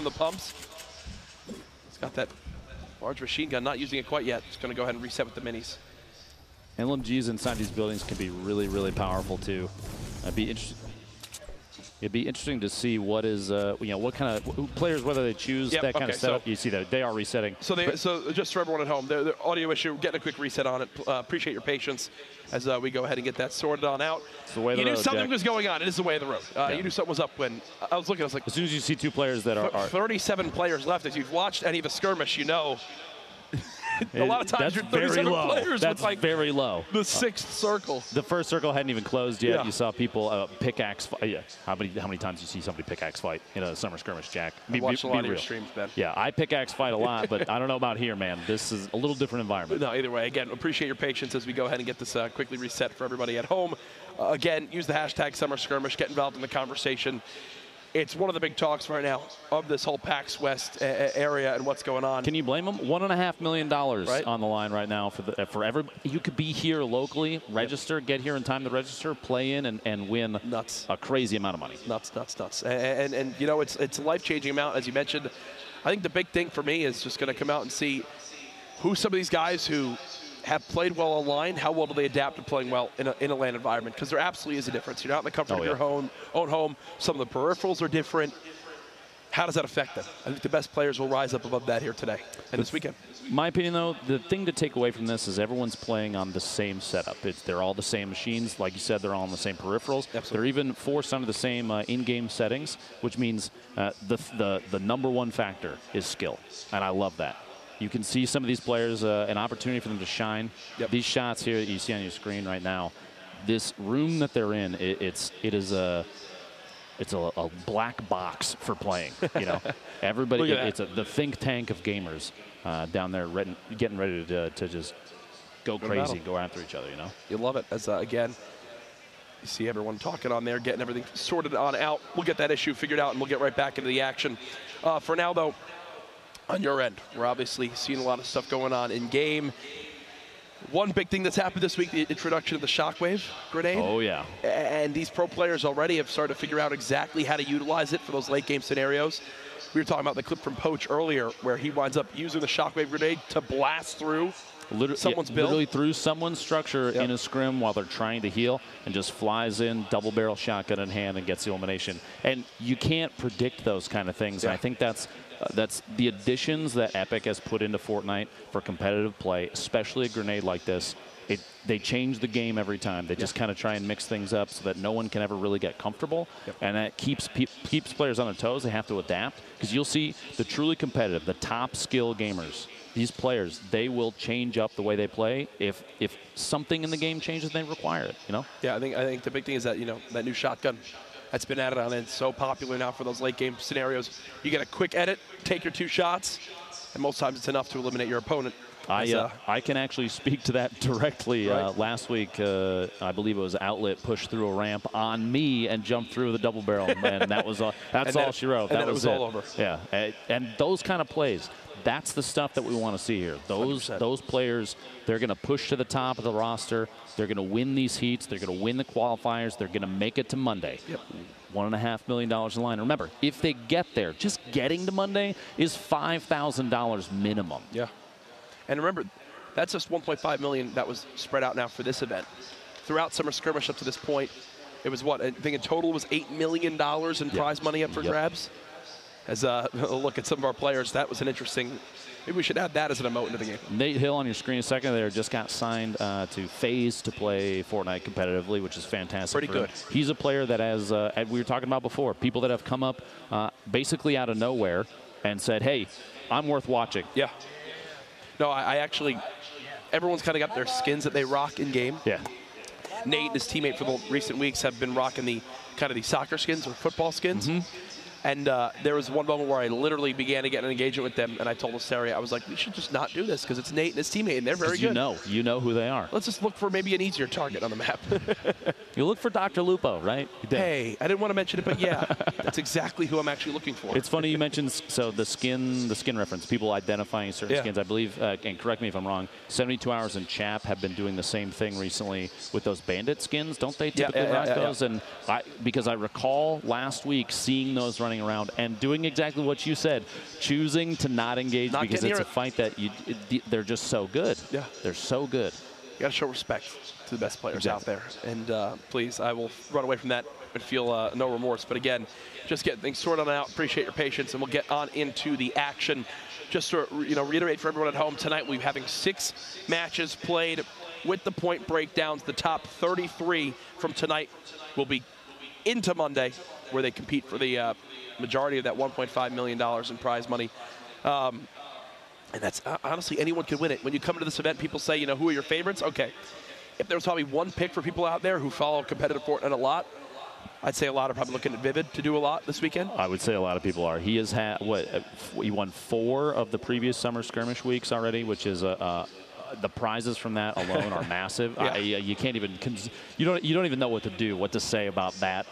from the pumps. He's got that large machine gun, not using it quite yet. He's going to go ahead and reset with the minis. LMGs inside these buildings can be really, really powerful too. It'd be interesting to see what is, you know, what kind of players, whether they choose that kind of setup. You see that they are resetting. So, so just for everyone at home, the audio issue, getting a quick reset on it. Appreciate your patience as we go ahead and get that sorted on out. It's the way of the road, you knew something Jack. was going on. It is the way of the road. You knew something was up when I was looking. I was like, as soon as you see two players that are 37 players left. If you've watched any of the skirmish, you know. A lot of times you're 37 players that's with like very low. The sixth circle. The first circle hadn't even closed yet. You saw people pickaxe fight. How many times you see somebody pickaxe fight in a summer skirmish, Jack? I watched a lot of your streams, Ben. Yeah, I pickaxe fight a lot, but I don't know about here, man. This is a little different environment. No, either way, again, appreciate your patience as we go ahead and get this quickly reset for everybody at home. Again, use the hashtag Summer Skirmish. Get involved in the conversation. It's one of the big talks right now of this whole PAX West area and what's going on. Can you blame them? $1.5 million on the line right now for everybody. You could be here locally, register, get here in time to register, play in, and win a crazy amount of money. Nuts. And you know, it's a life-changing amount, as you mentioned. I think the big thing for me is just going to come out and see who some of these guys who have played well online, how well do they adapt to playing well in a LAN environment? Because there absolutely is a difference. You're not in the comfort of your own home. Some of the peripherals are different. How does that affect them? I think the best players will rise up above that here today and this weekend. My opinion, though, the thing to take away from this is everyone's playing on the same setup. They're all the same machines. Like you said, they're all on the same peripherals. Absolutely. They're even forced under the same in-game settings, which means the number one factor is skill, and I love that. You can see some of these players, an opportunity for them to shine. These shots here that you see on your screen right now, this room that they're in, it's a black box for playing. You know, everybody, it's the think tank of gamers down there, getting ready to just go crazy, go after each other. You know, you love it. As again, you see everyone talking on there, getting everything sorted on out. We'll get that issue figured out, and we'll get right back into the action. For now, though. On your end, we're obviously seeing a lot of stuff going on in game. One big thing that's happened this week, the introduction of the Shockwave grenade. Oh, yeah. And these pro players already have started to figure out exactly how to utilize it for those late game scenarios. We were talking about the clip from Poach earlier where he winds up using the Shockwave grenade to blast through someone's build. Literally through someone's structure in a scrim while they're trying to heal, and just flies in, double barrel shotgun in hand, and gets the elimination. And you can't predict those kind of things. And I think that's the additions that Epic has put into Fortnite for competitive play, especially a grenade like this. They change the game every time. They just kind of try and mix things up so that no one can ever really get comfortable. And that keeps players on their toes. They have to adapt, because you'll see the truly competitive, the top skill gamers, these players, they will change up the way they play if something in the game changes, they require it, you know? Yeah, I think the big thing is that, you know, that new shotgun that's been added on, and it's so popular now for those late game scenarios. You get a quick edit, take your 2 shots, and most times it's enough to eliminate your opponent. I can actually speak to that directly. Last week, I believe it was Outlet pushed through a ramp on me and jumped through the double barrel, and that was all. That's all she wrote. That was all over. Yeah, and those kind of plays, that's the stuff that we want to see here. Those players, they're going to push to the top of the roster. They're going to win these heats. They're going to win the qualifiers. They're going to make it to Monday. $1.5 million in line. Remember, if they get there, just getting to Monday is $5,000 minimum. Yeah. And remember, that's just $1.5 million that was spread out now for this event. Throughout Summer Skirmish up to this point, it was what? I think in total it was $8 million in prize money up for grabs. As a look at some of our players, that was an interesting. Maybe we should add that as an emote into the game. Nate Hill on your screen a second there just got signed to FaZe to play Fortnite competitively, which is fantastic. Pretty good. He's a player that has, we were talking about before, people that have come up basically out of nowhere and said, hey, I'm worth watching. Yeah. No, I actually, everyone's kind of got their skins that they rock in game. Yeah. Nate and his teammate for the recent weeks have been rocking the kind of the soccer skins or football skins. And there was one moment where I literally began to get an engagement with them, and I told Asteria, I was like, we should just not do this because it's Nate and his teammate, and they're very good. You know who they are. Let's just look for maybe an easier target on the map. You look for Dr. Lupo, right? Hey, I didn't want to mention it, but yeah, that's exactly who I'm actually looking for. It's funny you mentioned the skin reference, people identifying certain skins. I believe, and correct me if I'm wrong, 72 Hours and Chap have been doing the same thing recently with those bandit skins. Don't they typically rock those? And because I recall last week seeing those running running around and doing exactly what you said, choosing to not engage because it's a fight that they're just so good. Yeah. They're so good. You got to show respect to the best players out there. And please, I will run away from that and feel no remorse. But again, just getting things sorted out. Appreciate your patience, and we'll get on into the action. Just to reiterate for everyone at home, tonight we'll be having 6 matches played with the point breakdowns. The top 33 from tonight will be into Monday, where they compete for the majority of that $1.5 million in prize money. And that's honestly, anyone can win it. When you come to this event, people say, who are your favorites? Okay, if there's probably one pick for people out there who follow competitive Fortnite a lot, I'd say a lot are probably looking at Vivid to do a lot this weekend. I would say a lot of people are. He has had, he won 4 of the previous summer skirmish weeks already, which is the prizes from that alone are massive. Yeah. You can't even, you don't even know what to say about that.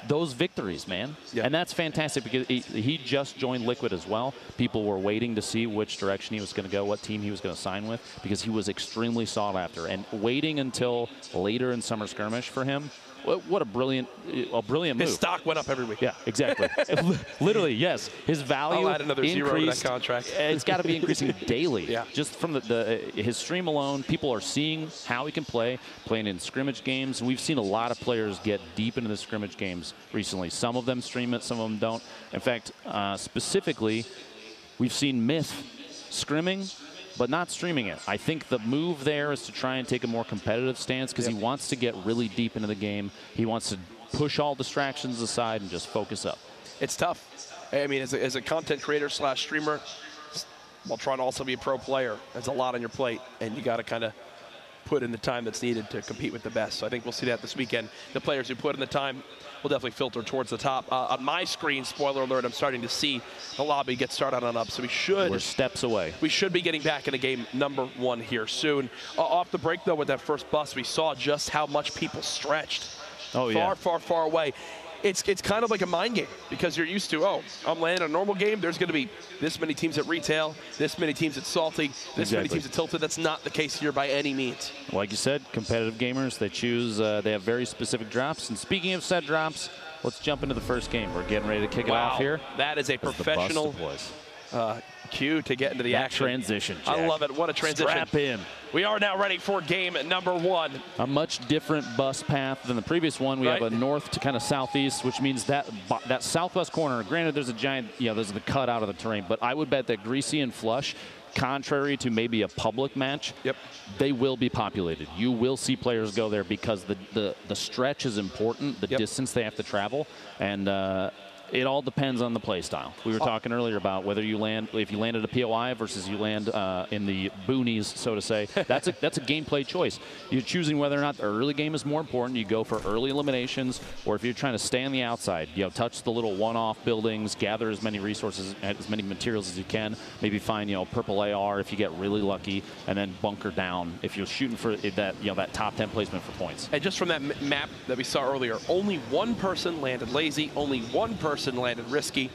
Those victories, man. Yeah. And that's fantastic because he just joined Liquid as well. People were waiting to see which direction he was going to go, what team he was going to sign with, because he was extremely sought after. And waiting until later in summer skirmish for him, what a brilliant move. His stock went up every week. Yeah, exactly. Literally, yes. His value I'll add another zero to that contract. It's got to be increasing daily. Yeah. Just from his stream alone, people are seeing how he can play, playing in scrimmage games. And we've seen a lot of players get deep into the scrimmage games recently. Some of them stream it, some of them don't. In fact, specifically, we've seen Myth scrimming, but not streaming it. I think the move there is to try and take a more competitive stance because he wants to get really deep into the game. He wants to push all distractions aside and just focus up. It's tough. I mean, as a content creator / streamer, while trying to also be a pro player, there's a lot on your plate, and you got to kind of put in the time that's needed to compete with the best. So I think we'll see that this weekend. The players who put in the time will definitely filter towards the top. On my screen, spoiler alert, I'm starting to see the lobby get started on up. So we're steps away. We should be getting back into game number 1 here soon. Off the break, though, with that first bus, we saw just how much people stretched. Oh, yeah. Far away. It's kind of like a mind game because you're used to, I'm landing a normal game. There's going to be this many teams at retail, this many teams at Salty, this many teams at Tilted. That's not the case here by any means. Like you said, competitive gamers, they choose, they have very specific drops. And speaking of set drops, let's jump into the first game. We're getting ready to kick it off here. That is a professional cue to get into the action. Transition, Jack. I love it. What a transition. Strap in. We are now ready for game number 1. A much different bus path than the previous one. We have a north to kind of southeast, which means that southwest corner, granted there's a giant, there's the cut out of the terrain, but I would bet that Greasy and Flush, contrary to maybe a public match, they will be populated. You will see players go there because the stretch is important, the distance they have to travel, and it all depends on the play style. We were talking earlier about whether you land, if you land at a POI versus you land in the boonies, so to say. That's a gameplay choice. You're choosing whether or not the early game is more important. You go for early eliminations, or if you're trying to stay on the outside, touch the little one-off buildings, gather as many resources, as many materials as you can. Maybe find purple AR if you get really lucky, and then bunker down if you're shooting for that that top 10 placement for points. And just from that map that we saw earlier, only one person landed lazy, only one person landed risky.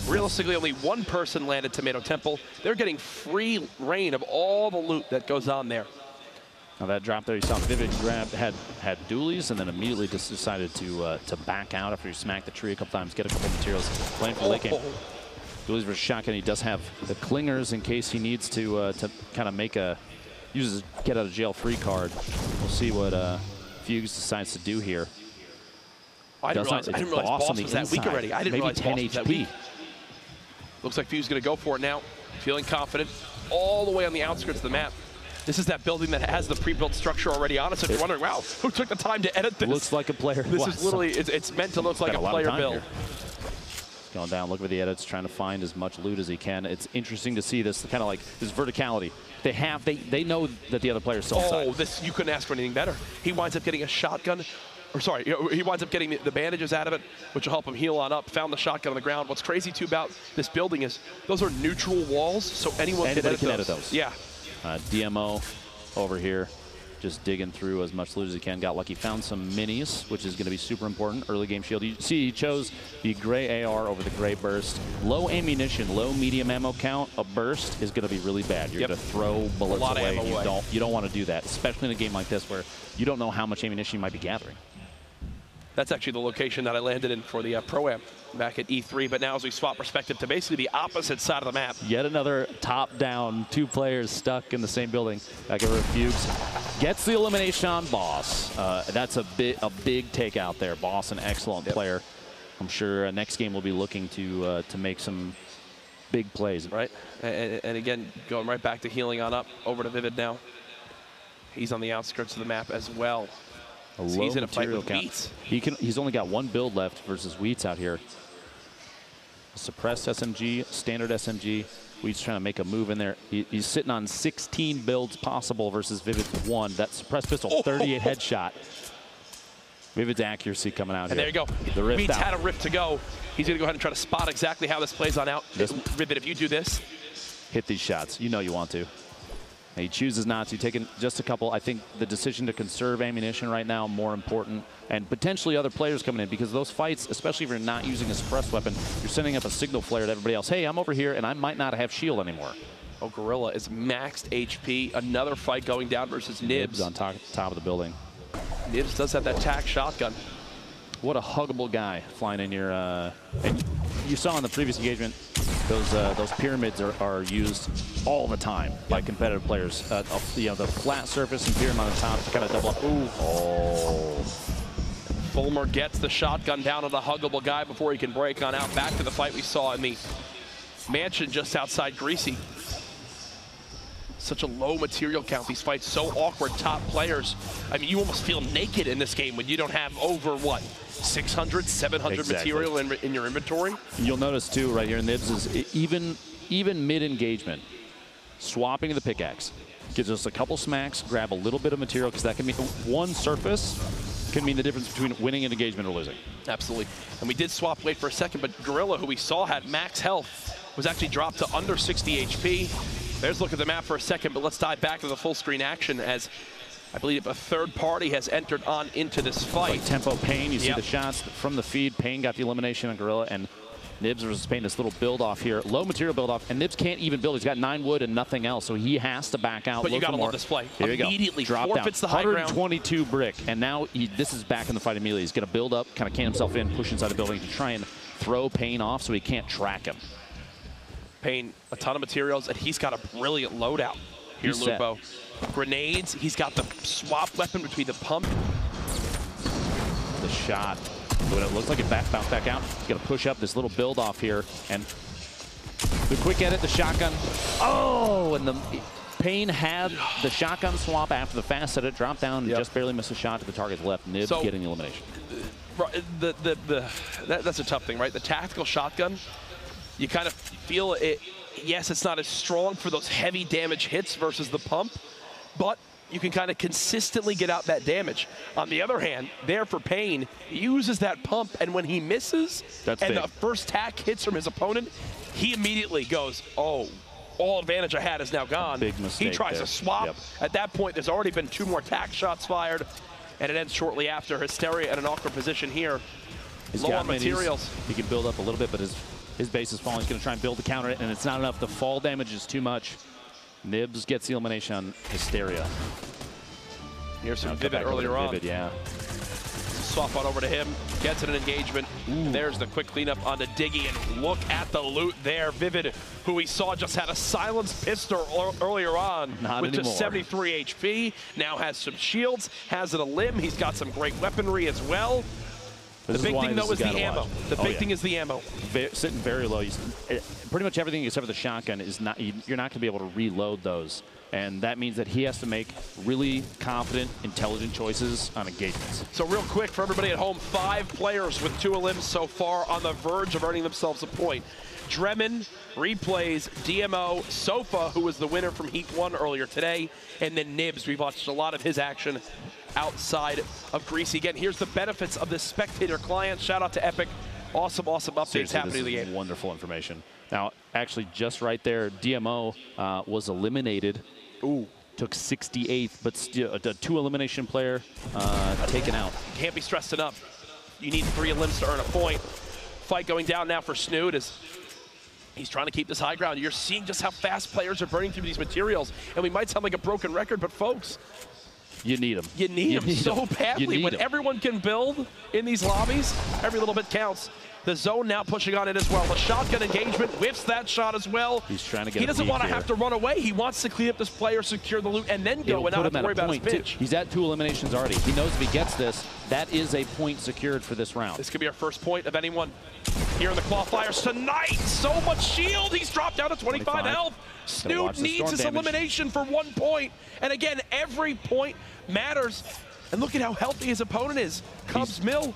Realistically, only one person landed Tomato Temple. They're getting free reign of all the loot that goes on there. Now that drop there, you saw Vivid had dualies and then immediately just decided to back out after he smacked the tree a couple times, get a couple materials, playing for late game. Dualies versus shotgun. He does have the clingers in case he needs to kind of make use his get out of jail free card. We'll see what Fugues decides to do here. I didn't realize Boss was that weak already. I didn't realize 10 Boss was that weak. Looks like Fuse going to go for it now. Feeling confident. All the way on the outskirts of the map. This is that building that has the pre-built structure already on it. So if you're wondering, wow, who took the time to edit this? Looks like a player. This is literally, it's meant to look like a player build. Going down, look at the edits, trying to find as much loot as he can. It's interesting to see this kind of like this verticality. They know that the other player's still inside. You couldn't ask for anything better. He winds up getting a shotgun. Or sorry, he winds up getting the bandages out of it, which will help him heal on up. Found the shotgun on the ground. What's crazy, too, about this building is those are neutral walls, so anyone can edit those. Yeah. DMO over here, just digging through as much loot as he can. Got lucky. Found some minis, which is going to be super important. Early game shield. You see, he chose the gray AR over the gray burst. Low ammunition, low medium ammo count. A burst is going to be really bad. You're going to throw bullets away. You don't want to do that, especially in a game like this where you don't know how much ammunition you might be gathering. That's actually the location that I landed in for the Pro-Am back at E3. But now as we swap perspective to basically the opposite side of the map. Yet another top-down, 2 players stuck in the same building. Back over Fuchs gets the elimination on Boss. That's a big takeout there. Boss, an excellent player. I'm sure next game we'll be looking to make some big plays. Right, and again, going right back to healing on up, over to Vivid now. He's on the outskirts of the map as well. So he's in a fight with Wheats. He's only got 1 build left versus Wheats out here. Suppressed SMG, standard SMG. Wheats trying to make a move in there. He's sitting on 16 builds possible versus Vivid's 1. That suppressed pistol, 38 headshot. Vivid's accuracy coming out and here. There you go. The rift Wheats out. had a rift to go. He's going to go ahead and try to spot exactly how this plays on out. Vivid, if you do this. Hit these shots. You know you want to. And he chooses not to, taking just a couple. I think the decision to conserve ammunition right now more important, and potentially other players coming in, because those fights, especially if you're not using a suppressed weapon, you're sending up a signal flare to everybody else. Hey, I'm over here, and I might not have shield anymore. Oh, Gorilla is maxed HP. Another fight going down versus Nibs. On top of the building. Nibs does have that tac shotgun. What a huggable guy flying in your. And you saw in the previous engagement, those pyramids are used all the time by competitive players. You know, the flat surface and pyramid on the top to kind of double up. Ooh. Oh. Fulmer gets the shotgun down on the huggable guy before he can break on out. Back to the fight we saw in the mansion just outside Greasy. Such a low material count. These fights so awkward. Top players. I mean, you almost feel naked in this game when you don't have over, what, 600, 700 material in your inventory? You'll notice, too, right here, Nibs is even mid-engagement, swapping the pickaxe. Gives us a couple smacks, grab a little bit of material, because that can mean one surface can mean the difference between winning an engagement or losing. Absolutely. And we did swap weight for a second, but Gorilla, who we saw had max health, was actually dropped to under 60 HP. There's a look at the map for a second, but let's dive back to the full screen action as I believe a third party has entered on into this fight. Like tempo Payne, you see the shots from the feed. Payne got the elimination on Gorilla, and Nibs versus Payne, this little build off here. Low material build off, and Nibs can't even build. He's got 9 wood and nothing else, so he has to back out. But you gotta love this play. Here Immediately forfeits the high ground. 122 brick, and now this is back in the fight immediately. He's gonna build up, kind of can himself in, push inside the building to try and throw Payne off so he can't track him. Payne, a ton of materials, and he's got a brilliant loadout here, Lupo. Grenades, he's got the swap weapon between the pump. The shot, when it looks like it bounced back out, he's gonna push up this little build off here, and the quick edit, the shotgun. Oh, and the Payne had the shotgun swap after the fast edit, dropped down, and just barely missed a shot to the target's left. Nibs getting the elimination. That's a tough thing, right? The tactical shotgun, you kind of feel it. Yes, it's not as strong for those heavy damage hits versus the pump, but you can kind of consistently get out that damage. On the other hand, there for Payne, he uses that pump, and when he misses, the first tack hits from his opponent, he immediately goes, oh, all advantage I had is now gone. Big mistake. He tries to swap. At that point, there's already been 2 more tack shots fired, and it ends shortly after. Hysteria in an awkward position here. He's low got on materials. He can build up a little bit, but his base is falling. He's going to try and build to counter it, and it's not enough. The fall damage is too much. Nibs gets the elimination on Hysteria. Here's some Vivid earlier on. Vivid, yeah. Swap on over to him, gets an engagement. There's the quick cleanup on the Diggy, and look at the loot there. Vivid, who we saw just had a silenced pistol earlier on with just 73 HP, now has some shields, has a limb. He's got some great weaponry as well. The big thing, though, is the ammo. The big thing is the ammo. Sitting very low. Pretty much everything except for the shotgun is not. You're not going to be able to reload those, and that means that he has to make really confident, intelligent choices on engagements. So real quick for everybody at home, 5 players with 2 limbs so far on the verge of earning themselves a point. Dremin, Replays, DMO, Sofa, who was the winner from Heat 1 earlier today, and then Nibs. We've watched a lot of his action outside of Greasy. Again, here's the benefits of this spectator client. Shout out to Epic. Awesome updates happening in the game. Wonderful information. Now, actually, just right there, DMO was eliminated. Took 68th, but still a 2 elimination player taken out. Can't be stressed enough. You need 3 limbs to earn a point. Fight going down now for Snood as he's trying to keep this high ground. You're seeing just how fast players are burning through these materials, and we might sound like a broken record, but folks, You need them. You need them so badly. When 'em. everyone can build in these lobbies, every little bit counts. The zone now pushing on it as well. The shotgun engagement whiffs that shot as well. He's trying to get He doesn't want to here. have to run away. He wants to clean up this player, secure the loot, and then go and not have to worry about his pitch. He's at 2 eliminations already. He knows if he gets this, that is a point secured for this round. This could be our first point of anyone here in the qualifiers tonight. So much shield. He's dropped down to 25 health. Snood needs his elimination for 1 point. And again, every point matters. And look at how healthy his opponent is. Cubs Mill.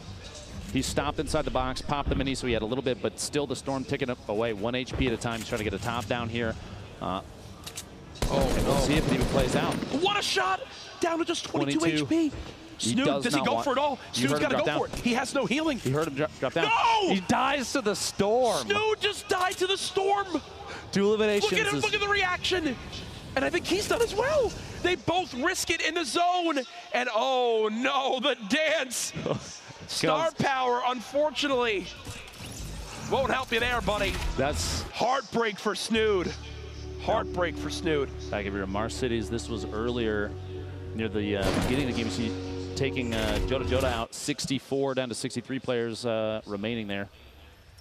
He stopped inside the box, popped the mini, so he had a little bit, but still the Storm ticking up away. 1 HP at a time. He's trying to get a top down here. And we'll see if it even plays out. What a shot! Down to just 22 HP. Snood, does he go for it all? Snood's got to go for it. He has no healing. He heard him drop down. No! He dies to the Storm. Snood just died to the Storm. 2 eliminations. Look at him, look at the reaction. And I think he's done as well. They both risk it in the zone. And oh no, the dance. Star power, unfortunately, won't help you there, buddy. That's heartbreak for Snood. Heartbreak for Snood. Back if you're in Mars Cities, this was earlier near the beginning of the game. You see taking Jota out, 64 down to 63 players remaining there.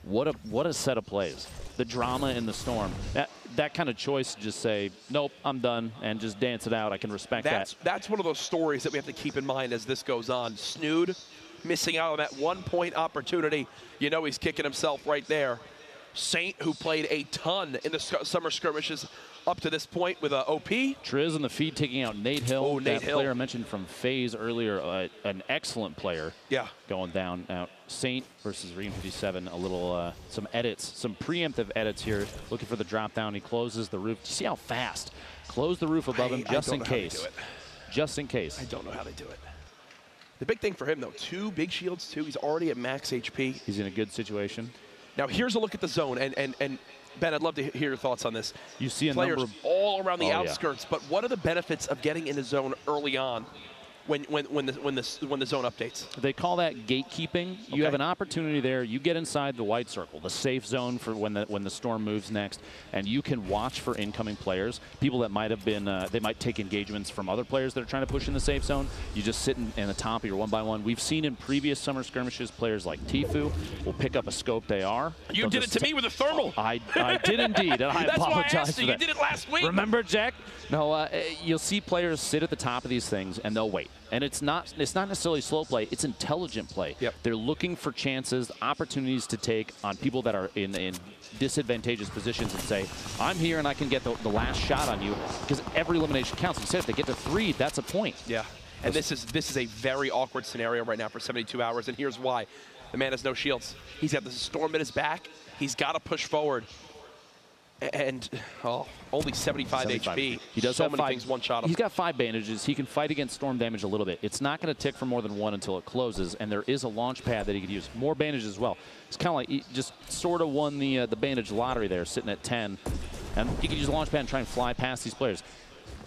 What a set of plays. The drama in the Storm. That kind of choice to just say, nope, I'm done, and just dance it out. I can respect that. That's one of those stories that we have to keep in mind as this goes on. Snood missing out on that 1 point opportunity. You know he's kicking himself right there. Saint, who played a ton in the summer skirmishes up to this point with OP. Triz in the feed taking out Nate Hill. Oh, Nate Hill. Player I mentioned from FaZe earlier, an excellent player. Yeah. Going down. Now, Saint versus Ream 57, a little, some edits, some preemptive edits here. Looking for the drop down. He closes the roof. Do you see how fast? Close the roof above him just in case. Just in case. I don't know how they do it. The big thing for him, though, 2 big shields, too. He's already at max HP. He's in a good situation. Now, here's a look at the zone. And Ben, I'd love to hear your thoughts on this. You see a players number of all around the outskirts, but what are the benefits of getting in the zone early on when the zone updates? They call that gatekeeping. Okay. You have an opportunity there. You get inside the white circle, the safe zone for when the Storm moves next, and you can watch for incoming players. People that might have been, they might take engagements from other players that are trying to push in the safe zone. You just sit in the top of your 1-by-1. We've seen in previous summer skirmishes, players like Tfue will pick up a scoped AR. You did it to me with a thermal. I did indeed, and I That's apologize why I asked for you. that. You did it last week. Remember, Jack? No, you'll see players sit at the top of these things, and they'll wait. And it's not necessarily slow play, it's intelligent play. Yep. They're looking for chances, opportunities to take on people that are in disadvantageous positions and say, I'm here and I can get the last shot on you, because every elimination counts. Like I said, if they get to 3, that's a point. Yeah, and this is a very awkward scenario right now for 72 hours, and here's why. The man has no shields. He's got the Storm at his back. He's got to push forward. And only 75 HP. He does so have many 5 things one-shot him. He's got 5 bandages. He can fight against Storm damage a little bit. It's not going to tick for more than 1 until it closes, and there is a launch pad that he could use. More bandages as well. It's kind of like he just sort of won the bandage lottery there, sitting at 10. And you can use the launch pad and try and fly past these players.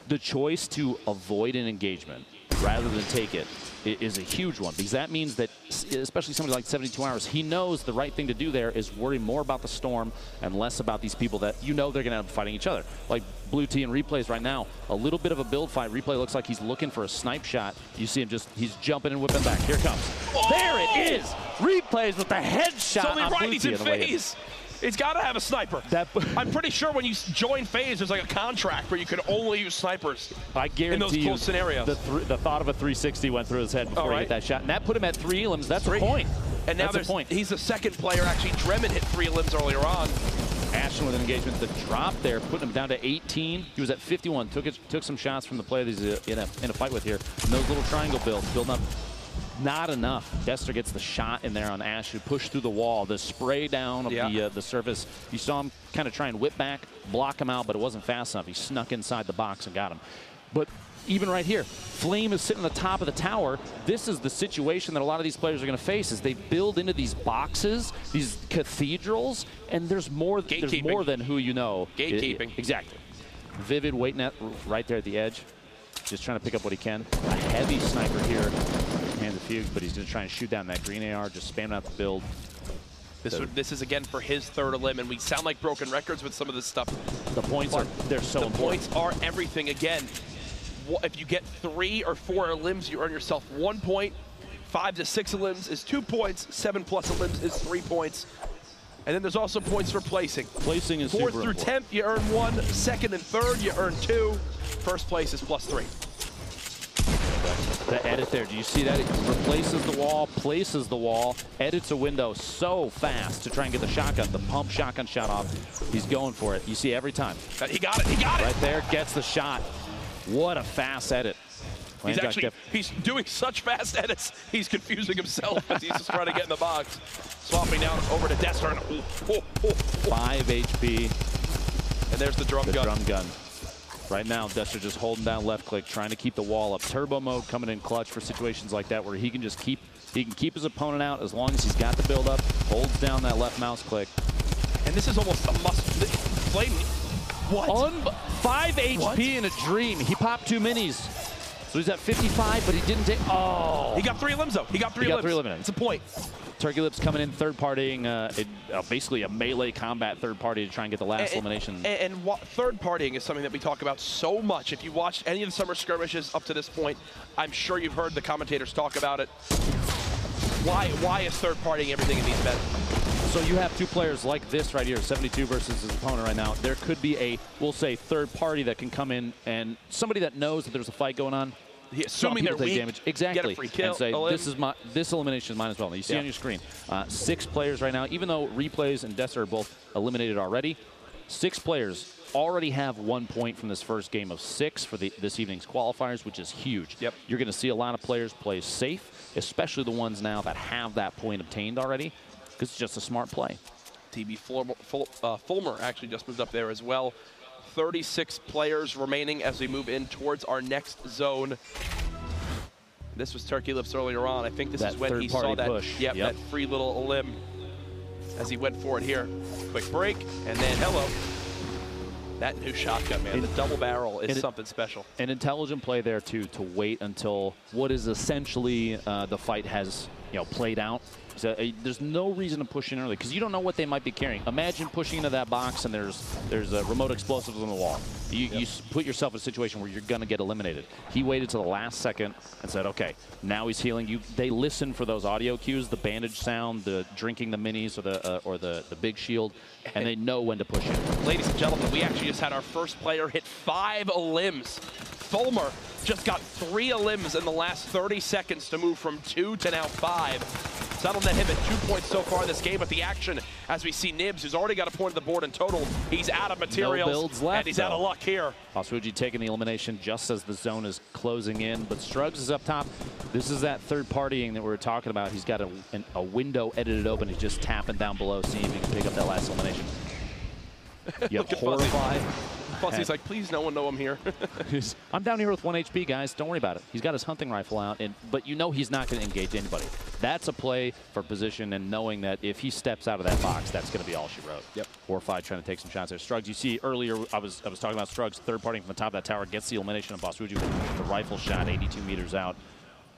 The choice to avoid an engagement rather than take it is a huge one, because that means that, especially somebody like 72 Hours, he knows the right thing to do there is worry more about the Storm and less about these people that you know they're going to end up fighting each other. Like Blue T and Replays right now, a little bit of a build fight. Replay looks like he's looking for a snipe shot. You see him he's jumping and whipping back. Here it comes. Oh! There it is! Replays with the headshot on Blue T. He's in FaZe. It's got to have a sniper. I'm pretty sure when you join FaZe, there's like a contract where you can only use snipers. I guarantee in those cool scenarios. The thought of a 360 went through his head before he hit that shot, and that put him at 3 elims. That's a point. And now he's the second player. Actually, Dremin hit 3 elims earlier on. Ashton with an engagement. The drop there, putting him down to 18. He was at 51. Took some shots from the player that he's in a fight with here. And those little triangle builds, building up. Not enough. Dester gets the shot in there on Ash, who pushed through the wall. The spray down of the surface. You saw him kind of try and whip back, block him out, but it wasn't fast enough. He snuck inside the box and got him. But even right here, Flame is sitting on the top of the tower. This is the situation that a lot of these players are going to face, is they build into these boxes, these cathedrals, and there's more than who you know. Gatekeeping. Exactly. Vivid waiting right there at the edge. Just trying to pick up what he can. A heavy sniper here. Hand the fugue, but he's going to try and shoot down that green AR, just spamming out the build. This is again for his 3rd elim, and we sound like broken records with some of this stuff. The points they're so important. The points are everything again. if you get 3 or 4 limbs, you earn yourself 1 point. 5 to 6 limbs is 2 points. 7+ limbs is 3 points. And then there's also points for placing. Placing is 4th super through important. 10th, you earn 1. 2nd and 3rd, you earn 2. First place is +3. The edit there, do you see that? It replaces the wall, places the wall, edits a window so fast to try and get the shotgun, the pump shotgun shot off. He's going for it. You see every time. He got it, he got it! Right there, gets the shot. What a fast edit. He's doing such fast edits, he's confusing himself as he's just trying to get in the box. Swapping down over to Dester. And 5 HP. And there's the drum gun. Right now, Dester just holding down left click, trying to keep the wall up. Turbo mode coming in clutch for situations like that where he can just keep his opponent out as long as he's got the build up, holds down that left mouse click. And this is almost a must. Flame. What? 5 HP in a dream. He popped 2 minis. So he's at 55, but he didn't take. Oh. He got 3 limbs though. He got 3 limbs. It's a point. Turkey Lips coming in third partying, basically a melee combat third party to try and get the last elimination. And third partying is something that we talk about so much. If you watched any of the summer skirmishes up to this point, I'm sure you've heard the commentators talk about it. Why is third partying everything in these events? So you have 2 players like this right here, 72 versus his opponent right now. There could be a, we'll say, third party that can come in and somebody that knows that there's a fight going on. Assuming they're weak, damage. Exactly. Get a free kill, and say, this elimination is mine as well. Now, you see on your screen, 6 players right now, even though Replays and Dester are both eliminated already, 6 players already have 1 point from this first game of 6 for this evening's qualifiers, which is huge. Yep. You're going to see a lot of players play safe, especially the ones now that have that point obtained already, because it's just a smart play. TB Fulmer actually just moved up there as well. 36 players remaining as we move in towards our next zone. This was Turkey Lips earlier on. I think this is when he saw that, push. That free little limb as he went for it here. Quick break, and then hello. That new shotgun, man, the double barrel is something special. An intelligent play there, too, to wait until what is essentially the fight has played out. So, there's no reason to push in early because you don't know what they might be carrying. Imagine pushing into that box and there's remote explosives on the wall. You put yourself in a situation where you're going to get eliminated. He waited to the last second and said, okay, now he's healing. They listen for those audio cues, the bandage sound, the drinking the minis or the big shield, and they know when to push in. Ladies and gentlemen, we actually just had our first player hit 5 limbs. Fulmer just got 3 limbs in the last 30 seconds to move from 2 to now 5. That'll net him at 2 points so far this game, but the action, as we see Nibs, who's already got a point on the board in total, he's out of materials, no builds left, and he's out of luck here. Basuji taking the elimination just as the zone is closing in, but Struggs is up top. This is that third partying that we were talking about. He's got a window edited open. He's just tapping down below, seeing if he can pick up that last elimination. You have Horrified. Fuzzy's like, please no one know I'm here. I'm down here with 1 HP, guys. Don't worry about it. He's got his hunting rifle out, but you know he's not going to engage anybody. That's a play for position and knowing that if he steps out of that box, that's going to be all she wrote. Yep. Horrified trying to take some shots there. Struggs, you see earlier, I was talking about Struggs third partying from the top of that tower, gets the elimination of Basuji with the rifle shot 82 meters out.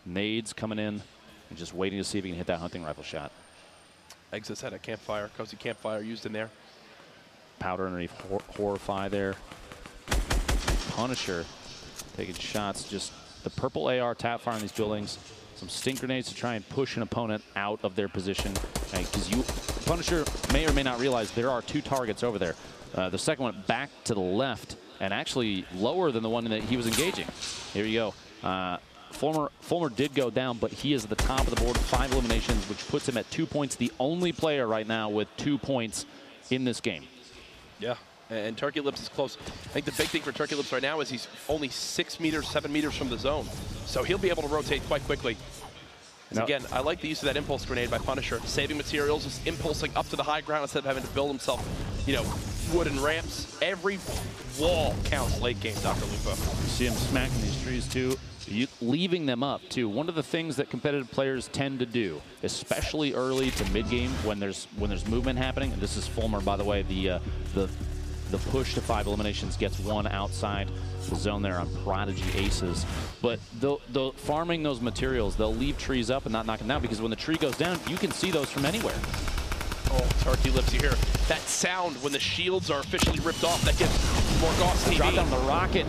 Nades coming in and just waiting to see if he can hit that hunting rifle shot. Exits had a campfire, cozy campfire used in there. Powder underneath Horrify there. Punisher taking shots, just the purple AR tap fire in these buildings. Some stink grenades to try and push an opponent out of their position. Because Punisher may or may not realize there are 2 targets over there. The second one back to the left and actually lower than the one that he was engaging. Here you go. Fulmer did go down, but he is at the top of the board, 5 eliminations, which puts him at 2 points. The only player right now with 2 points in this game. Yeah, and Turkey Lips is close. I think the big thing for Turkey Lips right now is he's only 6 meters, 7 meters from the zone. So he'll be able to rotate quite quickly. And again, I like the use of that impulse grenade by Punisher. Saving materials, just impulsing up to the high ground instead of having to build himself, wooden ramps. Every wall counts late game, Dr. Lupo. You see him smacking these trees too. Leaving them up too. One of the things that competitive players tend to do, especially early to mid game when there's movement happening, and this is Fulmer, by the way, the push to 5 eliminations gets 1 outside the zone there on Prodigy Aces. But the farming those materials, they'll leave trees up and not knock them down, because when the tree goes down, you can see those from anywhere. Oh, Turkey Lips, you hear that sound when the shields are officially ripped off. That gives Morgoth TV. Drop down the rocket.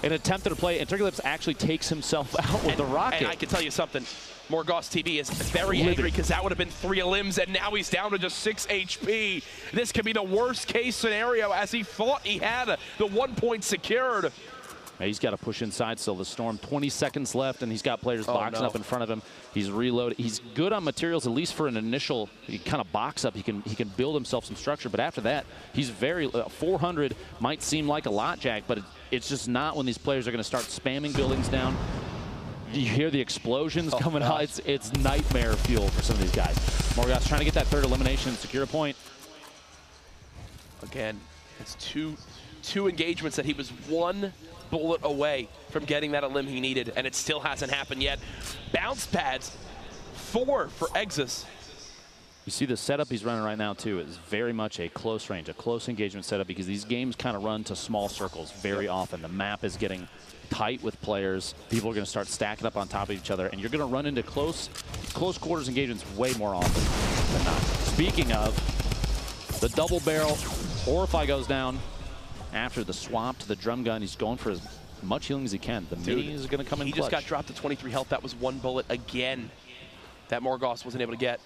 an attempted play, and Turkey Lips actually takes himself out with the rocket. And I can tell you something. Morgoth TV is very angry because that would have been 3 limbs, and now he's down to just 6 HP. This could be the worst case scenario as he thought he had the 1 point secured. He's got to push inside still. The Storm, 20 seconds left, and he's got players boxing up in front of him. He's reloaded. He's good on materials, at least for an initial kind of box up. He can build himself some structure, but after that, he's very 400 might seem like a lot, Jack, but it's just not when these players are going to start spamming buildings down. You hear the explosions coming out. It's nightmare fuel for some of these guys. Morgoth's trying to get that 3rd elimination, secure a point. Again, it's two engagements that he was 1 bullet away from getting that elim he needed, and it still hasn't happened yet. Bounce pads, 4 for Exus. You see the setup he's running right now, too, is very much a close range, a close engagement setup, because these games kind of run to small circles very often. The map is getting tight with players. People are going to start stacking up on top of each other, and you're going to run into close quarters engagements way more often than not. Speaking of, the double barrel, Horrify goes down. After the swap to the drum gun, he's going for as much healing as he can. The mini is going to come in clutch. He just got dropped to 23 health. That was 1 bullet again that Morgoth wasn't able to get.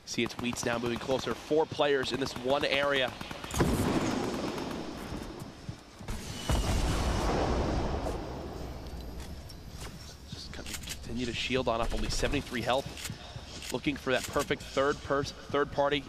See, it's Wheats now moving closer. 4 players in this one area. Just continue to shield on up, only 73 health. Looking for that perfect third party,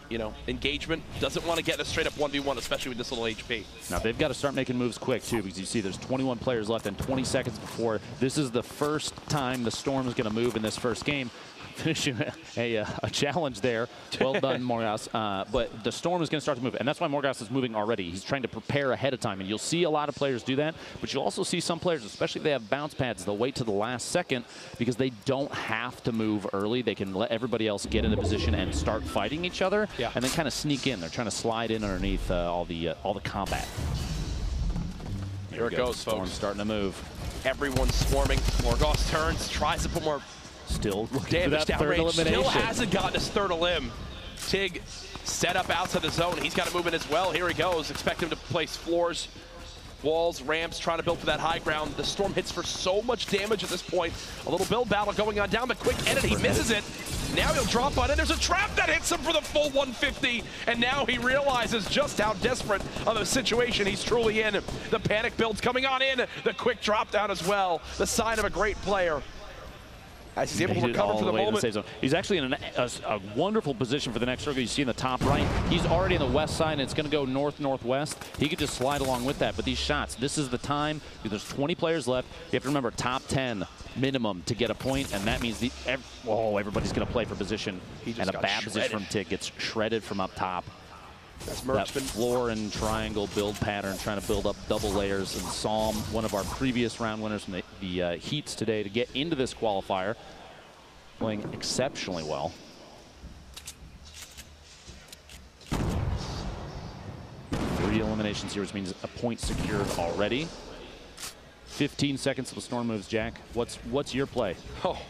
engagement. Doesn't want to get a straight up 1v1, especially with this little HP. Now they've got to start making moves quick too, because you see there's 21 players left and 20 seconds before. This is the first time the Storm is going to move in this first game. Finishing a challenge there. Well done, Morgoth. But the Storm is going to start to move, and that's why Morgoth is moving already. He's trying to prepare ahead of time, and you'll see a lot of players do that, but you'll also see some players, especially if they have bounce pads, they'll wait to the last second because they don't have to move early. They can let everybody else get into position and start fighting each other, and then kind of sneak in. They're trying to slide in underneath all the combat. Here it goes, Storm folks. Starting to move. Everyone's swarming. Morgoth turns, tries to put more still looking damage for that down 3rd range. elimination. Still hasn't gotten his 3rd elim. Tig set up outside the zone. He's got to move in as well. Here he goes. Expect him to place floors, walls, ramps, trying to build for that high ground. The Storm hits for so much damage at this point. A little build battle going on down, but quick edit. He misses it. Now he'll drop on it. There's a trap that hits him for the full 150, and now he realizes just how desperate of a situation he's truly in. The panic build's coming on in. The quick drop down as well. The sign of a great player. As he's able to recover for the moment. He's actually in a wonderful position for the next circle. You see in the top right, he's already in the west side, and it's going to go north-northwest. He could just slide along with that. But these shots, this is the time. There's 20 players left. You have to remember, top 10 minimum to get a point, and that means everybody's going to play for position. And a bad position from Tig gets shredded from up top. That floor and triangle build pattern, trying to build up double layers. And Psalm, one of our previous round winners from the heats today, to get into this qualifier, playing exceptionally well. Three eliminations here, which means a point secured already. 15 seconds till the Storm moves, Jack. What's your play? Oh,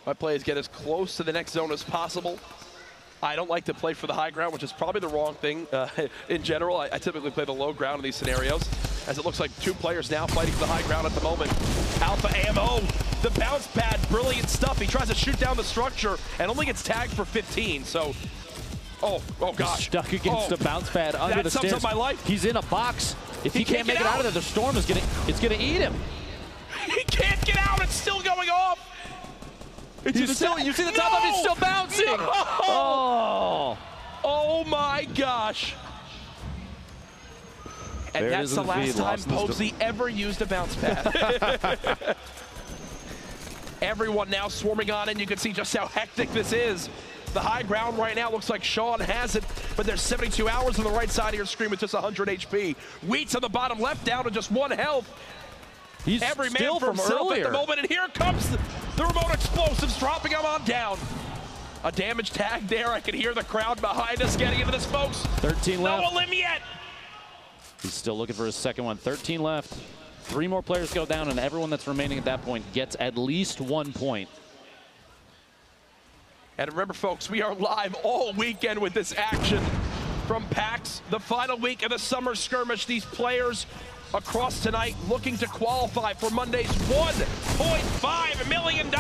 my play is get as close to the next zone as possible. I don't like to play for the high ground, which is probably the wrong thing in general. I typically play the low ground in these scenarios, as it looks like 2 players now fighting for the high ground at the moment. Alpha Ammo, the bounce pad, brilliant stuff. He tries to shoot down the structure and only gets tagged for 15, so... Oh gosh. He's stuck against the bounce pad under the stairs. That sums up my life. He's in a box. If he can't make it out of there, the Storm is it's gonna eat him. He can't get out, it's still going off. You see the top of him, he's still bouncing. No. Oh my gosh. And that's the last time Posey ever used a bounce pad. Everyone now swarming on, and you can see just how hectic this is. The high ground right now looks like Sean has it, but there's 72 hours on the right side of your screen with just 100 HP. Wheats on the bottom left down to just 1 health. He's every still man for from himself earlier. At the moment, and here comes the remote explosives, dropping him on down. A damage tag there. I can hear the crowd behind us getting into this, folks. 13 left. No elim yet. He's still looking for his second one. 13 left. 3 more players go down, and everyone that's remaining at that point gets at least 1 point. And remember, folks, we are live all weekend with this action from PAX, the final week of the Summer Skirmish. These players across tonight, looking to qualify for Monday's $1.5 million.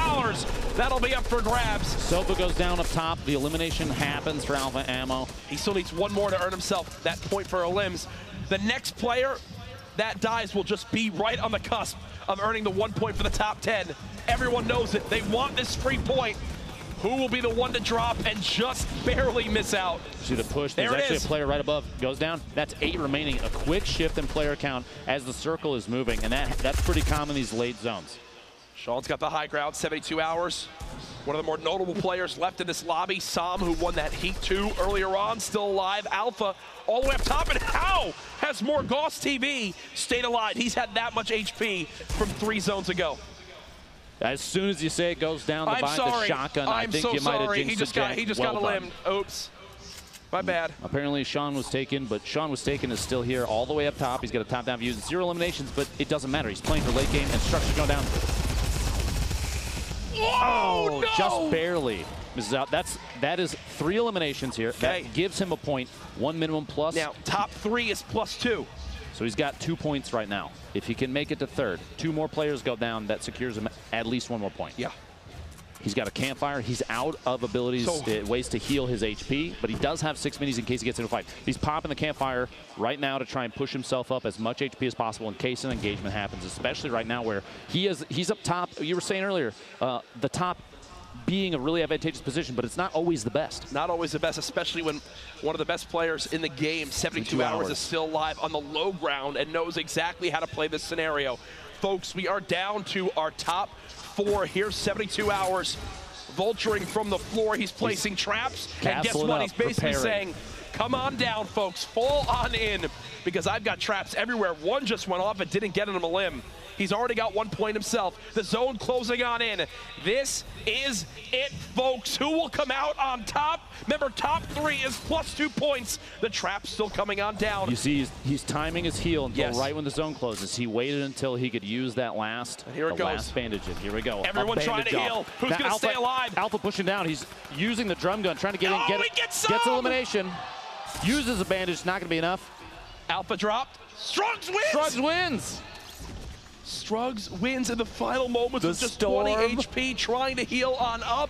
That'll be up for grabs. Sofa goes down up top. The elimination happens for Alpha Ammo. He still needs one more to earn himself that point for elims. The next player that dies will just be right on the cusp of earning the 1 point for the top 10. Everyone knows it. They want this free point. Who will be the one to drop and just barely miss out? See the push. There's actually a player right above. Goes down. That's 8 remaining. A quick shift in player count as the circle is moving, and that's pretty common in these late zones. Sean's got the high ground, 72 hours. One of the more notable players left in this lobby. Sam, who won that Heat 2 earlier on, still alive. Alpha all the way up top, and how has Morgoth TV stayed alive? He's had that much HP from 3 zones ago. As soon as you say it goes down the shotgun, I think you might have jinxed it. He just got a limb. Oops. My bad. Apparently Sean was taken, but Sean was taken is still here all the way up top. He's got a top-down view. 0 eliminations, but it doesn't matter. He's playing for late game, and Structure going down. Oh, no! Just barely. Misses out. That is 3 eliminations here. Okay. That gives him a point. 1 minimum plus. Now, top 3 is +2. So he's got 2 points right now. If he can make it to 3rd, 2 more players go down, that secures him at least 1 more point. Yeah. He's got a campfire. He's out of abilities, ways to heal his HP, but he does have 6 minis in case he gets into a fight. He's popping the campfire right now to try and push himself up as much HP as possible in case an engagement happens, especially right now where he's up top. You were saying earlier, the top being a really advantageous position, but it's not always the best. Not always the best, especially when one of the best players in the game, 72 hours, is still live on the low ground and knows exactly how to play this scenario. Folks, we are down to our top 4. Here's 72 hours. Vulturing from the floor. He's placing traps. And guess what? He's basically saying, come on down, folks. Fall on in. Because I've got traps everywhere. One just went off and didn't get him a limb. He's already got 1 point himself. The zone closing on in. This is it, folks. Who will come out on top? Remember, top 3 is +2 points. The trap's still coming on down. You see, he's timing his heal until right when the zone closes. He waited until he could use that last bandage in. Here we go. Everyone trying to heal. Who's going to stay alive? Alpha pushing down. He's using the drum gun, trying to get in. Gets elimination. Uses a bandage. Not going to be enough. Alpha dropped. Strugs wins! Strugs wins! Strugs wins in the final moments with just 20 HP, trying to heal on up.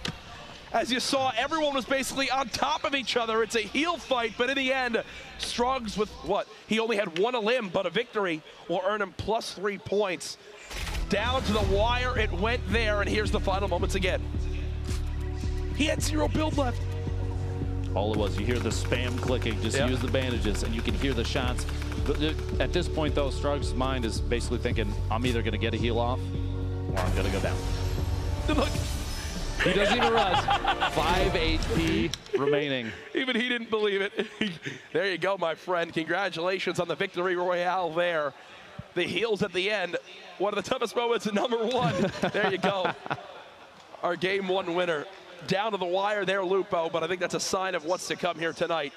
As you saw, everyone was basically on top of each other. It's a heal fight, but in the end, Strugs with what? He only had 1 limb, but a victory will earn him +3 points. Down to the wire, it went there, and here's the final moments again. He had 0 build left. All it was, you hear the spam clicking, just use the bandages, and you can hear the shots. At this point, though, Strugs' mind is basically thinking, I'm either going to get a heal off, or I'm going to go down. Look. He doesn't even rush. 5 HP remaining. Even he didn't believe it. There you go, my friend. Congratulations on the victory royale there. The heals at the end. One of the toughest moments at number 1. There you go. Our game 1 winner. Down to the wire there, Lupo, but I think that's a sign of what's to come here tonight.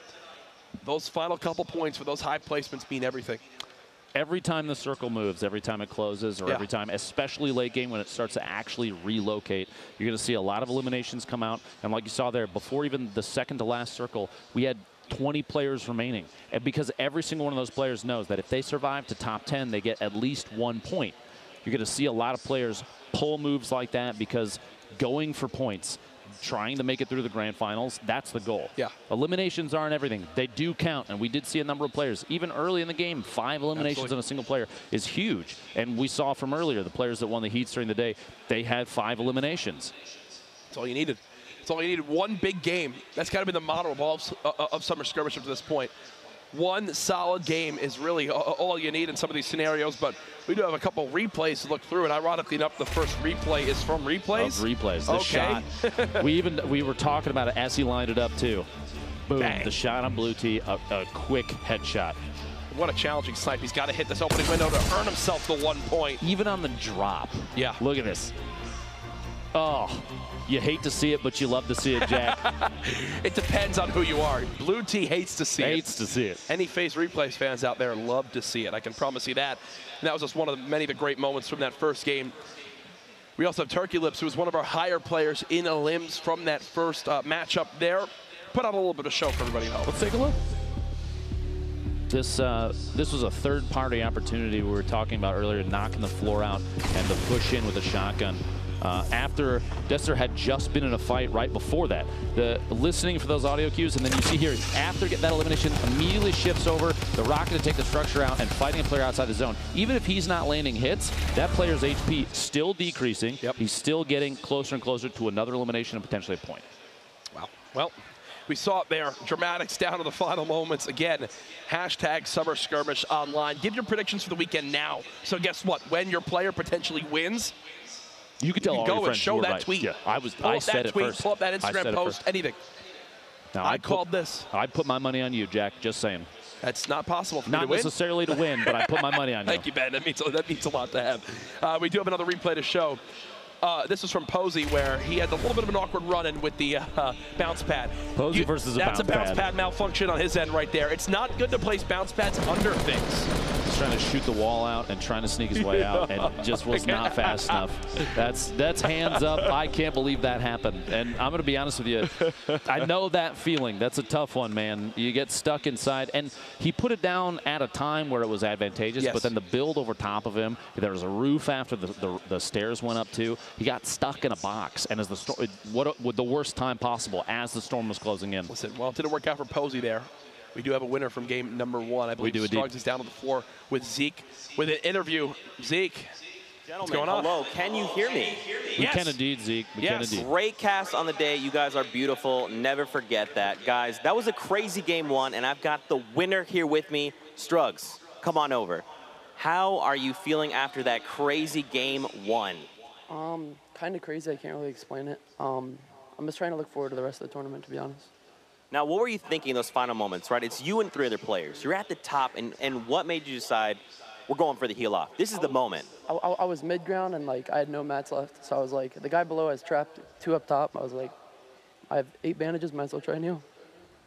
Those final couple points for those high placements mean everything. Every time the circle moves, every time it closes, or every time, especially late game when it starts to actually relocate, you're going to see a lot of eliminations come out. And like you saw there, before even the second to last circle, we had 20 players remaining. And because every single one of those players knows that if they survive to top 10, they get at least 1 point. You're going to see a lot of players pull moves like that because going for points, trying to make it through the grand finals, that's the goal. Yeah. Eliminations aren't everything. They do count, and we did see a number of players. Even early in the game, 5 eliminations on a single player is huge. And we saw from earlier, the players that won the heats during the day, they had 5 eliminations. That's all you needed. That's all you needed. 1 big game. That's got to be the motto of all of Summer Skirmish up to this point. 1 solid game is really all you need in some of these scenarios, but we do have a couple replays to look through, and ironically enough, the first replay is from replays. Of replays. The shot. we were talking about it as he lined it up too. Boom. Bang. The shot on Blue Tee, a quick headshot. What a challenging snipe. He's got to hit this opening window to earn himself the 1 point. Even on the drop. Yeah. Look at this. Oh, you hate to see it, but you love to see it, Jack. It depends on who you are. Blue Tee hates to see it. Hates to see it. Any Phase Replays fans out there love to see it. I can promise you that. And that was just one of many of the great moments from that first game. We also have Turkey Lips, who was one of our higher players in elims from that first matchup there. Put on a little bit of show for everybody at home. Let's take a look. This was a third-party opportunity we were talking about earlier, knocking the floor out and the push in with a shotgun. After Dester had just been in a fight right before that. The listening for those audio cues, and then you see here, after get that elimination, immediately shifts over, the rocket to take the structure out and fighting a player outside the zone. Even if he's not landing hits, that player's HP still decreasing. Yep. He's still getting closer and closer to another elimination and potentially a point. Wow. Well, we saw it there. Dramatics down to the final moments. Again, hashtag Summer Skirmish online. Give your predictions for the weekend now. So guess what? When your player potentially wins, you can tell you all go your and friends show that right. tweet. Yeah, I said it first. Pull up that Instagram post, anything. Now, I called this. I put my money on you, Jack, just saying. That's not possible for me to win. Not necessarily to win, but I put my money on you. Thank you, Ben. That means a lot to have. We do have another replay to show. This is from Posey, where he had a little bit of an awkward run-in with the bounce pad. Posey versus a bounce pad. That's a bounce pad malfunction on his end right there. It's not good to place bounce pads under things. He's trying to shoot the wall out and trying to sneak his way out, and just was not fast enough. That's hands up. I can't believe that happened. And I'm going to be honest with you. I know that feeling. That's a tough one, man. You get stuck inside. And he put it down at a time where it was advantageous, yes. But then the build over top of him, there was a roof after the stairs went up to. He got stuck in a box, and as the storm, the worst time possible as the storm was closing in. Listen, well, it didn't work out for Posey there. We do have a winner from game number 1. I believe Struggs is down on the floor with Zeke with an interview. Zeke, gentlemen, what's going on? Hello, can you hear me? We can indeed, Zeke. We can indeed. Great cast on the day. You guys are beautiful. Never forget that. Guys, that was a crazy game 1, and I've got the winner here with me. Struggs, come on over. How are you feeling after that crazy game 1? Kind of crazy. I can't really explain it. I'm just trying to look forward to the rest of the tournament, to be honest. Now, what were you thinking in those final moments, right? It's you and 3 other players. You're at the top, and what made you decide we're going for the heel off? This is the moment. I was mid-ground, and, like, I had no mats left. So I was like, the guy below has trapped 2 up top. I was like, I have 8 bandages. Might as well try and heal.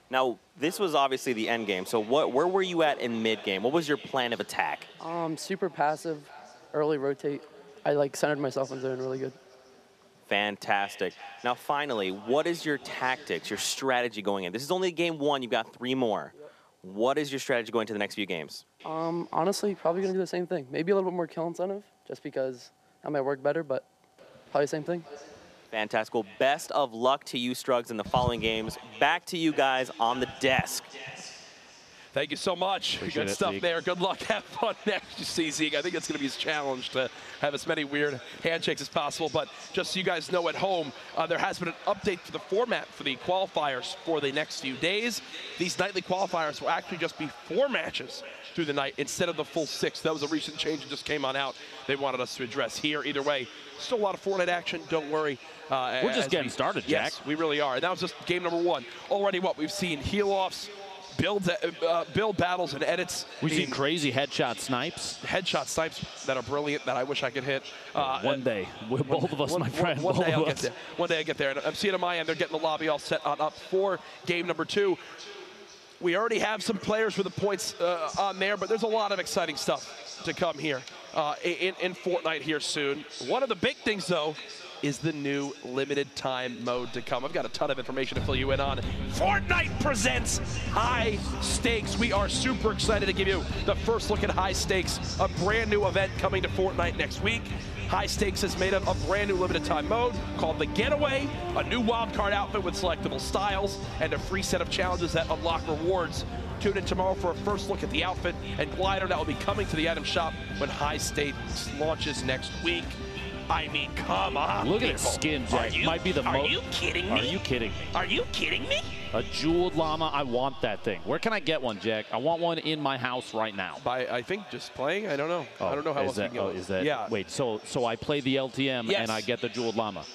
Now, this was obviously the end game. So where were you at in mid-game? What was your plan of attack? Super passive, early rotate. I, like, centered myself in zone really good. Fantastic. Now, finally, what is your tactics, your strategy going in? This is only game 1. You've got 3 more. Yep. What is your strategy going to the next few games? Honestly, probably going to do the same thing. Maybe a little bit more kill incentive, just because that might work better, but probably the same thing. Fantastic. Well, best of luck to you, Struggs, in the following games. Back to you guys on the desk. Thank you so much. Appreciate Good it, stuff Zeke. there. Good luck. Have fun next. You see, Zeke, I think it's going to be his challenge to have as many weird handshakes as possible. But just so you guys know at home, there has been an update for the format for the qualifiers for the next few days. These nightly qualifiers will actually just be 4 matches through the night instead of the full 6. That was a recent change that just came on out. They wanted us to address here. Either way, still a lot of Fortnite action. Don't worry. We're just getting started, Jack. Yes, we really are. And that was just game number 1. Already what we've seen, heel-offs, build battles and edits. We've seen crazy headshot snipes. Headshot snipes that are brilliant that I wish I could hit. One day. Both of us, my friend. One day I'll get there. One day I get there. And I'm seeing on my end, they're getting the lobby all set on up for game number 2. We already have some players with the points on there, but there's a lot of exciting stuff to come here in Fortnite here soon. One of the big things, though, is the new limited time mode to come. I've got a ton of information to fill you in on. Fortnite presents High Stakes. We are super excited to give you the first look at High Stakes, a brand new event coming to Fortnite next week. High Stakes is made up of a brand new limited time mode called The Getaway, a new wildcard outfit with selectable styles, and a free set of challenges that unlock rewards. Tune in tomorrow for a first look at the outfit and glider that will be coming to the item shop when High Stakes launches next week. I mean, come on, Look at his skin, Jack. Might be the most. Are you kidding me? Are you kidding me? Are you kidding me? A jeweled llama. I want that thing. Where can I get one, Jack? I want one in my house right now. By, I think, just playing? I don't know. I don't know how else you can get one. Is that? Yeah. Wait, so I play the LTM and I get the jeweled llama.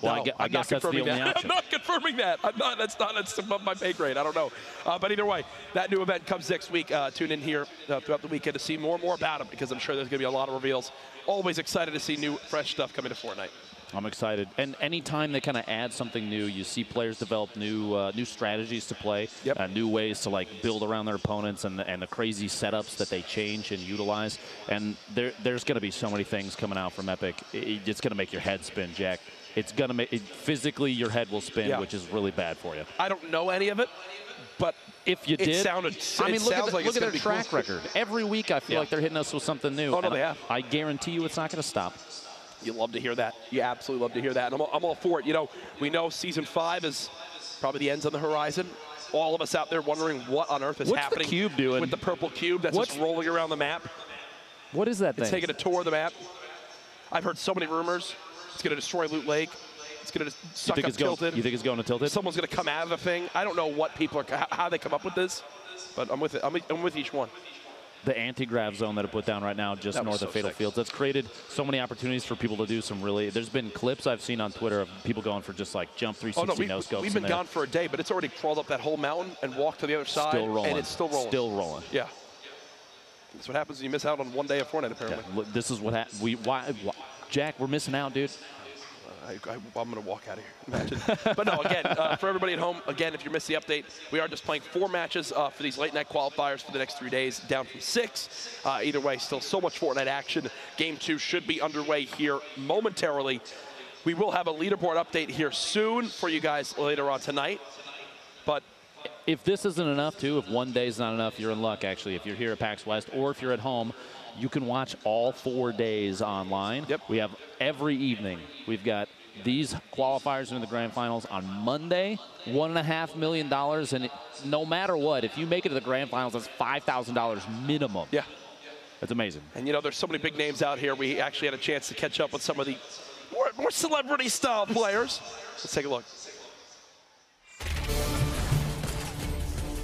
Well, No, I guess that's the only option. I'm not confirming that. That's above my pay grade. I don't know. But either way, that new event comes next week. Tune in here throughout the weekend to see more and more about it, because I'm sure there's going to be a lot of reveals. Always excited to see new, fresh stuff coming to Fortnite. I'm excited. And anytime they kind of add something new, you see players develop new strategies to play, new ways to like build around their opponents, and the crazy setups that they change and utilize. And there's going to be so many things coming out from Epic. It's going to make your head spin, Jack. It's going to make physically your head will spin, which is really bad for you. I don't know any of it, But if you it did, sounded. I mean, it look sounds at, like look at it's their gonna be track cool. record. Every week, I feel like they're hitting us with something new. Oh, no, And they have. I guarantee you, it's not going to stop. You love to hear that. You absolutely love to hear that. And I'm all for it. You know, we know Season 5 is probably the end's on the horizon. All of us out there wondering what on earth is happening. What's the cube doing? With the purple cube that's just rolling around the map. What is that thing? It's taking a tour of the map. I've heard so many rumors. It's going to destroy Loot Lake. It's going to suck up Tilted. You think it's going to Tilted? Someone's going to come out of the thing. I don't know what people are, how they come up with this, but I'm with it. I'm with each one. The anti-grav zone that it put down right now just north of Fatal Fields. That's created so many opportunities for people to do some really, there's been clips I've seen on Twitter of people going for just like jump 360 no-scopes. We've been gone for a day, but it's already crawled up that whole mountain and walked to the other side. Still rolling. And it's still rolling. Still rolling. Yeah. That's what happens when you miss out on one day of Fortnite, apparently. Yeah, this is what happens. Why, Jack, we're missing out, dude. I'm going to walk out of here. Imagine. But no, again, for everybody at home, again, if you missed the update, we are just playing 4 matches for these late night qualifiers for the next 3 days, down from 6. Either way, still so much Fortnite action. Game 2 should be underway here momentarily. We will have a leaderboard update here soon for you guys later on tonight. But if this isn't enough, too, if one day is not enough, you're in luck, actually. If you're here at PAX West or if you're at home, you can watch all 4 days online. Yep. We have every evening. We've got these qualifiers in the grand finals on Monday, $1.5 million. And no matter what, if you make it to the grand finals, that's $5,000 minimum. yeah. That's amazing. And, you know, there's so many big names out here. We actually had a chance to catch up with some of the more celebrity-style players. Let's take a look.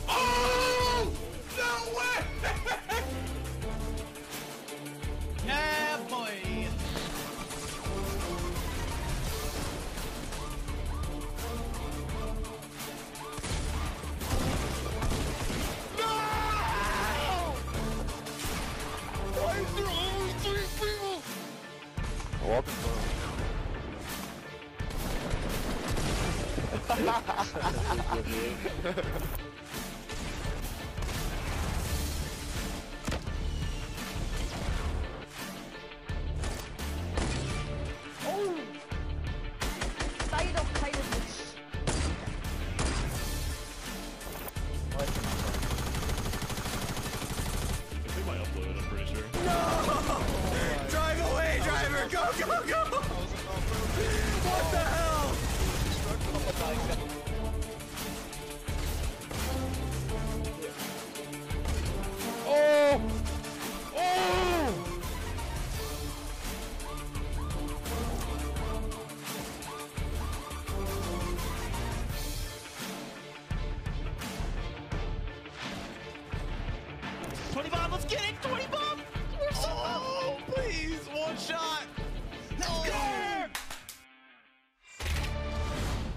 Oh! No way! Yeah, boy. No! Why is there only 3 people? Welcome. Drive away, driver! Go, go, go! What the hell? Oh! Oh! 20 bomb, let's get it! 20 bomb! Oh, please, one shot! Let's go!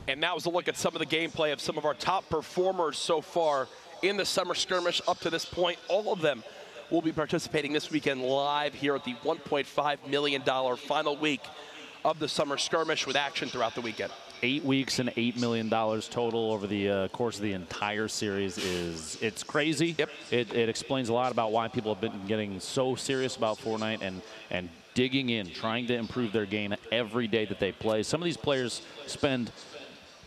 And that was a look at some of the gameplay of some of our top performers so far in the Summer Skirmish up to this point. All of them will be participating this weekend live here at the $1.5 million final week of the Summer Skirmish with action throughout the weekend. 8 weeks and $8 million total over the course of the entire series it's crazy. Yep. It explains a lot about why people have been getting so serious about Fortnite and digging in, trying to improve their game every day that they play. Some of these players spend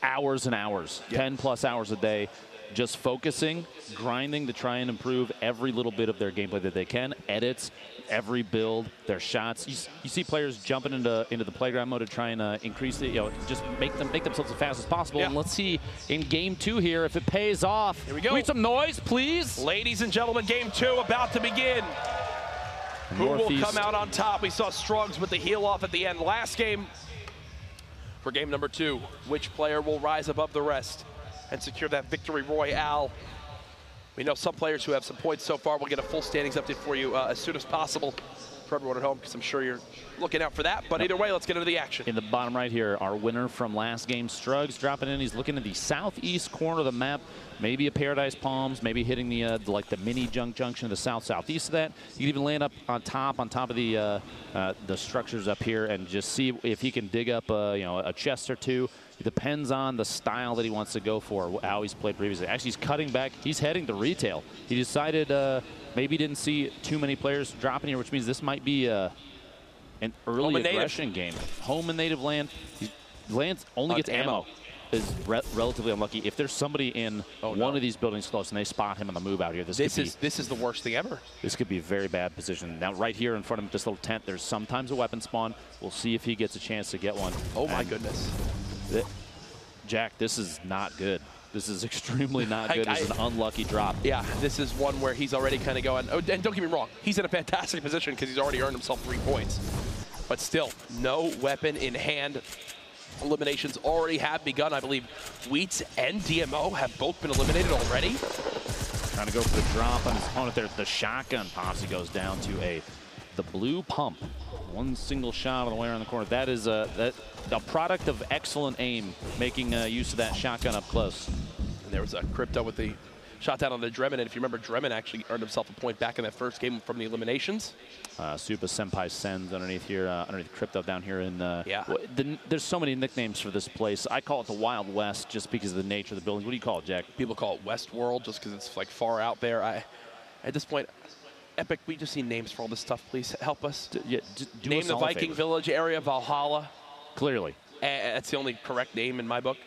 hours and hours, 10+ hours a day, just focusing, grinding to try and improve every little bit of their gameplay that they can, edits, every build, their shots. You see players jumping into the playground mode to try and increase the, just make themselves as fast as possible. Yeah. And let's see in game 2 here if it pays off. Here we go. We need some noise, please. Ladies and gentlemen, game 2 about to begin. Who will come out on top? We saw Struggs with the heel off at the end last game. For game number 2, which player will rise above the rest and secure that victory royale? We know some players who have some points so far. We'll get a full standings update for you as soon as possible for everyone at home, because I'm sure you're looking out for that. But either way, let's get into the action. In the bottom right here, our winner from last game, Struggs, dropping in. He's looking at the southeast corner of the map, maybe a Paradise Palms, maybe hitting the like the mini junction of the southeast of that. You can even land up on top of the structures up here and just see if he can dig up a chest or two. It depends on the style that he wants to go for, how he's played previously. Actually, he's cutting back. He's heading to retail. He decided maybe didn't see too many players dropping here, which means this might be an early aggression game. Home and native land. He lands only gets ammo. is relatively unlucky. If there's somebody in one of these buildings close and they spot him on the move out here, this is the worst thing ever. This could be a very bad position. Now, right here in front of this little tent, there's sometimes a weapon spawn. We'll see if he gets a chance to get one. Oh, my goodness. Jack, this is not good. This is extremely not good. This is an unlucky drop. Yeah, this is one where he's already kind of going, oh, and don't get me wrong, he's in a fantastic position because he's already earned himself 3 points. But still, no weapon in hand. Eliminations already have begun. I believe Wheats and DMO have both been eliminated already. Trying to go for the drop on his opponent there. The shotgun pops. He goes down to the blue pump. One single shot on the way around the corner. That is a product of excellent aim, making use of that shotgun up close. And there was a Crypto with the shot down on the Dremen. And if you remember, Dremen actually earned himself a point back in that first game from the eliminations. Supa Senpai Sens underneath here, underneath Crypto down here in there's so many nicknames for this place. I call it the Wild West just because of the nature of the buildings. What do you call it, Jack? People call it Westworld just because it's like far out there. At this point, Epic, we just need names for all this stuff, please. Help us. Name the Viking Village area, Valhalla. Clearly. That's the only correct name in my book.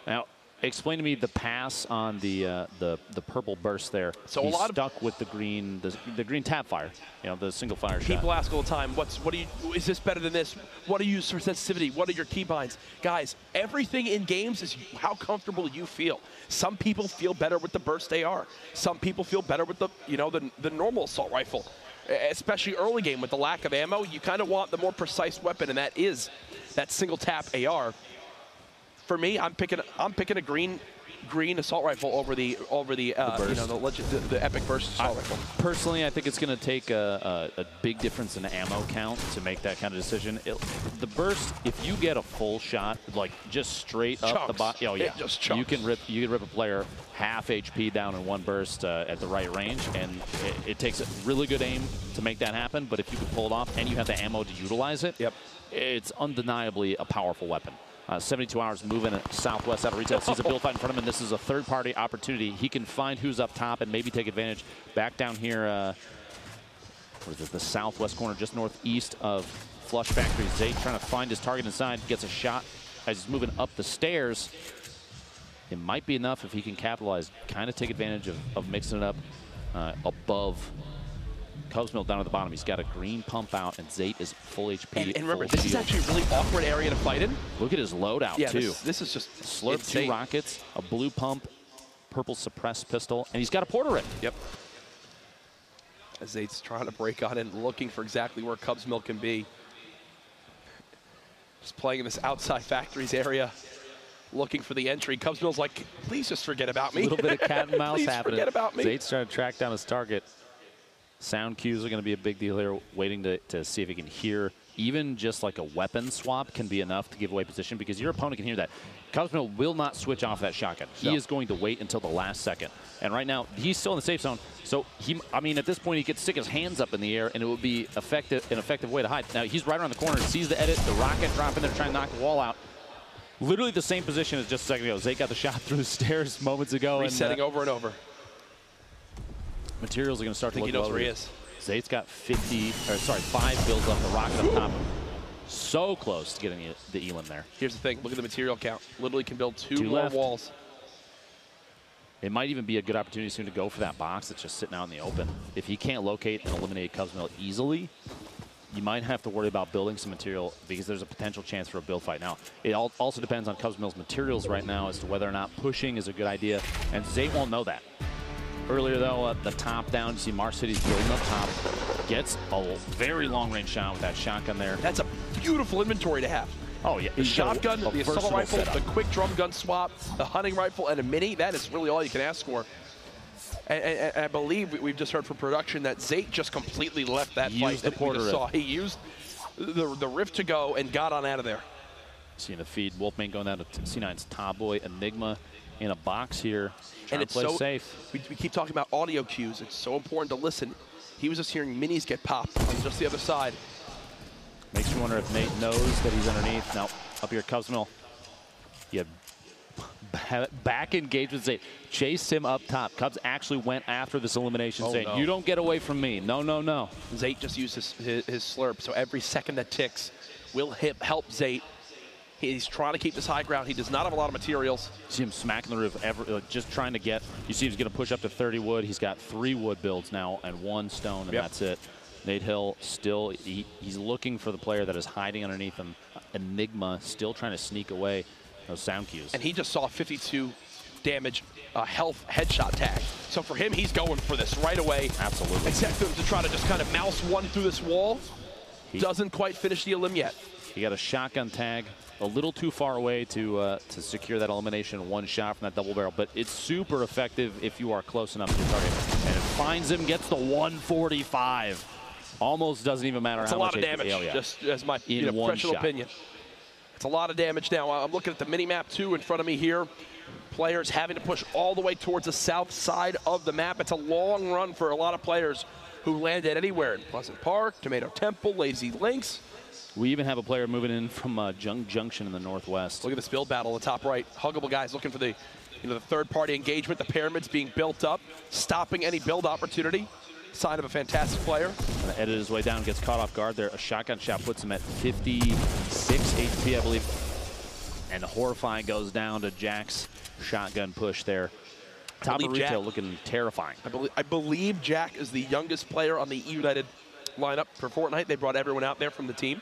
Now, explain to me the pass on the purple burst there. So he's a lot stuck with the green tap fire, the single fire shot. People ask all the time, is this better than this? What do you use for sensitivity? What are your keybinds? Guys, everything in games is how comfortable you feel. Some people feel better with the burst AR. Some people feel better with the normal assault rifle. Especially early game with the lack of ammo, you kind of want the more precise weapon, and that is that single tap AR. For me, I'm picking a green assault rifle over the Epic Burst assault rifle. Personally, I think it's going to take a big difference in ammo count to make that kind of decision. The burst, if you get a full shot, like just straight up the bot, just chunks. you can rip a player half HP down in one burst at the right range, and it takes a really good aim to make that happen. But if you can pull it off and you have the ammo to utilize it, it's undeniably a powerful weapon. 72 hours moving southwest out of retail. Sees a build fight in front of him, and this is a third-party opportunity. He can find who's up top and maybe take advantage. Back down here, the southwest corner, just northeast of Flush Factory. Zay trying to find his target inside. Gets a shot as he's moving up the stairs. It might be enough if he can capitalize, kind of take advantage of mixing it up above Cubs Mill down at the bottom. He's got a green pump out, and Zate is full HP. And remember, this is actually a really awkward area to fight in. Look at his loadout, too. This is just Slurp insane. 2 rockets, a blue pump, purple suppressed pistol, and he's got a porter rip. Yep. As Zate's trying to break on in, looking for exactly where Cubs Mill can be. Just playing in this outside factories area, looking for the entry. Cubs Mill's like, please just forget about me. A little bit of cat and mouse please happening. Forget about me. Zate's trying to track down his target. Sound cues are going to be a big deal here, waiting to see if he can hear. Even just like a weapon swap can be enough to give away position, because your opponent can hear that. Cubs Mill will not switch off that shotgun. He is going to wait until the last second. And right now, he's still in the safe zone. So, at this point, he could stick his hands up in the air, and it would be an effective way to hide. Now, he's right around the corner, sees the edit, the rocket drop in there, trying to knock the wall out. Literally the same position as just a second ago. Zay got the shot through the stairs moments ago. Resetting over and over. Materials are going to start to look he knows where he is. Zate's got 5 builds up, the rocket up top. So close to getting the Elam there. Here's the thing. Look at the material count. Literally can build two more left. walls. It might even be a good opportunity soon to go for that box that's just sitting out in the open. If he can't locate and eliminate Cubs Mill easily, you might have to worry about building some material, because there's a potential chance for a build fight. Now, it also depends on Cubs Mill's materials right now as to whether or not pushing is a good idea, and Zate won't know that. Earlier, though, the top down, you see Mars City's building up top. Gets a very long-range shot with that shotgun there. That's a beautiful inventory to have. Oh, yeah. The shotgun, the assault rifle, the quick drum gun swap, the hunting rifle, and a mini. That is really all you can ask for. And I believe we've just heard from production that Zate just completely left that fight. The porter saw. He used the rift to go and got on out of there. Seeing the feed, Wolfman going down to C9's Top Boy, Enigma in a box here. And it's play so safe. We keep talking about audio cues. It's so important to listen. He was just hearing minis get popped on just the other side. Makes me wonder if Nate knows that he's underneath. Now, up here, Cubs Mill. You have back engaged with Zate. Chased him up top. Cubs actually went after this elimination, saying, no. You don't get away from me. No, no, no. Zate just used his slurp, so every second that ticks will help Zate He's trying to keep this high ground. He does not have a lot of materials. See him smacking the roof, just trying to get. You see he's going to push up to 30 wood. He's got 3 wood builds now and 1 stone, and that's it. Nate Hill still, he's looking for the player that is hiding underneath him. Enigma still trying to sneak away those sound cues. And he just saw 52 damage health headshot tag. So for him, he's going for this right away. Absolutely. Expect him to try to just kind of mouse one through this wall. Doesn't quite finish the elim yet. He got a shotgun tag a little too far away to secure that elimination in 1 shot from that double barrel, but it's super effective if you are close enough to your target. And it finds him, gets the 145. Almost doesn't even matter how much damage. Just as my professional opinion. It's a lot of damage now. I'm looking at the mini-map too in front of me here. Players having to push all the way towards the south side of the map. It's a long run for a lot of players who landed anywhere in Pleasant Park, Tomato Temple, Lazy Links. We even have a player moving in from Junction in the northwest. Look at this build battle in the top right. Huggable guys looking for the, the third-party engagement. The pyramids being built up, stopping any build opportunity. Sign of a fantastic player. Gonna edit his way down, gets caught off guard there. A shotgun shot puts him at 56 HP, I believe. And Horrifying goes down to Jack's shotgun push there. Top of retail looking terrifying. I believe Jack is the youngest player on the United lineup for Fortnite. They brought everyone out there from the team.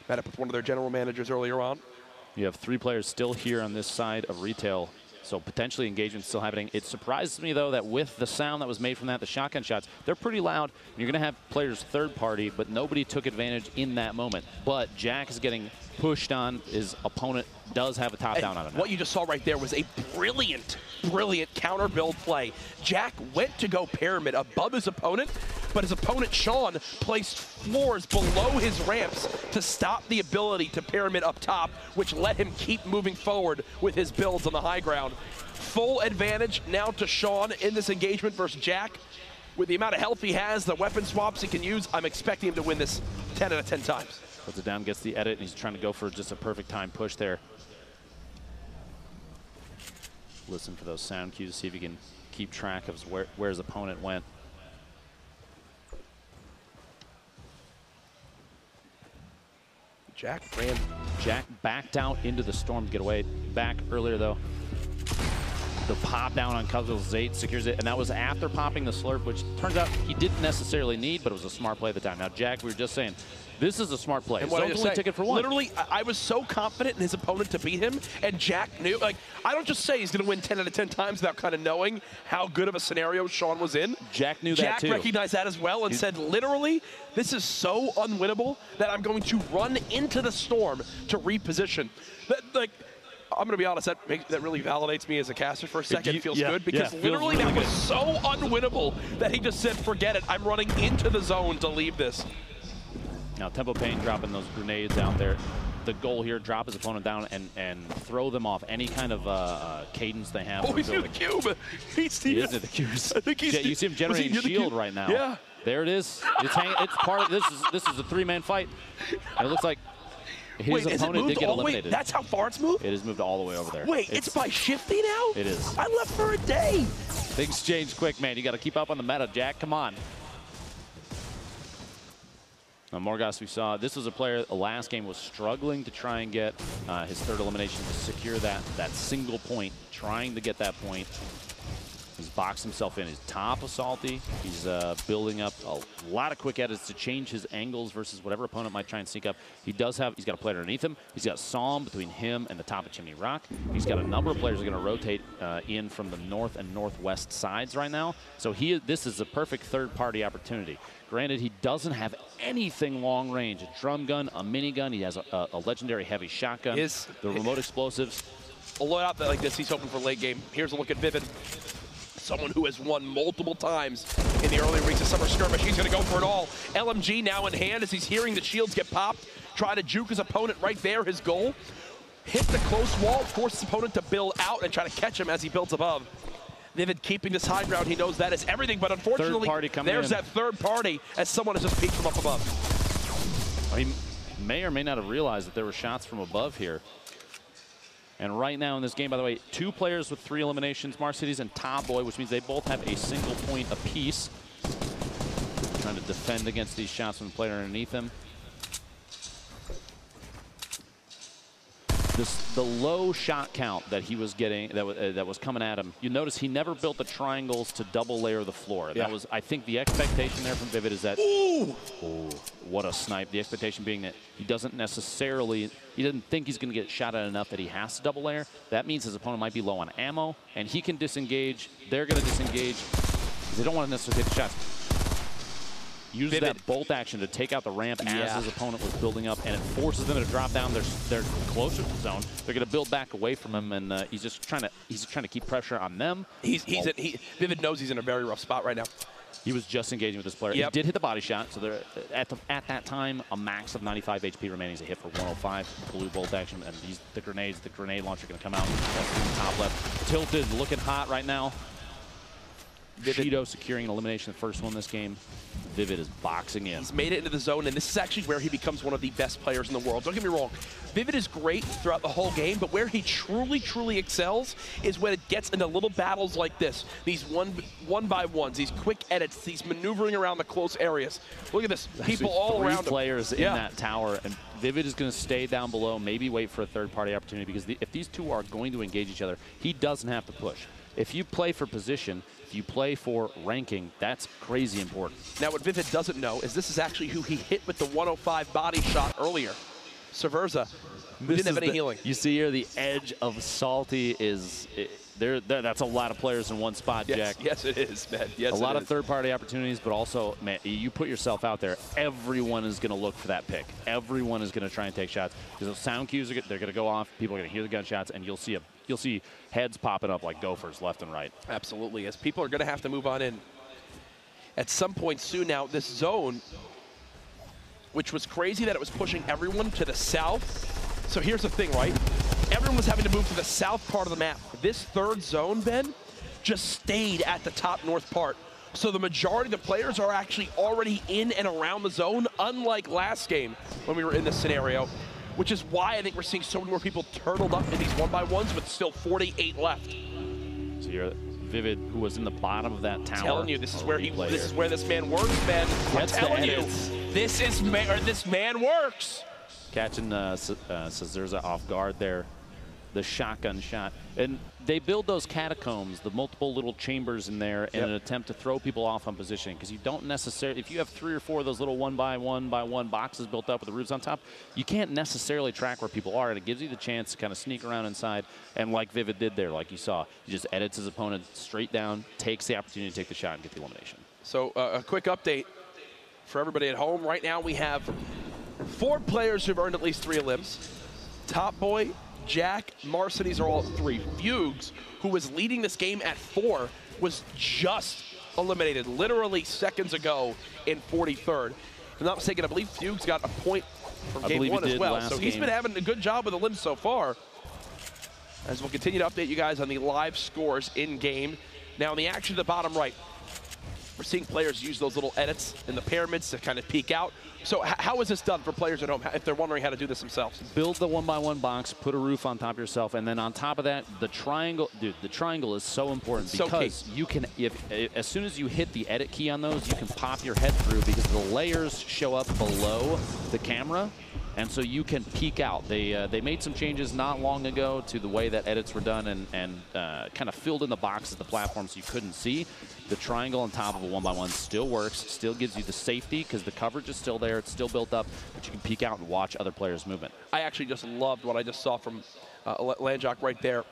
Met up with one of their general managers earlier on. You have 3 players still here on this side of retail, so potentially engagement still happening. It surprises me, though, that with the sound that was made from that, the shotgun shots, they're pretty loud. You're going to have players third party, but nobody took advantage in that moment. But Jack is getting pushed on. His opponent does have a top down on him. What you just saw right there was a brilliant counter build play. Jack went to go pyramid above his opponent, but his opponent, Sean, placed floors below his ramps to stop the ability to pyramid up top, which let him keep moving forward with his builds on the high ground. Full advantage now to Sean in this engagement versus Jack. With the amount of health he has, the weapon swaps he can use, I'm expecting him to win this 10 out of 10 times. Puts it down, gets the edit, and he's trying to go for just a perfect time push there. Listen for those sound cues, see if he can keep track of where his opponent went. Jack backed out into the storm to get away. Back earlier, though. The pop down on Cuzzel's 8 secures it, and that was after popping the slurp, which turns out he didn't necessarily need, but it was a smart play at the time. Now, Jack, we were just saying, this is a smart play. Zone's only ticket for 1. Literally, I was so confident in his opponent to beat him, and Jack knew. Like, I don't just say he's going to win 10 out of 10 times without kind of knowing how good of a scenario Sean was in. Jack knew that too. Jack recognized that as well and said, literally, this is so unwinnable that I'm going to run into the storm to reposition. I'm going to be honest, that really validates me as a caster for a second. It feels good because literally that was so unwinnable that he just said, forget it, I'm running into the zone to leave this. Now, Tempo Pain dropping those grenades out there. The goal here, drop his opponent down and throw them off any kind of cadence they have. Oh, he's near the cube. He is near the cubes. I think you see him generating shield right now. Yeah. There it is. It's part of this is a 3-man fight. And it looks like his opponent did get eliminated. That's how far it's moved? It has moved all the way over there. Wait, it's by Shifty now? It is. I left for a day. Things change quick, man. You got to keep up on the meta, Jack. Come on. Now, Morgas, we saw this was a player last game was struggling to try and get his 3rd elimination to secure that single point, trying to get that point. He's boxed himself in. He's top of Salty. He's building up a lot of quick edits to change his angles versus whatever opponent might try and sneak up. He's got a player underneath him. He's got Psalm between him and the top of Chimney Rock. He's got a number of players that are going to rotate in from the north and northwest sides right now. So this is a perfect third-party opportunity. Granted, he doesn't have anything long range. A drum gun, a minigun. He has a legendary heavy shotgun. The remote explosives. A loadout like this, he's hoping for late game. Here's a look at Vivid. Someone who has won multiple times in the early weeks of Summer Skirmish. He's going to go for it all. LMG now in hand as he's hearing the shields get popped. Try to juke his opponent right there, his goal. Hit the close wall, force his opponent to build out and try to catch him as he builds above. Vivid keeping this high ground. He knows that is everything, but unfortunately, there's that third party as someone has just peeked from up above. He may or may not have realized that there were shots from above here. And right now in this game, by the way, 2 players with 3 eliminations, Marcides and Top Boy, which means they both have a single point apiece. Trying to defend against these shots from the player underneath him. the low shot count that he was getting, that was coming at him, you notice he never built the triangles to double layer the floor. Yeah. That was, I think, the expectation there from Vivid is that, ooh, what a snipe. The expectation being that he doesn't think he's going to get shot at enough that he has to double layer. That means his opponent might be low on ammo, and he can disengage. They're going to disengage. They don't want to necessarily take the shots. Use that bolt action to take out the ramp as his opponent was building up, and it forces them to drop down. They're closer to the zone. They're going to build back away from him, and he's just trying to keep pressure on them. Vivid knows he's in a very rough spot right now. He was just engaging with this player. He did hit the body shot, so they're at that time a max of 95 HP remaining. He's a hit for 105. Blue bolt action, and the grenade launcher going to come out. That's top left. Tilted, looking hot right now. Shido securing an elimination, the first one this game. Vivid is boxing in. He's made it into the zone, and this is actually where he becomes one of the best players in the world. Don't get me wrong. Vivid is great throughout the whole game, but where he truly, truly excels is when it gets into little battles like this. These one-by-ones, these quick edits, these maneuvering around the close areas. Look at this. People all around him. Players in that tower, and Vivid is going to stay down below, maybe wait for a third-party opportunity, because if these two are going to engage each other, he doesn't have to push. If you play for position, if you play for ranking, that's crazy important. Now, what Vivid doesn't know is this is actually who he hit with the 105 body shot earlier. Cerverza didn't have any healing. You see here the edge of Salty is that's a lot of players in one spot, Jack. Yes, it is, man. Yes, a lot of third-party opportunities, but also, man, you put yourself out there. Everyone is going to look for that pick. Everyone is going to try and take shots because those sound cues they're going to go off. People are going to hear the gunshots, and you'll see heads popping up like gophers left and right. Absolutely, as people are going to have to move on in at some point soon. Now, this zone, which was crazy that it was pushing everyone to the south. So here's the thing, right? Everyone was having to move to the south part of the map. This third zone, Ben, just stayed at the top north part. So the majority of the players are actually already in and around the zone, unlike last game when we were in this scenario, which is why I think we're seeing so many more people turtled up in these one-by-ones with still 48 left. So you're Vivid, who was in the bottom of that tower. I'm telling you, this is where this man works, Ben. I'm telling you, this man works. Catching Cerverza off guard there. The shotgun shot. And they build those catacombs, the multiple little chambers in there in an attempt to throw people off on positioning, because you don't necessarily, if you have 3 or 4 of those little one-by-one boxes built up with the roofs on top, you can't necessarily track where people are, and it gives you the chance to kind of sneak around inside. And like Vivid did there, like you saw, he just edits his opponent straight down, takes the opportunity to take the shot and get the elimination. So a quick update for everybody at home. Right now we have 4 players who've earned at least 3 elims. Top Boy, Jack, Marcides are all at 3. Fugues, who was leading this game at 4, was just eliminated literally seconds ago in 43rd. If I'm not mistaken, I believe Fugues got a point from game 1 as well. So he's been having a good job with the limbs so far. As we'll continue to update you guys on the live scores in game. Now in the action at the bottom right, we're seeing players use those little edits in the pyramids to kind of peek out. So how is this done for players at home if they're wondering how to do this themselves? Build the one-by-one box, put a roof on top of yourself, and then on top of that, the triangle. Dude, the triangle is so important because you can, as soon as you hit the edit key on those, you can pop your head through because the layers show up below the camera. And so you can peek out. They made some changes not long ago to the way that edits were done and kind of filled in the boxes, the platform, so you couldn't see. The triangle on top of a one-by-one still works, still gives you the safety because the coverage is still there, it's still built up, but you can peek out and watch other players' movement. I actually just loved what I just saw from Landjock right there.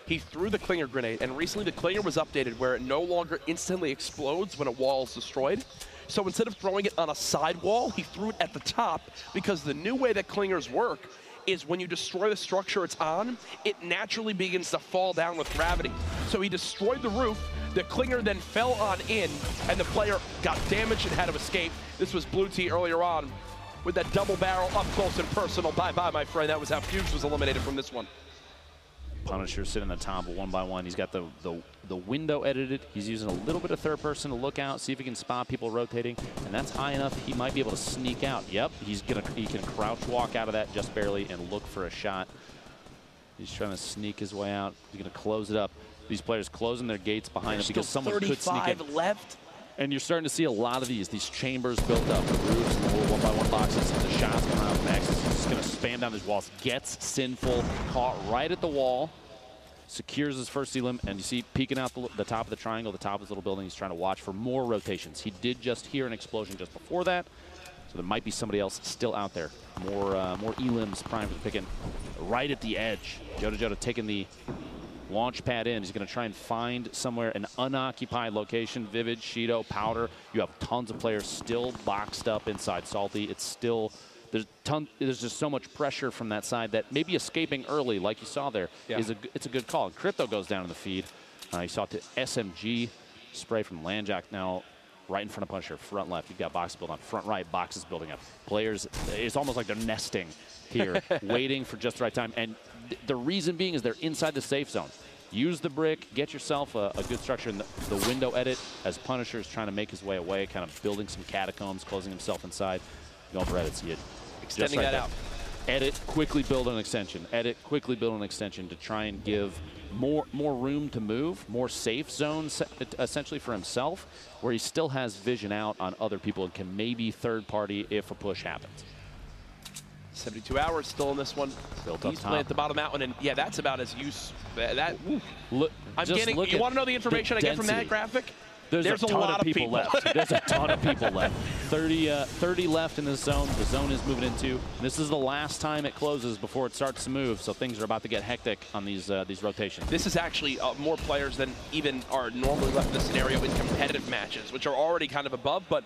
He threw the Clinger grenade, and recently the Clinger was updated where it no longer instantly explodes when a wall is destroyed. So instead of throwing it on a side wall, he threw it at the top because the new way that Clingers work is when you destroy the structure it's on, it naturally begins to fall down with gravity. So he destroyed the roof, the Clinger then fell on in, and the player got damaged and had to escape. This was Blue Tea earlier on with that double barrel up close and personal. Bye-bye, my friend. That was how Fugues was eliminated from this one. Punisher sitting on the top of one-by-one. He's got the window edited. He's using a little bit of third person to look out, see if he can spot people rotating, and that's high enough he might be able to sneak out. Yep, he can crouch walk out of that just barely and look for a shot. He's trying to sneak his way out. He's going to close it up. These players closing their gates behind him because someone could sneak in. 35 left. And you're starting to see a lot of these chambers built up, the roofs, the little one-by-one boxes, and the shots coming out. Max is just going to spam down these walls, gets Sinful, caught right at the wall, secures his first elim, and you see peeking out the top of the triangle, the top of his little building. He's trying to watch for more rotations. He did just hear an explosion just before that, so there might be somebody else still out there. More elims primed for the picking right at the edge. Joda taking the launch pad in. He's going to try and find somewhere an unoccupied location. Vivid, Shido, Powder. You have tons of players still boxed up inside Salty. It's still, there's just so much pressure from that side that maybe escaping early, like you saw there, it's a good call. Crypto goes down in the feed. You saw it to SMG spray from Landjack now right in front of Punisher, front left. You've got boxes building up, front right, boxes building up. Players, it's almost like they're nesting here, waiting for just the right time. And the reason being is they're inside the safe zone. Use the brick, get yourself a good structure in the window edit as Punisher is trying to make his way away, kind of building some catacombs, closing himself inside. Going for edits, extending that out. Edit, quickly build an extension. Edit, quickly build an extension to try and give more room to move, more safe zones essentially for himself, where he still has vision out on other people and can maybe third party if a push happens. 72 hours still in this one. He's playing at the bottom mountain, and yeah, that's about as use. Look, I'm getting. You want to know the information I get from that graphic? There's a ton lot of people left. There's a ton of people left. 30 left in this zone. The zone is moving into. This is the last time it closes before it starts to move, so things are about to get hectic on these rotations. This is actually more players than even are normally left in this scenario in competitive matches, which are already kind of above, but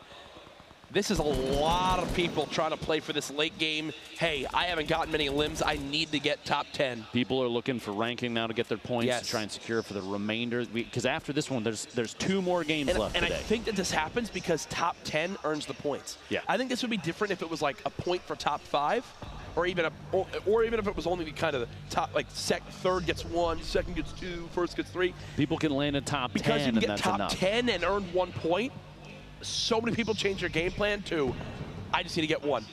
this is a lot of people trying to play for this late game. Hey, I haven't gotten many limbs. I need to get top 10. People are looking for ranking now to get their points to try and secure for the remainder. Because after this one, there's 2 more games left today. And I think that this happens because top 10 earns the points. Yeah. I think this would be different if it was like a point for top 5, or even if it was only the kind of the top, like third gets 1, second gets 2, first gets 3. People can land in top 10, because you can get and that's top enough. 10 and earn 1 point. So many people change their game plan to, I just need to get 1.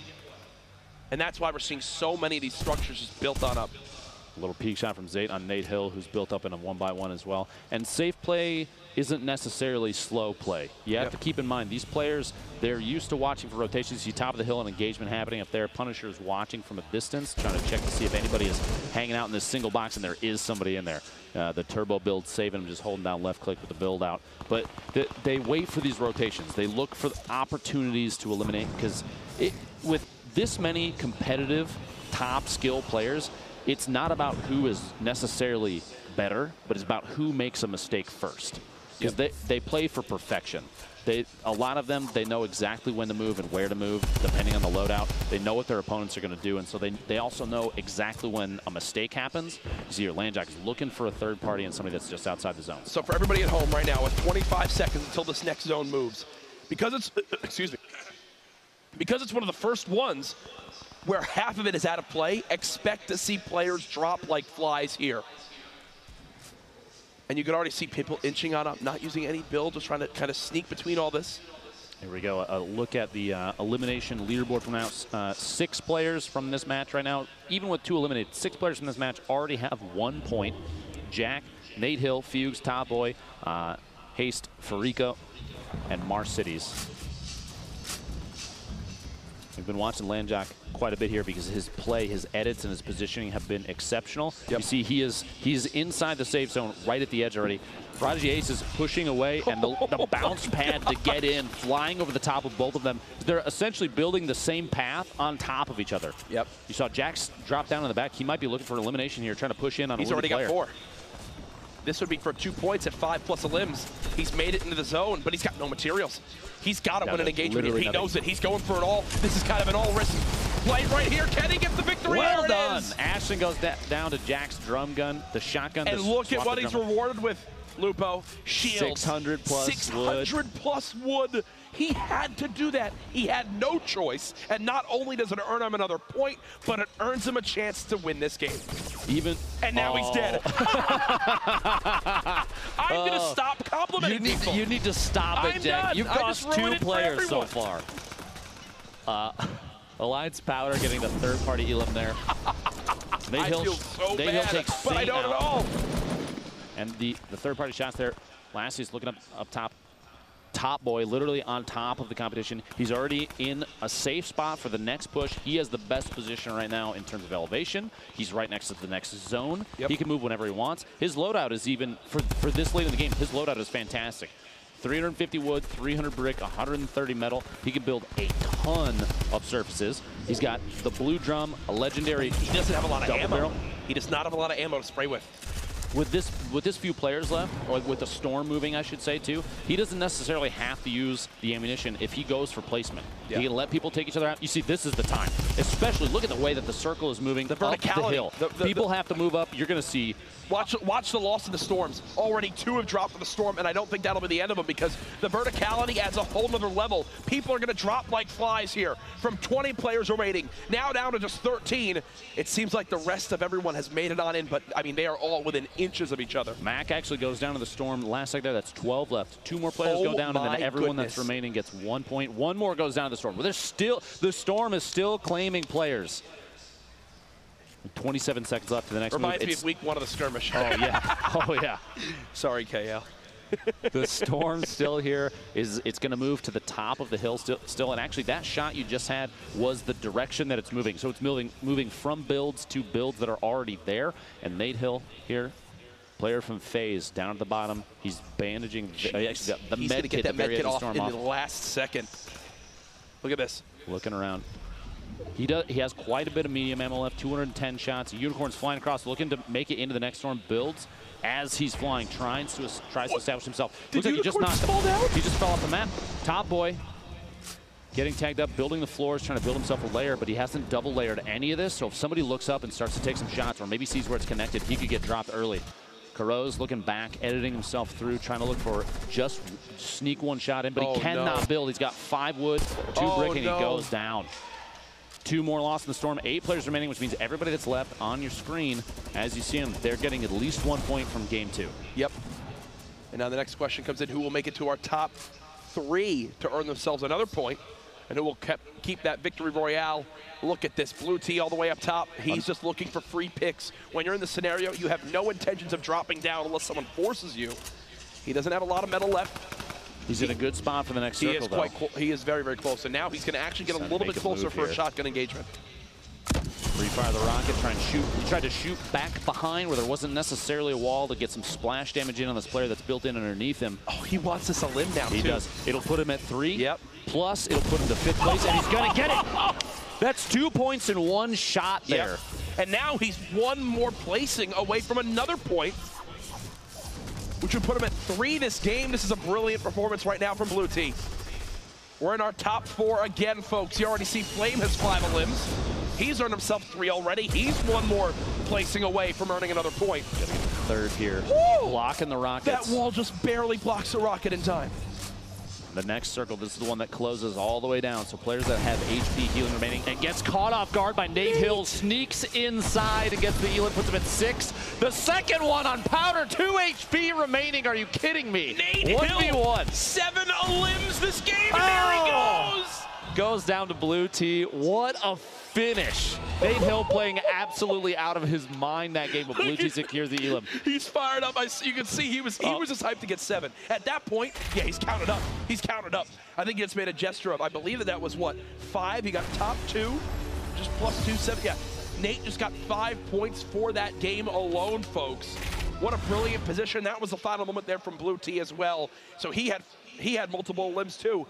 And that's why we're seeing so many of these structures just built on up. A little peek shot from Zayt on Nate Hill, who's built up in a 1-by-1 as well. And safe play isn't necessarily slow play. You have to keep in mind, these players, they're used to watching for rotations. You see top of the hill and engagement happening up there. Punisher's watching from a distance, trying to check to see if anybody is hanging out in this single box, and there is somebody in there. The turbo build saving him, just holding down left click with the build out. But they wait for these rotations. They look for opportunities to eliminate, because with this many competitive top skill players, it's not about who is necessarily better, but it's about who makes a mistake first. Because they play for perfection. A lot of them, they know exactly when to move and where to move, depending on the loadout. They know what their opponents are going to do, and so they also know exactly when a mistake happens. You see your Landjack is looking for a third party and somebody that's just outside the zone. So for everybody at home right now, with 25 seconds until this next zone moves, because it's, excuse me, because it's one of the first ones where half of it is out of play, expect to see players drop like flies here. And you can already see people inching on up, not using any build, just trying to kind of sneak between all this. Here we go. A look at the elimination leaderboard from now. 6 players from this match right now. Even with 2 eliminated, 6 players from this match already have 1 point. Jack, Nate Hill, Fugues, Top Boy, Haste, Farika, and Mars Cities. We've been watching Landjack quite a bit here because his play, his edits, and his positioning have been exceptional. You see he's inside the safe zone right at the edge already. Prodigy Ace is pushing away, and the bounce pad to get in, flying over the top of both of them. They're essentially building the same path on top of each other. You saw Jax drop down in the back. He might be looking for an elimination here, trying to push in on a He's already got 4. This would be for 2 points at 5+ elims. He's made it into the zone, but he's got no materials. He's got to win an engagement here. He knows it. He's going for it all. This is kind of an all-risk play right here. Can he get the victory? Well done. Ashton goes down to Jack's drum gun, the shotgun. And look at what he's rewarded with, Lupo. Shields. 600 plus 600 plus wood. He had to do that. He had no choice. And not only does it earn him another point, but it earns him a chance to win this game. And now he's dead. I'm going to stop complimenting people. You need to stop it, Jack. You've cost 2 players so far. Alliance Powder getting the third-party elim there. I feel so bad, but I don't at all. And the third-party shots there. Lassie's looking up top. top boy, literally on top of the competition. He's already in a safe spot for the next push. He has the best position right now in terms of elevation. He's right next to the next zone. Yep. He can move whenever he wants. His loadout is even, for this late in the game, his loadout is fantastic. 350 wood, 300 brick, 130 metal. He can build a ton of surfaces. He's got the blue drum, a legendary. He doesn't have a lot of ammo. Barrel. He does not have a lot of ammo to spray with. With this few players left, or with the storm moving, I should say, too, he doesn't necessarily have to use the ammunition if he goes for placement. Yeah. He can let people take each other out. You see, this is the time. Especially, look at the way that the circle is moving The up the verticality. hill. People have to move up. You're going to see. Watch the loss in the storms. Already 2 have dropped in the storm, and I don't think that'll be the end of them because the verticality adds a whole nother level. People are going to drop like flies here. From 20 players remaining, now down to just 13. It seems like the rest of everyone has made it on in, but I mean, they are all within inches of each other. Mac actually goes down to the storm. Last second there, that's 12 left. 2 more players go down, and then everyone that's remaining gets 1 point. 1 more goes down to the storm. But there's still, the storm is still claiming players. 27 seconds left to the next move. Reminds me of week 1 of the skirmish. Oh, yeah. Oh, yeah. Sorry, KL. The storm still here. It's going to move to the top of the hill still. And actually, that shot you just had was the direction that it's moving. So it's moving from builds to builds that are already there. And Nate Hill here, player from FaZe, down at the bottom. He's bandaging. He actually got the med kit, the very edge of the storm in off. the last second. Look at this. Looking around. He has quite a bit of medium ammo left, 210 shots. Unicorn's flying across, looking to make it into the next storm. Builds as he's flying, tries to establish himself. Did Looks like he just knocked fall down? He just fell off the map. Top boy getting tagged up, building the floors, trying to build himself a layer, but he hasn't double layered any of this. So if somebody looks up and starts to take some shots, or maybe sees where it's connected, he could get dropped early. Caro's looking back, editing himself through, trying to look for just sneak one shot in, but he cannot build. He's got 5 wood, 2 brick, and he goes down. 2 more lost in the storm, 8 players remaining, which means everybody that's left on your screen, as you see them, they're getting at least 1 point from game 2. Yep. And now the next question comes in, who will make it to our top 3 to earn themselves another point, and who will keep that victory royale? Look at this, blue tee all the way up top. He's just looking for free picks. When you're in this scenario, you have no intentions of dropping down unless someone forces you. He doesn't have a lot of metal left. He's in a good spot for the next circle, though. He is very, very close. And now he's going to actually get a little bit closer for a shotgun engagement. Free fire the rocket, try and shoot. He tried to shoot back behind where there wasn't necessarily a wall to get some splash damage in on this player that's built in underneath him. Oh, he wants us a limb now, He does. It'll put him at 3. Yep. Plus, it'll put him to 5th place, and he's going to get it. That's 2 points in 1 shot there. Yep. And now he's 1 more placing away from another point, which would put him at 3 this game. This is a brilliant performance right now from Blue Tee. We're in our top 4 again, folks. You already see Flame has 5 limbs. He's earned himself 3 already. He's 1 more placing away from earning another point. 3rd here. Woo! Blocking the rockets. That wall just barely blocks the rocket in time. The next circle, this is the one that closes all the way down. So players that have HP healing remaining, and gets caught off guard by Nate Hill, sneaks inside and gets the Elam, puts him at 6. The second one on Powder, 2 HP remaining. Are you kidding me? Nate 1v1. 7 limbs this game, and there he goes! Goes down to Blue Tee. What a finish. Nate Hill playing absolutely out of his mind that game, but Blue Tee secures the Elam. He's fired up. You can see he was just hyped to get 7. At that point, yeah, he's counted up. He's counted up. I think he just made a gesture of, I believe that was what, 5? He got top 2, just plus 2, 7. Yeah, Nate just got 5 points for that game alone, folks. What a brilliant position. That was the final moment there from Blue Tee as well. So he had multiple limbs too.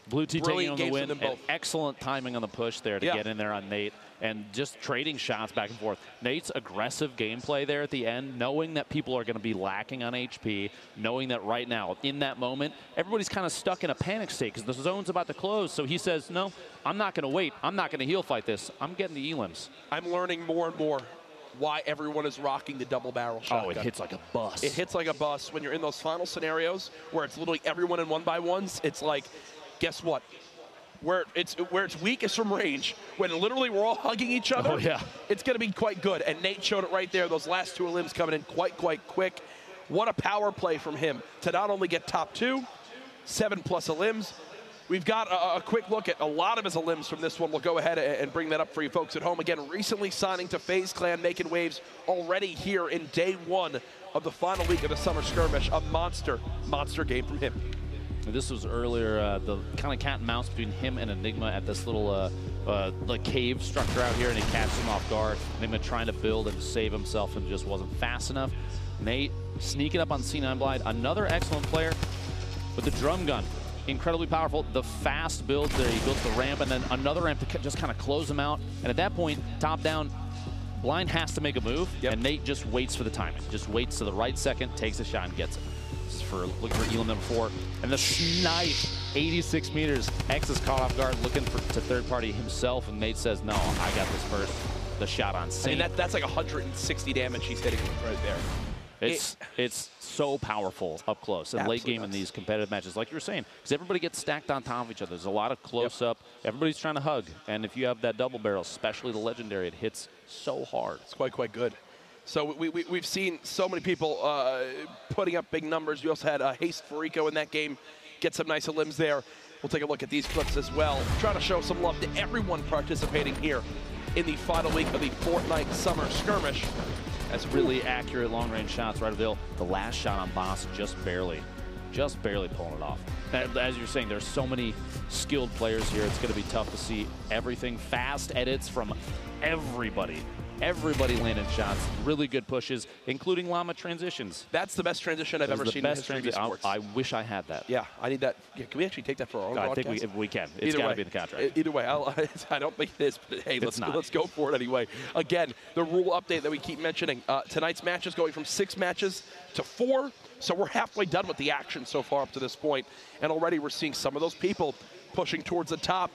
Blue Tee taking on the win, and excellent timing on the push there to get in there on Nate, and just trading shots back and forth. Nate's aggressive gameplay there at the end, knowing that people are going to be lacking on HP, knowing that right now, in that moment, everybody's kind of stuck in a panic state because the zone's about to close. So he says, no, I'm not going to wait. I'm not going to heal fight this. I'm getting the elims. I'm learning more and more why everyone is rocking the double barrel shotgun. Oh, it hits like a bus. It hits like a bus when you're in those final scenarios where it's literally everyone in 1x1s. It's like, guess what? Where it's weakest from range, when literally we're all hugging each other, it's going to be quite good. And Nate showed it right there. Those last 2 limbs coming in quite quick. What a power play from him to not only get top 2, 7+ limbs. We've got a quick look at a lot of his limbs from this one. We'll go ahead and bring that up for you folks at home. Again, recently signing to FaZe Clan, making waves already here in day 1 of the final week of the Summer Skirmish. A monster game from him. This was earlier, the kind of cat and mouse between him and Enigma at this little like cave structure out here, and he catches him off guard. Enigma trying to build and save himself and just wasn't fast enough. Nate sneaking up on C9 Blind, another excellent player with the drum gun. Incredibly powerful. The fast build there, he builds the ramp and then another ramp to just kind of close him out. And at that point, top down, Blind has to make a move, and Nate just waits for the timing. Just waits to the right second, takes a shot and gets it. This is for looking for Elam number 4. And the snipe, 86 meters. X is caught off guard, looking to third party himself, and Nate says, no, I got this first. The shot on Saint. I mean, that's like 160 damage he's hitting right there. It's so powerful up close and late game in these competitive matches, like you were saying, because everybody gets stacked on top of each other. There's a lot of close up. Everybody's trying to hug, and if you have that double barrel, especially the legendary, it hits so hard. It's quite good. So we've seen so many people putting up big numbers. We also had Haste Farico in that game, get some nice limbs there. We'll take a look at these clips as well. Trying to show some love to everyone participating here in the final week of the Fortnite Summer Skirmish. That's really accurate long-range shots right of the last shot on Boss, just barely pulling it off. As you're saying, there's so many skilled players here. It's going to be tough to see everything. Fast edits from everybody. Everybody landing shots, really good pushes, including llama transitions. That's the best transition I've ever seen in history of esports. I wish I had that. Yeah, I need that. Yeah, can we actually take that for our own broadcast? I think we can. It's got to be in the contract. Either way, I don't think it is, but hey, let's go for it anyway. Again, the rule update that we keep mentioning. Tonight's match is going from 6 matches to 4, so we're halfway done with the action so far up to this point, and already we're seeing some of those people pushing towards the top.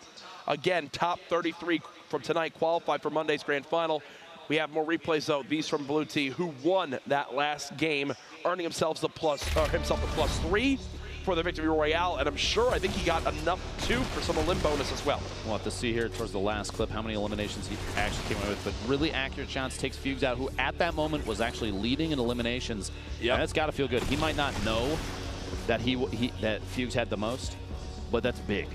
Again, top 33 from tonight qualified for Monday's grand final. We have more replays, though. These from Blue T, who won that last game, earning himself the +3 for the Victory Royale. And I think he got enough, too, for some elim bonus as well. We'll have to see here towards the last clip how many eliminations he actually came away with. But really accurate shots, takes Fugues out, who at that moment was actually leading in eliminations. Yeah, that's got to feel good. He might not know that that Fugues had the most, but that's big.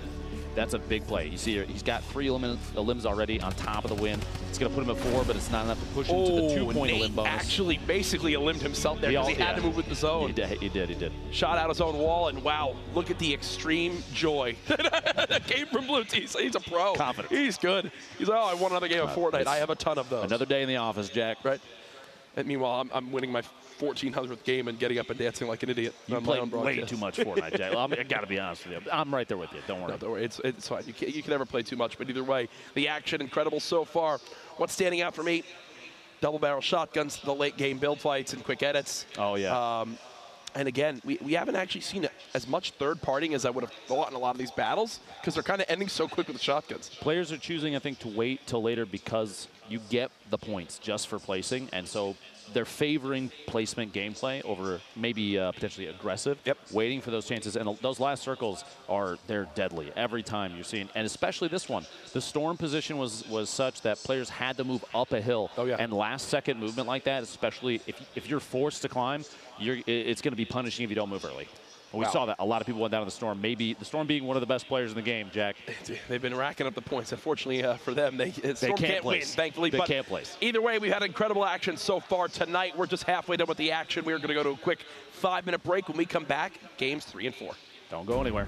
That's a big play. You see here, he's got 3 elims already on top of the win. It's going to put him at 4, but it's not enough to push him to the 2-point elim bonus. Actually basically elimed himself there because he had to move with the zone. He did. Shot out his own wall, and wow, look at the extreme joy that came from Blue T. He's a pro. Confident. He's good. He's like, oh, I won another game of Fortnite. I have a ton of those. Another day in the office, Jack. Right. And meanwhile, I'm winning my 1400th game and getting up and dancing like an idiot. You play way too much Fortnite, Jack. I got to be honest with you. I'm right there with you. Don't worry. No, don't worry. It's fine. You can never play too much, but either way, the action incredible so far. What's standing out for me? Double barrel shotguns, the late game build fights and quick edits. Oh yeah. And again, we haven't actually seen as much third partying as I would have thought in a lot of these battles because they're kind of ending so quick with the shotguns. Players are choosing, I think, to wait till later because you get the points just for placing, and so they're favoring placement gameplay over maybe potentially aggressive, waiting for those chances. And those last circles they're deadly every time you're seeing, and especially this one. The storm position was such that players had to move up a hill. Oh, yeah. And last second movement like that, especially if you're forced to climb, it's going to be punishing if you don't move early. We saw that. A lot of people went down to the Storm. Maybe the Storm being one of the best players in the game, Jack. They've been racking up the points. Unfortunately for them, Storm can't win, thankfully. They can't place. Either way, we've had incredible action so far tonight. We're just halfway done with the action. We're going to go to a quick 5-minute break. When we come back, games 3 and 4. Don't go anywhere.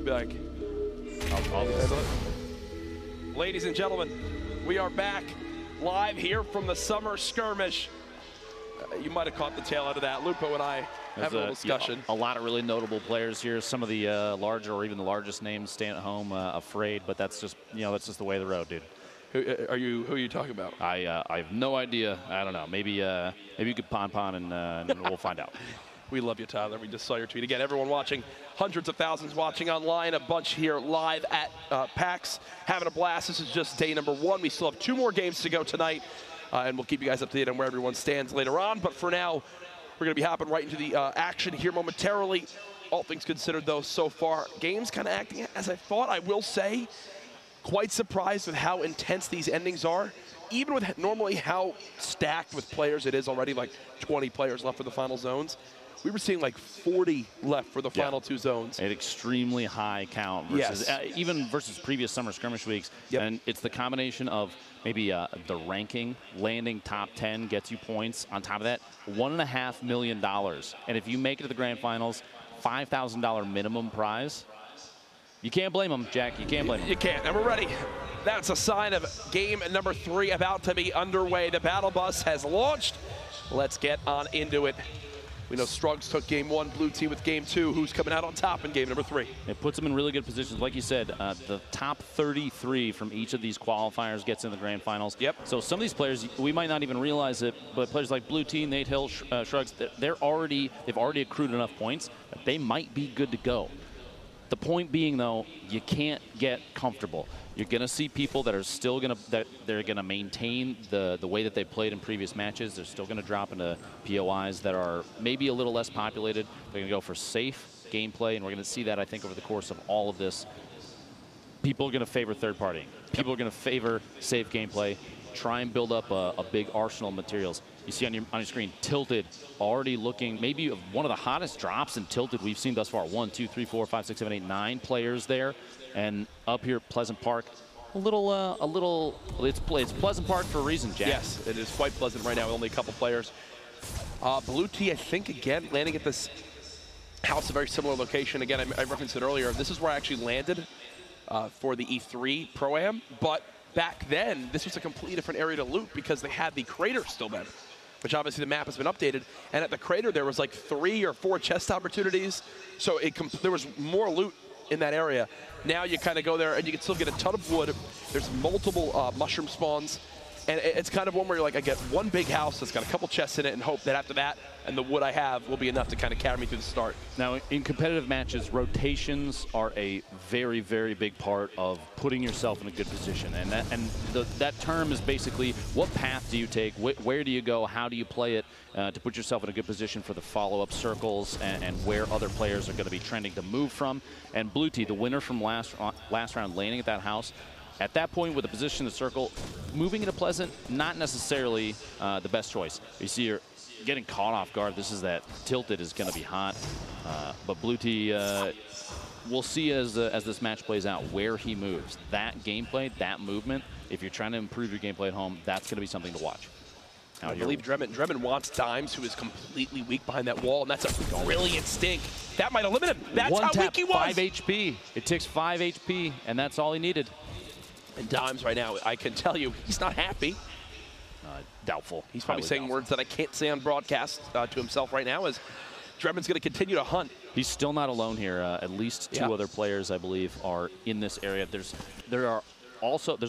be like, ladies and gentlemen, we are back live here from the Summer Skirmish. You might have caught the tail end of that. Lupo and I have a little discussion. A lot of really notable players here. Some of the larger or even the largest names staying at home afraid, but that's just, that's just the way of the road, dude. Who are you talking about? I have no idea. I don't know. Maybe you could pon and we'll find out. We love you, Tyler. We just saw your tweet. Again, everyone watching, hundreds of thousands watching online, a bunch here live at PAX, having a blast. This is just day number 1. We still have 2 more games to go tonight, and we'll keep you guys updated on where everyone stands later on. But for now, we're going to be hopping right into the action here momentarily. All things considered, though, so far, games kind of acting as I thought. I will say, quite surprised with how intense these endings are. Even with normally how stacked with players it is already, like 20 players left for the final zones. We were seeing like 40 left for the final 2 zones. An extremely high count versus even versus previous Summer Skirmish weeks. And it's the combination of maybe the ranking, landing top 10 gets you points. On top of that, $1.5 million. And if you make it to the grand finals, $5,000 minimum prize. You can't blame them, Jack. You can't blame them. You can't. And we're ready. That's a sign of game number 3 about to be underway. The battle bus has launched. Let's get on into it. We know Struggs took game 1, Blue Team with game 2. Who's coming out on top in game number 3? It puts them in really good positions. Like you said, the top 33 from each of these qualifiers gets in the grand finals. So some of these players, we might not even realize it, but players like Blue Team, Nate Hill, Struggs, they've already accrued enough points that they might be good to go. The point being, though, you can't get comfortable. You're going to see people that are still going to they're going to maintain the way that they played in previous matches. They're still going to drop into POIs that are maybe a little less populated. They're going to go for safe gameplay, and we're going to see that, I think, over the course of all of this. People are going to favor third party. People are going to favor safe gameplay. Try and build up a big arsenal of materials. You see on your screen, Tilted already looking maybe one of the hottest drops in Tilted we've seen thus far. 1, 2, 3, 4, 5, 6, 7, 8, 9 players there. And up here, Pleasant Park, it's Pleasant Park for a reason, Jack. Yes, it is quite pleasant right now with only a couple players. Blue Tee, I think, again, landing at this house, a very similar location. Again, I referenced it earlier. This is where I actually landed for the E3 Pro-Am. But back then, this was a completely different area to loot because they had the crater still there, which obviously the map has been updated. And at the crater, there was like 3 or 4 chest opportunities. So there was more loot in that area. Now you kind of go there and you can still get a ton of wood. There's multiple mushroom spawns. And it's kind of one where you're like, I get one big house that's got a couple chests in it and hope that after that and the wood I have will be enough to kind of carry me through the start. Now, in competitive matches, rotations are a very, very big part of putting yourself in a good position. And that term is basically what path do you take, where do you go, how do you play it to put yourself in a good position for the follow-up circles and where other players are going to be trending to move from. And Blue Tee, the winner from last round, landing at that house, at that point, with the position in the circle, moving into Pleasant, not necessarily the best choice. You see you're getting caught off guard. This is that Tilted is going to be hot. But Blue Tee, we'll see as this match plays out where he moves. That gameplay, that movement, if you're trying to improve your gameplay at home, that's going to be something to watch. I believe Drebin wants Dimes, who is completely weak behind that wall, and that's a brilliant stink. That might eliminate him. That's how weak he was. 5 HP. It takes 5 HP, and that's all he needed. And Dimes right now, I can tell you, he's not happy. Doubtful. He's probably saying words that I can't say on broadcast to himself right now as Drebin's going to continue to hunt. He's still not alone here. At least 2 other players, I believe, are in this area. There's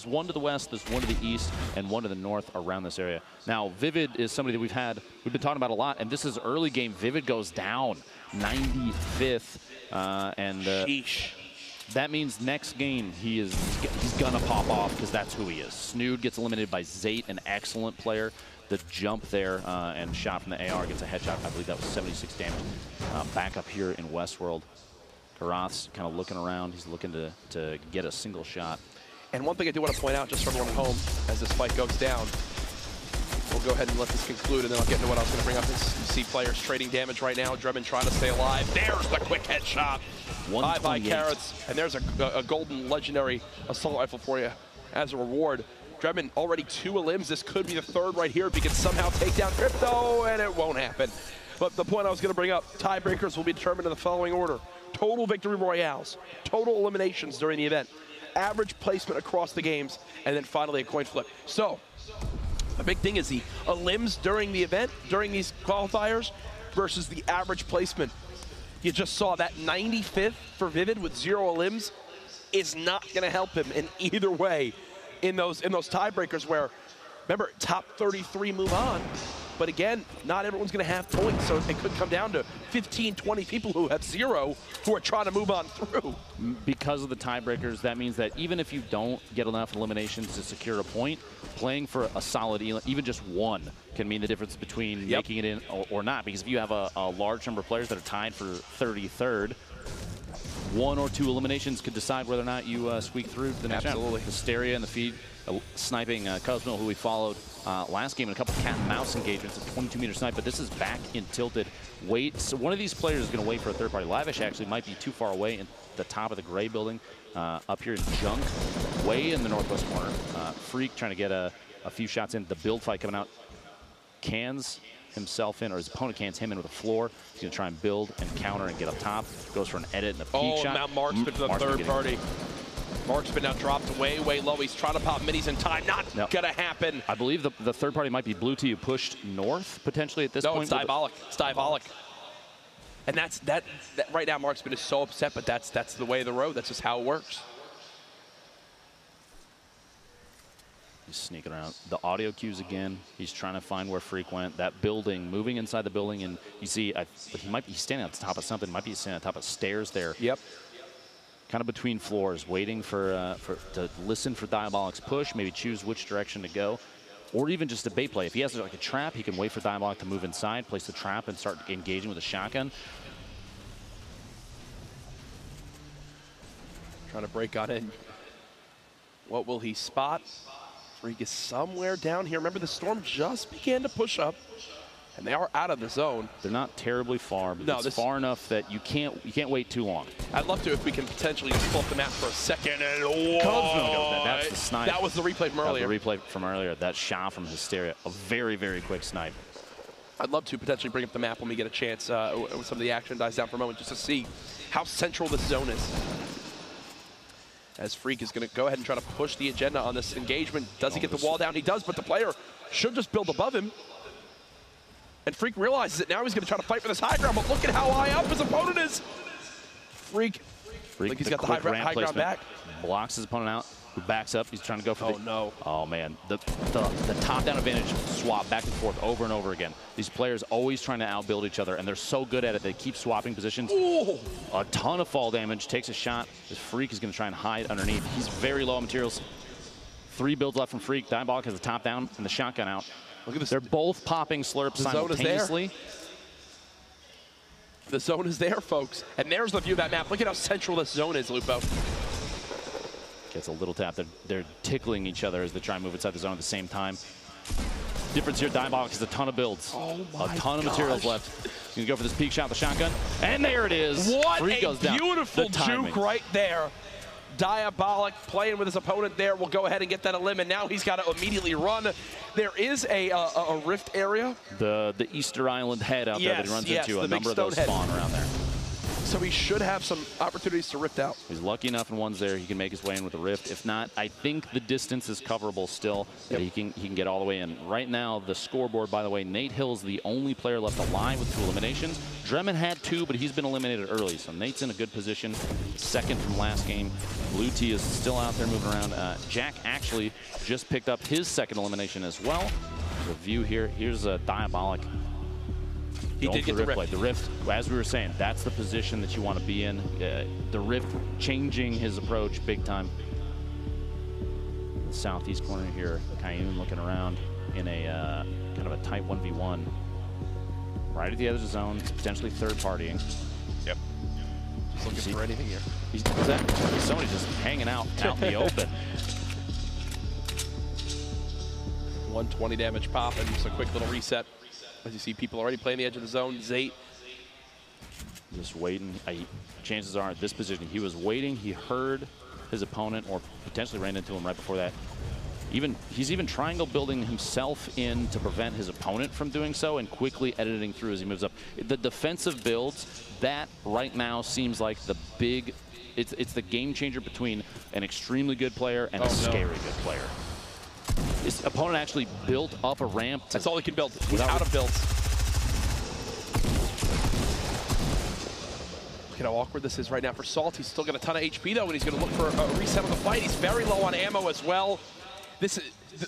one to the west, there's one to the east, and one to the north around this area. Now, Vivid is somebody that we've been talking about a lot, and this is early game. Vivid goes down 95th, Sheesh. That means next game he's gonna pop off because that's who he is. Snood gets eliminated by Zate, an excellent player. The jump there and shot from the AR gets a headshot. I believe that was 76 damage. Back up here in Westworld, Karath's kind of looking around. He's looking to get a single shot. And one thing I do want to point out just for everyone at home as this fight goes down, we'll go ahead and let this conclude, and then I'll get into what I was going to bring up. Is you see players trading damage right now. Drebin trying to stay alive. There's the quick headshot. Bye-bye carrots. And there's a golden legendary assault rifle for you as a reward. Drebin already 2 limbs. This could be the 3rd right here if he can somehow take down Crypto, and it won't happen. But the point I was going to bring up, tiebreakers will be determined in the following order. total victory royales, total eliminations during the event, average placement across the games, and then finally a coin flip. So, the big thing is the elims during the event, during these qualifiers, versus the average placement. You just saw that 95th for Vivid with 0 elims is not going to help him in either way in those tiebreakers where, remember, top 33 move on. But again, not everyone's going to have points, so it could come down to 15, 20 people who have 0 who are trying to move on through. Because of the tiebreakers, that means that even if you don't get enough eliminations to secure a point, playing for a solid, even just 1, can mean the difference between making it in or not. Because if you have a large number of players that are tied for 33rd, 1 or 2 eliminations could decide whether or not you squeak through to the next round. Absolutely. Hysteria in the feed, sniping Cosmo, who we followed last game in a couple cat and mouse engagements, a 22-meter snipe, but this is back in tilted. Wait, so one of these players is going to wait for a third party. Lavish actually might be too far away in the top of the gray building, up here in Junk, way in the northwest corner. Freak trying to get a few shots in. The build fight coming out. Cans himself in, or his opponent cans him in with a floor. He's going to try and build and counter and get up top. Goes for an edit and a peek shot. Oh, now Marksman to the third party. Marksman now dropped way, way low. He's trying to pop minis in time. Not gonna happen. I believe the third party might be Blue Tea, pushed north potentially at this point. No, it's Diabolic. It's Diabolic. And that right now, Marksman is so upset, but that's the way of the road. That's just how it works. He's sneaking around. The audio cues again. He's trying to find where Freak went. That building, moving inside the building, and you see he might be standing on the top of something. Might be standing on top of stairs there. Yep. Kind of between floors, waiting to listen for Diabolic's push, maybe choose which direction to go, or even just a bait play. If he has like a trap, he can wait for Diabolic to move inside, place the trap, and start engaging with a shotgun. Trying to break on in. What will he spot? Freak is somewhere down here. Remember, the storm just began to push up, and they are out of the zone. They're not terribly far, but it's far enough that you can't wait too long. I'd love to if we can potentially just pull up the map for a second. And that's the snipe. That was the replay from earlier. The replay from earlier. That shot from Hysteria. A very, very quick snipe. I'd love to potentially bring up the map when we get a chance, when some of the action dies down for a moment, just to see how central this zone is. As Freak is going to go ahead and try to push the agenda on this engagement. Does he get the wall down? He does, but the player should just build above him. And Freak realizes it now. He's going to try to fight for this high ground, but look at how high up his opponent is. Freak like he's got the high ground back. Blocks his opponent out, who backs up. He's trying to go for Oh, man. The top-down advantage swap back and forth over and over again. These players always trying to outbuild each other, and they're so good at it. They keep swapping positions. Ooh. A ton of fall damage. Takes a shot. This Freak is going to try and hide underneath. He's very low on materials. 3 builds left from Freak. Diabolic has the top down and the shotgun out. Look at this. They're both popping slurps simultaneously. The zone is there, folks. And there's the view of that map. Look at how central this zone is, Lupo. Gets a little tap. They're tickling each other as they try and move inside the zone at the same time. Difference here, Diabolic has a ton of builds. Oh my a ton of materials left. He's going to go for this peek shot with the shotgun. And there it is. What Freak a goes down. beautiful juke right there. Diabolic playing with his opponent there. Will go ahead and get that elim, and now he's got to immediately run. There is a rift area. The Easter Island head out there that he runs into. A number of those spawn around there. So he should have some opportunities to rift out. He's lucky enough in one's there. He can make his way in with a rift. If not, I think the distance is coverable still. That he can get all the way in. Right now, the scoreboard, by the way, Nate Hill's the only player left alive with 2 eliminations. Dremen had 2, but he's been eliminated early. So Nate's in a good position. Second from last game. Blue Tea is still out there moving around. Jack actually just picked up his 2nd elimination as well. The view here. Here's a Diabolic. He did get the rift. The rift, as we were saying, that's the position that you want to be in. The rift changing his approach big time. The southeast corner here, Kayun looking around in a kind of a tight 1v1. Right at the edge of the zone, potentially third partying. Yep. Just looking for anything here. Somebody just hanging out in the open. 120 damage pop, and just a quick little reset. As you see, people already playing the edge of the zone. Zate just waiting. Chances are at this position, he was waiting. He heard his opponent, or potentially ran into him right before that. He's even triangle building himself in to prevent his opponent from doing so, and quickly editing through as he moves up. The defensive builds, that right now seems like the big, it's the game changer between an extremely good player and a scary good player. His opponent actually built up a ramp. That's all he can build. He's out of builds. Look at how awkward this is right now for Salt. He's still got a ton of HP though, and he's going to look for a reset on the fight. He's very low on ammo as well. This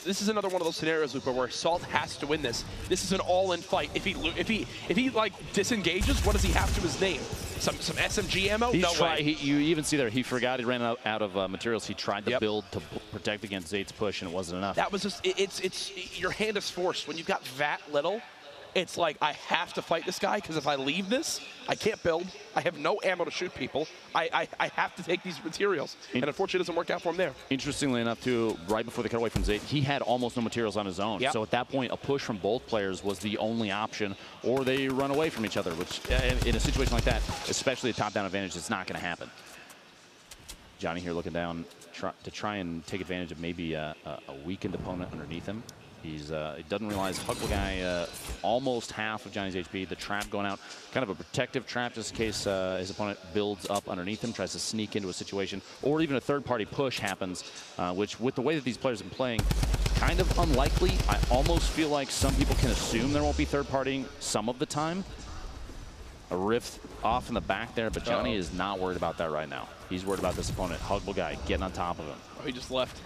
is another one of those scenarios, Lupa, where Salt has to win this. This is an all-in fight. If he like disengages, what does he have to his name? Some SMG ammo? No way. You even see there, he forgot he ran out of materials. He tried to build to protect against Zayd's push, and it wasn't enough. That was just, it's your hand is forced. When you've got that little, it's like, I have to fight this guy, because if I leave this, I can't build. I have no ammo to shoot people. I have to take these materials. And unfortunately, it doesn't work out for him there. Interestingly enough, too, right before they cut away from Zayd, he had almost no materials on his own. Yep. So at that point, a push from both players was the only option, or they run away from each other, which in a situation like that, especially a top-down advantage, it's not going to happen. Johnny here looking down to try and take advantage of maybe a weakened opponent underneath him. He doesn't realize Huckle Guy almost half of Johnny's HP. The trap going out, kind of a protective trap just in case his opponent builds up underneath him, tries to sneak into a situation, or even a third-party push happens, which with the way that these players have been playing, kind of unlikely. I almost feel like some people can assume there won't be third-partying some of the time. A rift off in the back there, but Johnny is not worried about that right now. He's worried about this opponent, Huckle Guy, getting on top of him. Oh, he just left.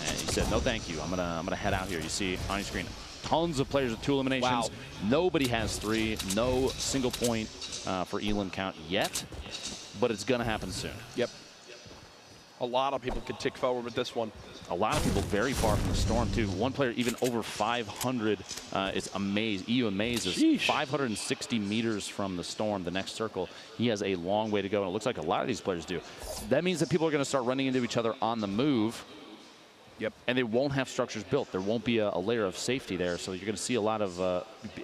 And he said, no, thank you. I'm gonna head out here. You see on your screen, tons of players with 2 eliminations. Wow. Nobody has 3. No single point for elim count yet, but it's gonna happen soon. Yep. A lot of people could tick forward with this one. A lot of people very far from the storm too. One player even over 500 is Amaze. EU Amaze is 560 meters from the storm, the next circle. He has a long way to go, and it looks like a lot of these players do. That means that people are going to start running into each other on the move. Yep. And they won't have structures built. There won't be a layer of safety there, so you're going to see a lot of,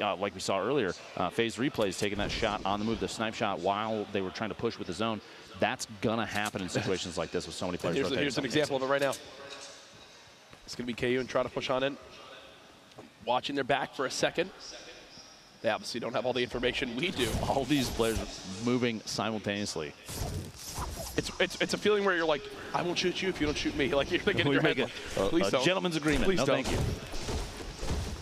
like we saw earlier, phase replays taking that shot on the move, the snipe shot while they were trying to push with the zone. That's going to happen in situations like this with so many players. Here's an example of it right now. It's going to be KU and try to push on in. Watching their back for a second. They obviously don't have all the information we do. All these players moving simultaneously. It's a feeling where you're like, I won't shoot you if you don't shoot me. Like you're thinking in your head, please don't. Gentleman's agreement. Please no, don't. Thank you.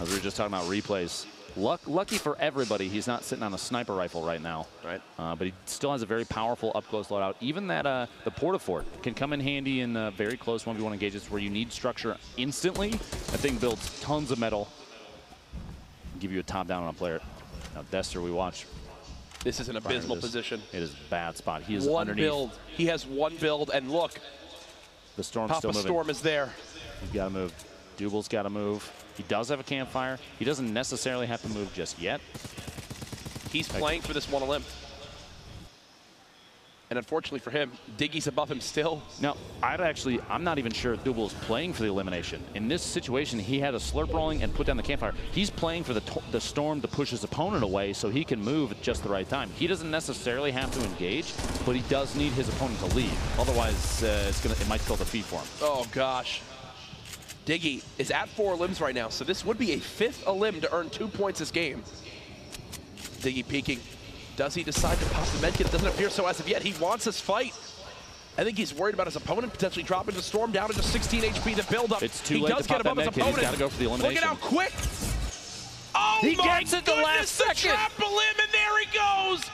As we were just talking about replays. Lucky for everybody, he's not sitting on a sniper rifle right now. Right. But he still has a very powerful up-close loadout. Even that the Portafort can come in handy in very close 1v1 engagements where you need structure instantly. That thing builds tons of metal. Give you a top-down on a player. Now, Dester, we watch. This is an abysmal position. It is a bad spot. He is one underneath. Build. He has one build, and look. The storm's Papa still moving. Storm is there. He's got to move. Dubal's got to move. He does have a campfire. He doesn't necessarily have to move just yet. He's playing for this one limb. And unfortunately for him, Diggy's above him still. Now, I'm not even sure Dubal's playing for the elimination. In this situation, he had a slurp rolling and put down the campfire. He's playing for the storm to push his opponent away so he can move at just the right time. He doesn't necessarily have to engage, but he does need his opponent to leave. Otherwise, it might still defeat for him. Oh, gosh. Diggy is at 4 limbs right now, so this would be a 5th elim to earn 2 points this game. Diggy peeking. Does he decide to pop the medkit? It doesn't appear so as of yet. He wants this fight. I think he's worried about his opponent potentially dropping the storm down to just 16 HP to build up. It's too late to pop that medkit. He's got to go for the elimination. Look at how quick. Oh, he gets it the last second. Trap a limb, and there he goes.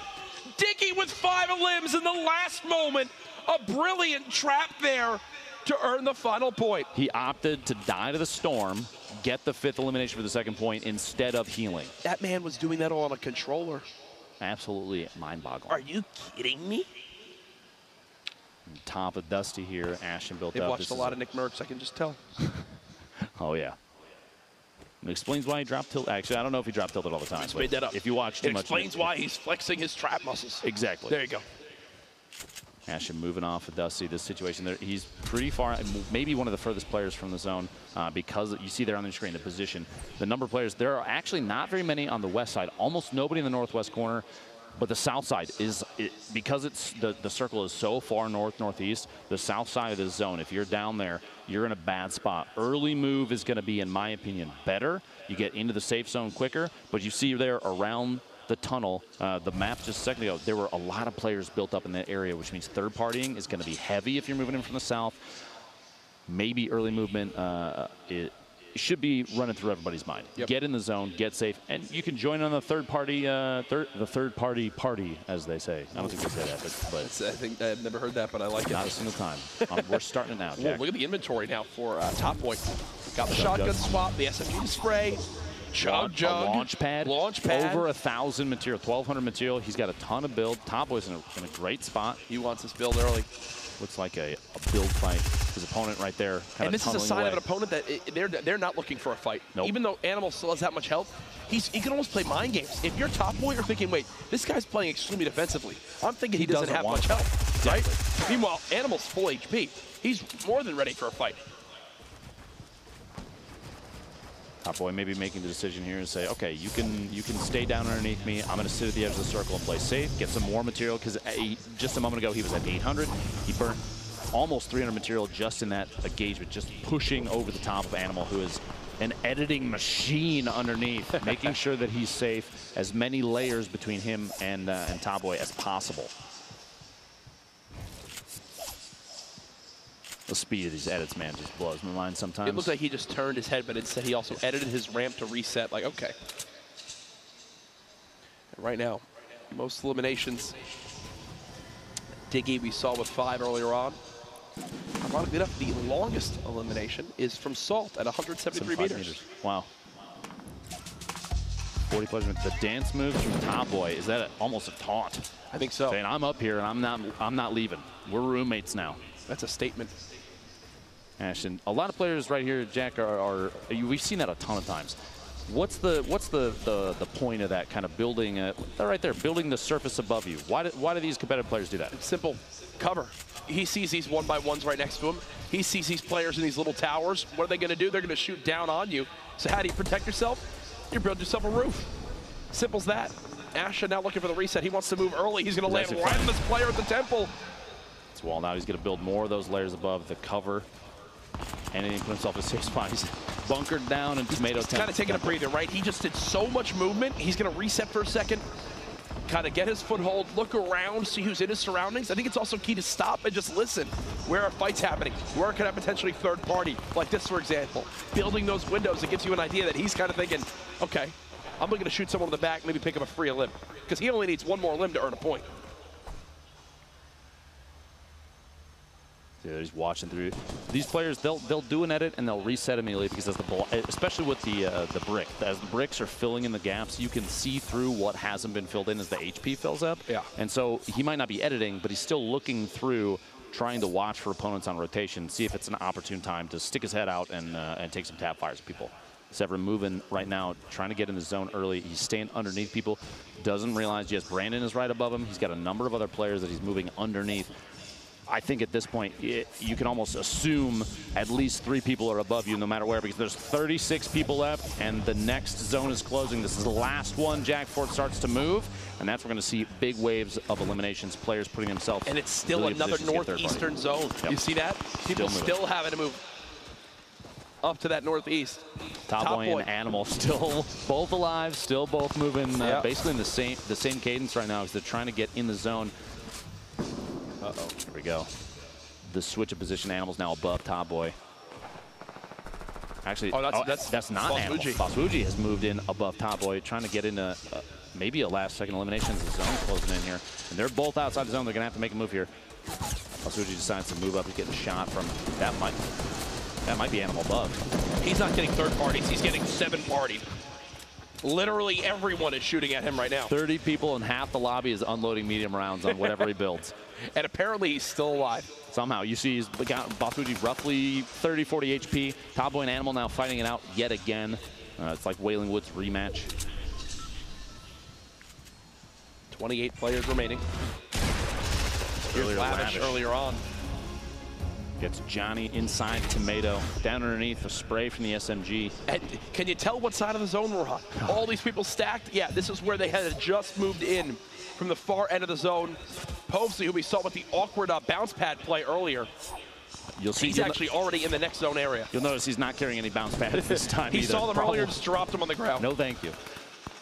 Diggy with 5 limbs in the last moment. A brilliant trap there to earn the final point. He opted to die to the storm, get the 5th elimination for the 2nd point instead of healing. That man was doing that all on a controller. Absolutely mind-boggling. Are you kidding me? Top of Dusty here, Ashton built They've up. watched a lot of Nick Merckx, I can just tell. Oh, yeah. It explains why he dropped tilt. Actually, I don't know if he dropped tilted all the time. He's made that up. If you watch too much. It explains why he's flexing his trap muscles. Exactly. There you go. Ashton moving off of Dusty. This situation, there, he's pretty far, maybe one of the furthest players from the zone because you see there on the screen, the position. The number of players, there are actually not very many on the west side. Almost nobody in the northwest corner. But the south side is, because it's the circle is so far northeast, the south side of the zone, if you're down there, you're in a bad spot. Early move is going to be, in my opinion, better. You get into the safe zone quicker, but you see there around the tunnel, the map just a second ago, there were a lot of players built up in that area, which means third partying is going to be heavy if you're moving in from the south. Maybe early movement, it should be running through everybody's mind. Yep. Get in the zone, get safe, and you can join on the third party, party, as they say. I don't think they say that, but I think I've never heard that, but I like it. not a single time. We're starting it now, Whoa, Jack. look at the inventory now for Top Boy. Got the shotgun swap, the SMG spray, jug, A launch pad, over 1,000 material, 1,200 material. He's got a ton of build. Top Boy's in a great spot. He wants this build early. Looks like a build fight. His opponent right there, kind And of this is a sign away. of an opponent that they're not looking for a fight. Nope. Even though Animal still has that much health, he can almost play mind games. If you're Top Boy, you're thinking, wait, this guy's playing extremely defensively. I'm thinking he doesn't have much health, right? Meanwhile, Animal's full HP. He's more than ready for a fight. Top Boy maybe making the decision here and say, okay, you can stay down underneath me. I'm going to sit at the edge of the circle and play safe, get some more material, because just a moment ago he was at 800. He burnt almost 300 material just in that engagement, just pushing over the top of Animal, who is an editing machine underneath, making sure that he's safe, as many layers between him and Top Boy as possible. The speed of these edits, man, just blows my mind sometimes. It looks like he just turned his head, but instead he also edited his ramp to reset. Like, okay. And right now, most eliminations. Diggy we saw with 5 earlier on. Ironically enough, the longest elimination is from Salt at 173 meters. Wow. 40 plus minutes. The dance moves from Top Boy, is that almost a taunt? I think so. Saying, I'm up here and I'm not leaving. We're roommates now. That's a statement. Ashton, a lot of players right here, Jack, we've seen that a ton of times. What's the point of that kind of building? Right there, building the surface above you. Why do these competitive players do that? It's simple. Cover. He sees these 1x1s right next to him. He sees these players in these little towers. What are they going to do? They're going to shoot down on you. So how do you protect yourself? You build yourself a roof. Simple as that. Ashton now looking for the reset. He wants to move early. He's going to land right on this player at the temple. It's wall now. He's going to build more of those layers above the cover. And then he put himself in a safe spot. He's bunkered down in tomato temple. He's kind of taking a breather, right? He just did so much movement. He's going to reset for a second, kind of get his foothold, look around, see who's in his surroundings. I think it's also key to stop and just listen. Where are fights happening? Where can I potentially third party? Like this, for example. Building those windows, it gives you an idea that he's kind of thinking, okay, I'm looking to shoot someone in the back, maybe pick up a free limb. Because he only needs one more limb to earn a point. Yeah, he's watching through. These players, they'll do an edit and they'll reset immediately because as especially with the brick, as the bricks are filling in the gaps, you can see through what hasn't been filled in as the HP fills up. Yeah. And so he might not be editing, but he's still looking through, trying to watch for opponents on rotation, see if it's an opportune time to stick his head out and take some tap fires at people. Severin moving right now, trying to get in the zone early. He's staying underneath people. Doesn't realize, yes, Brandon is right above him. He's got a number of other players that he's moving underneath. I think at this point, you can almost assume at least 3 people are above you no matter where, because there's 36 people left and the next zone is closing. This is the last one. Jack Fort starts to move, and that's where we're going to see big waves of eliminations, players putting themselves and it's still really another northeastern zone. Yep. You see that? People still having to move up to that northeast. Top Boy and Animal still both alive, still both moving basically in the same cadence right now as they're trying to get in the zone. Uh-oh. Here we go. The switch of position. Animal's now above Top Boy. Actually, that's not Animal. Basuji has moved in above Top Boy, trying to get into maybe a last-second elimination as the zone closing in here. And they're both outside the zone. They're going to have to make a move here. Basuji decides to move up. He's getting a shot from that might be Animal above. He's not getting third parties. He's getting 7 parties. Literally everyone is shooting at him right now. 30 people and half the lobby is unloading medium rounds on whatever he builds. And apparently he's still alive. Somehow. You see he's got Basuji roughly 30, 40 HP. Top Boy and Animal now fighting it out yet again. It's like Wailing Woods rematch. 28 players remaining. Here's Lavish earlier on. Gets Johnny inside Tomato. Down underneath, a spray from the SMG. And can you tell what side of the zone we're on? All these people stacked. Yeah, this is where they had just moved in from the far end of the zone. Povsey, who we saw with the awkward bounce pad play earlier, You'll see he's actually already in the next zone area. You'll notice he's not carrying any bounce pads this time. He saw them earlier, just dropped them on the ground. No, thank you.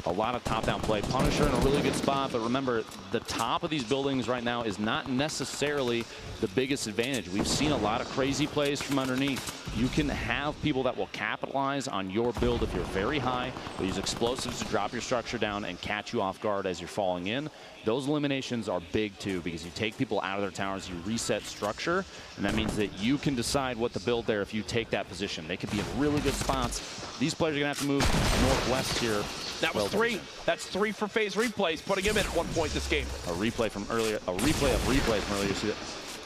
A lot of top-down play. Punisher in a really good spot, but remember, the top of these buildings right now is not necessarily the biggest advantage. We've seen a lot of crazy plays from underneath. You can have people that will capitalize on your build if you're very high. They'll use explosives to drop your structure down and catch you off guard as you're falling in. Those eliminations are big, too, because you take people out of their towers, you reset structure, and that means that you can decide what to build there if you take that position. They could be in really good spots. These players are going to have to move northwest here. That was 3. That's 3 for phase replays, putting him in at 1 point this game. A replay from earlier, a replay of replays from earlier. See that?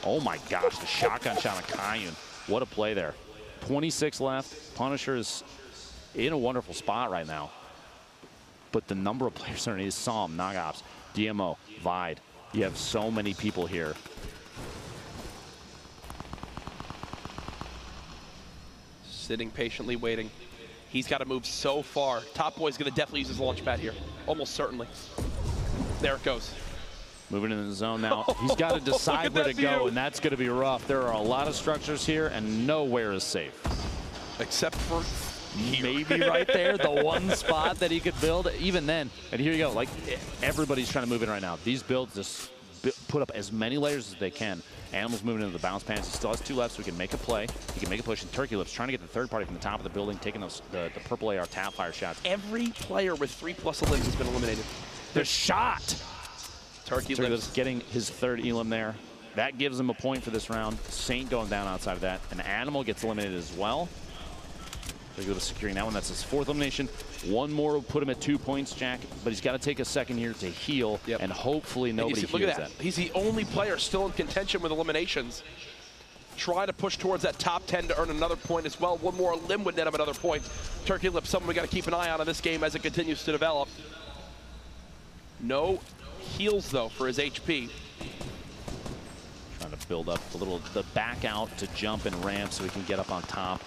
Oh my gosh, the shotgun shot on Kayun. What a play there. 26 left. Punisher is in a wonderful spot right now. But the number of players underneath, Psalm, Nogops, DMO, Vide. You have so many people here. Sitting patiently waiting. He's got to move so far. Top Boy's going to definitely use his launch pad here. Almost certainly. There it goes. Moving into the zone now. He's got to decide where to go, and that's going to be rough. There are a lot of structures here, and nowhere is safe. Except for maybe right there, the one spot that he could build. Even then, and here you go. Like, everybody's trying to move in right now. These builds just put up as many layers as they can. Animal's moving into the bounce pads. He still has 2 left, so he can make a play. He can make a push. And Turkey Lips trying to get the third party from the top of the building, taking those the purple AR tap fire shots. Every player with 3+ elims has been eliminated. They're shot. Turkey Lips getting his 3rd elim there. That gives him a point for this round. Saint going down outside of that. And Animal gets eliminated as well. Turkey Lips securing that one. That's his 4th elimination. One more will put him at 2 points, Jack. But he's got to take a second here to heal. Yep. And hopefully nobody hears look at that. He's the only player still in contention with eliminations. Try to push towards that top 10 to earn another point as well. One more limb would net him another point. Turkey Lips, someone we got to keep an eye on in this game as it continues to develop. No heals, though, for his HP. Trying to build up a little, the back out to jump and ramp so he can get up on top.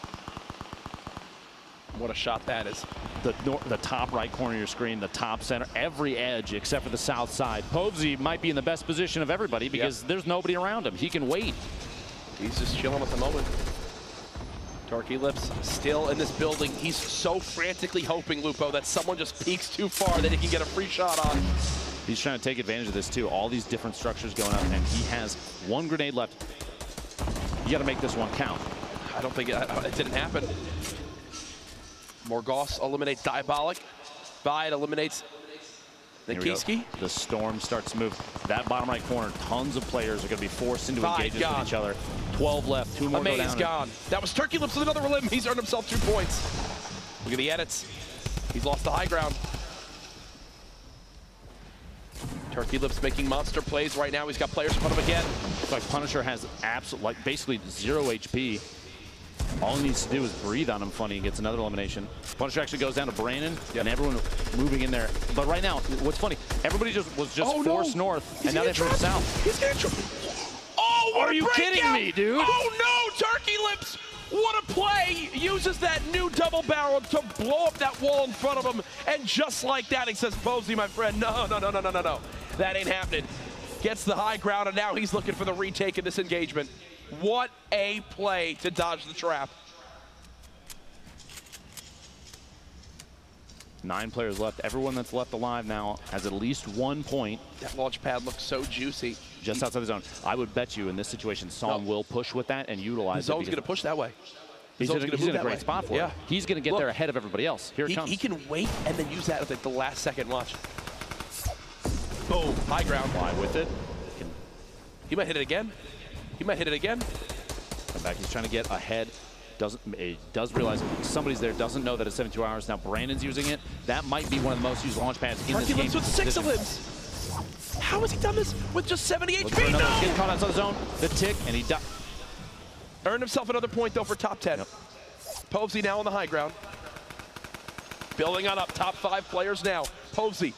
What a shot that is. The top right corner of your screen, the top center, every edge except for the south side. Povsey might be in the best position of everybody because there's nobody around him. He can wait. He's just chilling at the moment. Turkey Lips still in this building. He's so frantically hoping, Lupo, that someone just peeks too far that he can get a free shot on. He's trying to take advantage of this too. All these different structures going up, and he has 1 grenade left. You got to make this one count. I don't think it didn't happen. Morgoth eliminates Diabolic. Vide eliminates Nikiski. The storm starts to move. That bottom right corner, tons of players are going to be forced into engagements with each other. 12 left, 2 more go down. Gone. That was Turkey Lips with another limb. He's earned himself 2 points. Look at the edits. He's lost the high ground. Turkey Lips making monster plays right now. He's got players in front of him again. It's like Punisher has basically 0 HP. All he needs to do is breathe on him. Funny, he gets another elimination. Punisher actually goes down to Brandon, and everyone moving in there. But right now, what's funny, everybody was forced north, and now they're from south. He's getting trapped. Oh, what Are you kidding me, dude? Oh no, Turkey Lips! What a play! Uses that new double barrel to blow up that wall in front of him, and just like that, he says, Povsey, my friend, no. That ain't happening. Gets the high ground, and now he's looking for the retake in this engagement. What a play to dodge the trap. 9 players left. Everyone that's left alive now has at least 1 point. That launch pad looks so juicy. Just outside the zone. I would bet you in this situation, Psalm will push with that and utilize it. The zone's going to push that way. He's in a great spot for it. He's going to get there ahead of everybody else. Here it comes. He can wait and then use that at the last second. Watch. Boom. High ground. Fly with it. He might hit it again. Come back. He's trying to get ahead. He does realize somebody's there. Doesn't know that it's 72 hours. Now Brandon's using it. That might be one of the most used launch pads in this game. Turkey Lips with 6 elims. How has he done this with just 70 HP? No! Getting caught outside the zone. The tick, and he died. Earned himself another point, though, for top 10. Yep. Povsey now on the high ground. Building on up. Top 5 players now. Povsey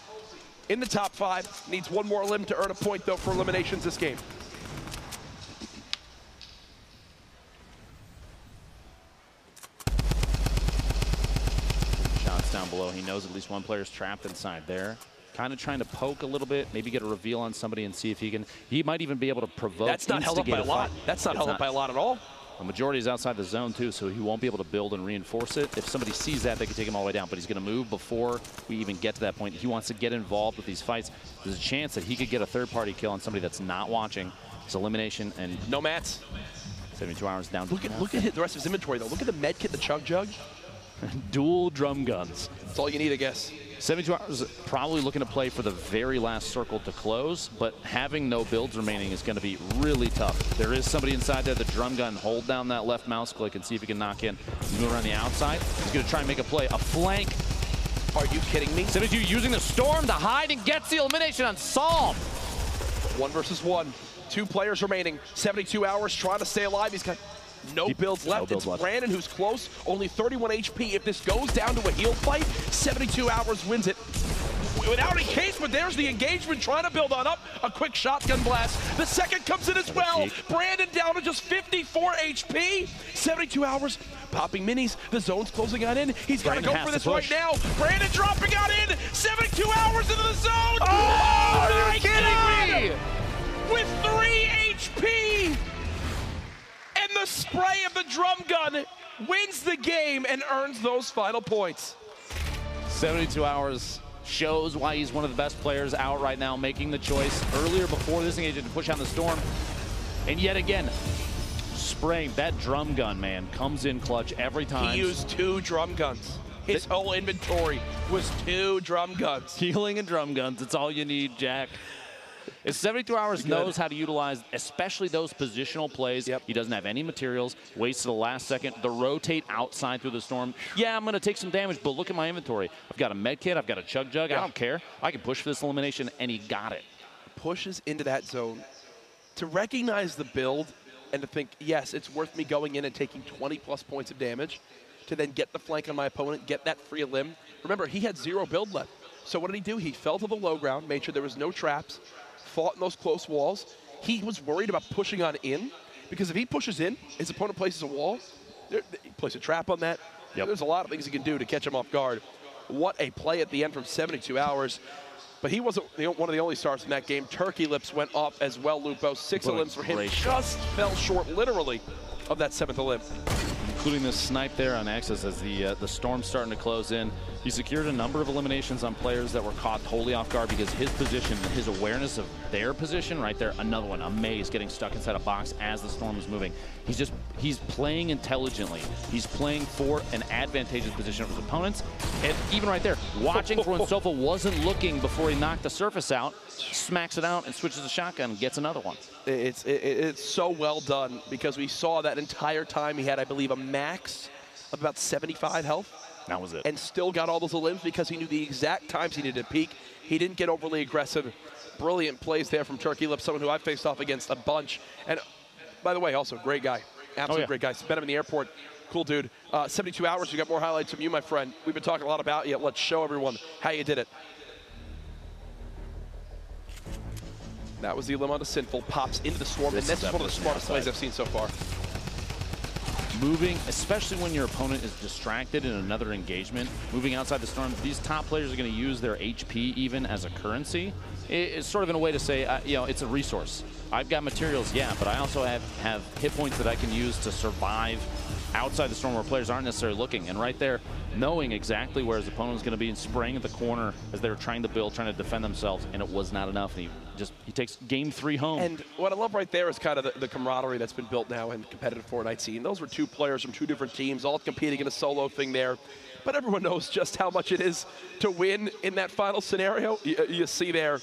in the top 5. Needs 1 more limb to earn a point, though, for eliminations this game. below. He knows at least one player's trapped inside there. Kind of trying to poke a little bit, maybe get a reveal on somebody and see if he can. He might even be able to provoke. That's not held up by a lot. That's not held up by a lot at all. The majority is outside the zone, too, so he won't be able to build and reinforce it. If somebody sees that, they can take him all the way down, but he's going to move before we even get to that point. He wants to get involved with these fights. There's a chance that he could get a third-party kill on somebody that's not watching. It's elimination and no mats. 72 hours down. Look at the rest of his inventory, though. Look at the med kit, the chug jug. Dual drum guns. That's all you need, I guess. 72 hours probably looking to play for the very last circle to close, but having no builds remaining is going to be really tough. There is somebody inside there, the drum gun. Hold down that left mouse click and see if he can knock in. He's moving around the outside. He's going to try and make a play. A flank. Are you kidding me? 72 using the storm to hide and gets the elimination on Psalm. 1 versus 1. 2 players remaining. 72 hours trying to stay alive. He's got no builds left. It's Brandon who's close. Only 31 HP. If this goes down to a heal fight, 72 hours wins it. Without a case, but there's the engagement trying to build on up. A quick shotgun blast. The second comes in as well. Brandon down to just 54 HP. 72 hours. Popping minis. The zone's closing on in. He's got to go for this right now. Brandon dropping on in. 72 hours into the zone. Oh, are you kidding me? With 3 HP. And the spray of the drum gun wins the game and earns those final points. 72 hours shows why he's one of the best players out right now, making the choice earlier before this engagement to push on the storm. And yet again, spraying that drum gun, man, comes in clutch every time. He used 2 drum guns. His whole inventory was 2 drum guns. Healing and drum guns, it's all you need, Jack. If 72 hours knows how to utilize, especially those positional plays, he doesn't have any materials, waits to the last second, the rotate outside through the storm. Yeah, I'm going to take some damage, but look at my inventory. I've got a med kit, I've got a chug jug, I don't care. I can push for this elimination, and he got it. Pushes into that zone. To recognize the build and to think, yes, it's worth me going in and taking 20+ points of damage, to then get the flank on my opponent, get that free limb. Remember, he had 0 build left. So what did he do? He fell to the low ground, made sure there was no traps, fought in those close walls. He was worried about pushing on in, because if he pushes in, his opponent places a wall, he places a trap on that. There's a lot of things he can do to catch him off guard. What a play at the end from 72 hours. But he wasn't one of the only stars in that game. Turkey Lips went off as well, Lupo. 6 limbs for him. Just fell short, literally, of that 7th limb. Including this snipe there on Axis as the storm's starting to close in. He secured a number of eliminations on players that were caught totally off guard because his position, his awareness of their position right there, another one, a maze getting stuck inside a box as the storm is moving. He's playing intelligently. He's playing for an advantageous position of his opponents. And even right there, watching for when Sofa wasn't looking before he knocked the surface out, smacks it out and switches the shotgun and gets another one. It's so well done because we saw that entire time he had, I believe, a max of about 75 health. That was it. And still got all those limbs because he knew the exact times he needed to peak. He didn't get overly aggressive. Brilliant plays there from Turkey Lips, someone who I've faced off against a bunch. And by the way, also great guy. Absolute great guy. Met him in the airport. Cool dude. 72 hours, we got more highlights from you, my friend. We've been talking a lot about you. Let's show everyone how you did it. That was the limb on the Sinful. Pops into the storm, and this is one of the smartest plays I've seen so far. Moving, especially when your opponent is distracted in another engagement, moving outside the storm, these top players are going to use their HP even as a currency. It's sort of in a way to say, it's a resource. I've got materials, yeah, but I also have hit points that I can use to survive outside the storm where players aren't necessarily looking. And right there, knowing exactly where his opponent was going to be and spraying at the corner as they were trying to build, trying to defend themselves, and it was not enough. And he takes game 3 home. And what I love right there is kind of the camaraderie that's been built now in the competitive Fortnite scene. Those were 2 players from 2 different teams, all competing in a solo thing there. But everyone knows just how much it is to win in that final scenario. You see there,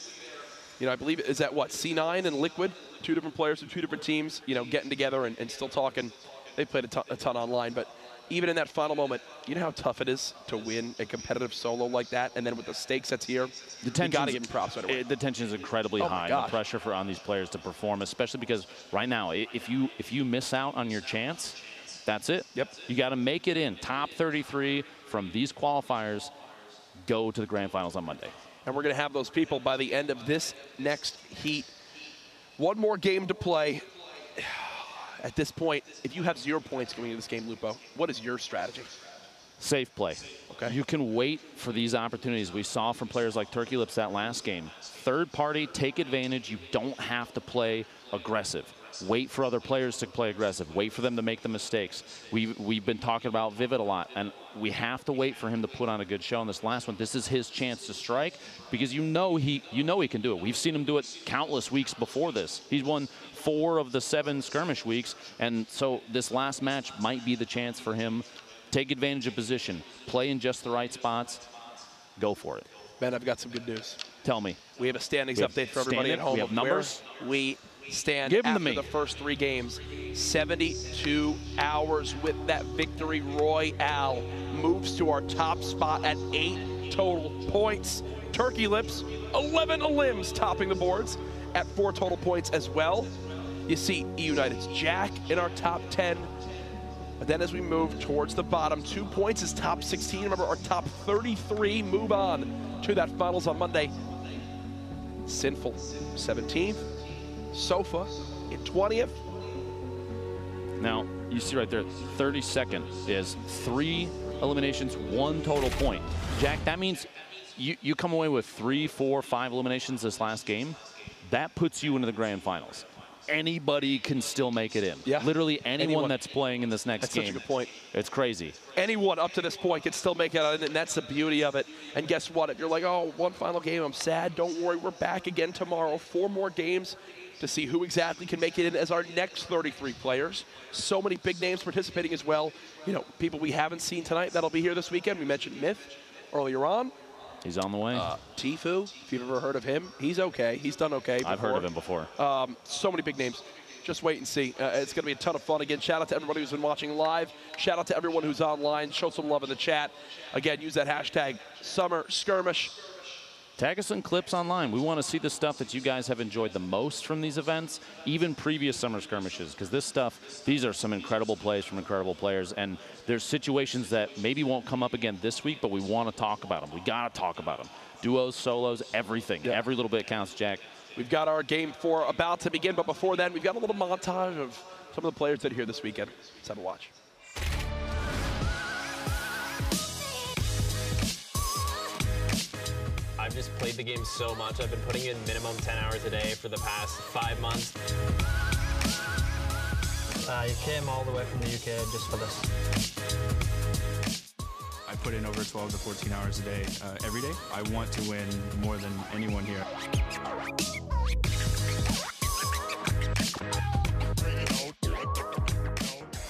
I believe, is that what, C9 and Liquid? 2 different players from 2 different teams, getting together and still talking. They played a ton online, but even in that final moment, you know how tough it is to win a competitive solo like that, and then with the stakes that's here, you got to give them props right away. The tension is incredibly high. The pressure on these players to perform, especially because right now, if you miss out on your chance, that's it. Yep. You got to make it in. Top 33 from these qualifiers go to the grand finals on Monday. And we're going to have those people by the end of this next heat. One more game to play. At this point, if you have 0 points going into this game, Lupo, what is your strategy? Safe play. Okay. You can wait for these opportunities. We saw from players like Turkey Lips that last game. Third party, take advantage. You don't have to play aggressive. Wait for other players to play aggressive. Wait for them to make the mistakes. We've been talking about Vivid a lot, and we have to wait for him to put on a good show in this last one. This is his chance to strike because you know he can do it. We've seen him do it countless weeks before this. He's won 4 of the 7 skirmish weeks, and so this last match might be the chance for him. Take advantage of position, play in just the right spots, go for it. Ben, I've got some good news. Tell me. We have a standings update for everybody at home. We have numbers. We stand Give 'em to after me. the first 3 games. 72 hours with that victory. Royale moves to our top spot at 8 total points. Turkey Lips, 11 limbs topping the boards at 4 total points as well. You see United's Jack in our top 10. But then as we move towards the bottom, 2 points is top 16. Remember, our top 33 move on to that finals on Monday. Sinful, 17th. Sofa in 20th. Now, you see right there, 32nd is 3 eliminations, 1 total point. Jack, that means you come away with 3, 4, 5 eliminations this last game. That puts you into the grand finals. Anybody can still make it in. Yeah. Literally anyone that's playing in this next That's game. such a good point. It's crazy. Anyone up to this point can still make it out, and that's the beauty of it. And guess what? If you're like, oh, 1 final game, I'm sad, don't worry, we're back again tomorrow. 4 more games to see who exactly can make it in as our next 33 players. So many big names participating as well. You know, people we haven't seen tonight that'll be here this weekend. We mentioned Myth earlier on. He's on the way. Tifu, if you've ever heard of him, he's okay. He's done okay before. I've heard of him before. So many big names. Just wait and see. It's going to be a ton of fun. Again, shout out to everybody who's been watching live. Shout out to everyone who's online. Show some love in the chat. Again, use that hashtag #SummerSkirmish. Tag us in clips online. We want to see the stuff that you guys have enjoyed the most from these events, even previous summer skirmishes, because this stuff, these are some incredible plays from incredible players, and there's situations that maybe won't come up again this week, but we want to talk about them. We got to talk about them. Duos, solos, everything. Yeah. Every little bit counts, Jack. We've got our game 4 about to begin, but before then, we've got a little montage of some of the players that are here this weekend. Let's have a watch. I've just played the game so much. I've been putting in minimum 10 hours a day for the past 5 months. You came all the way from the UK just for this. I put in over 12 to 14 hours a day every day. I want to win more than anyone here.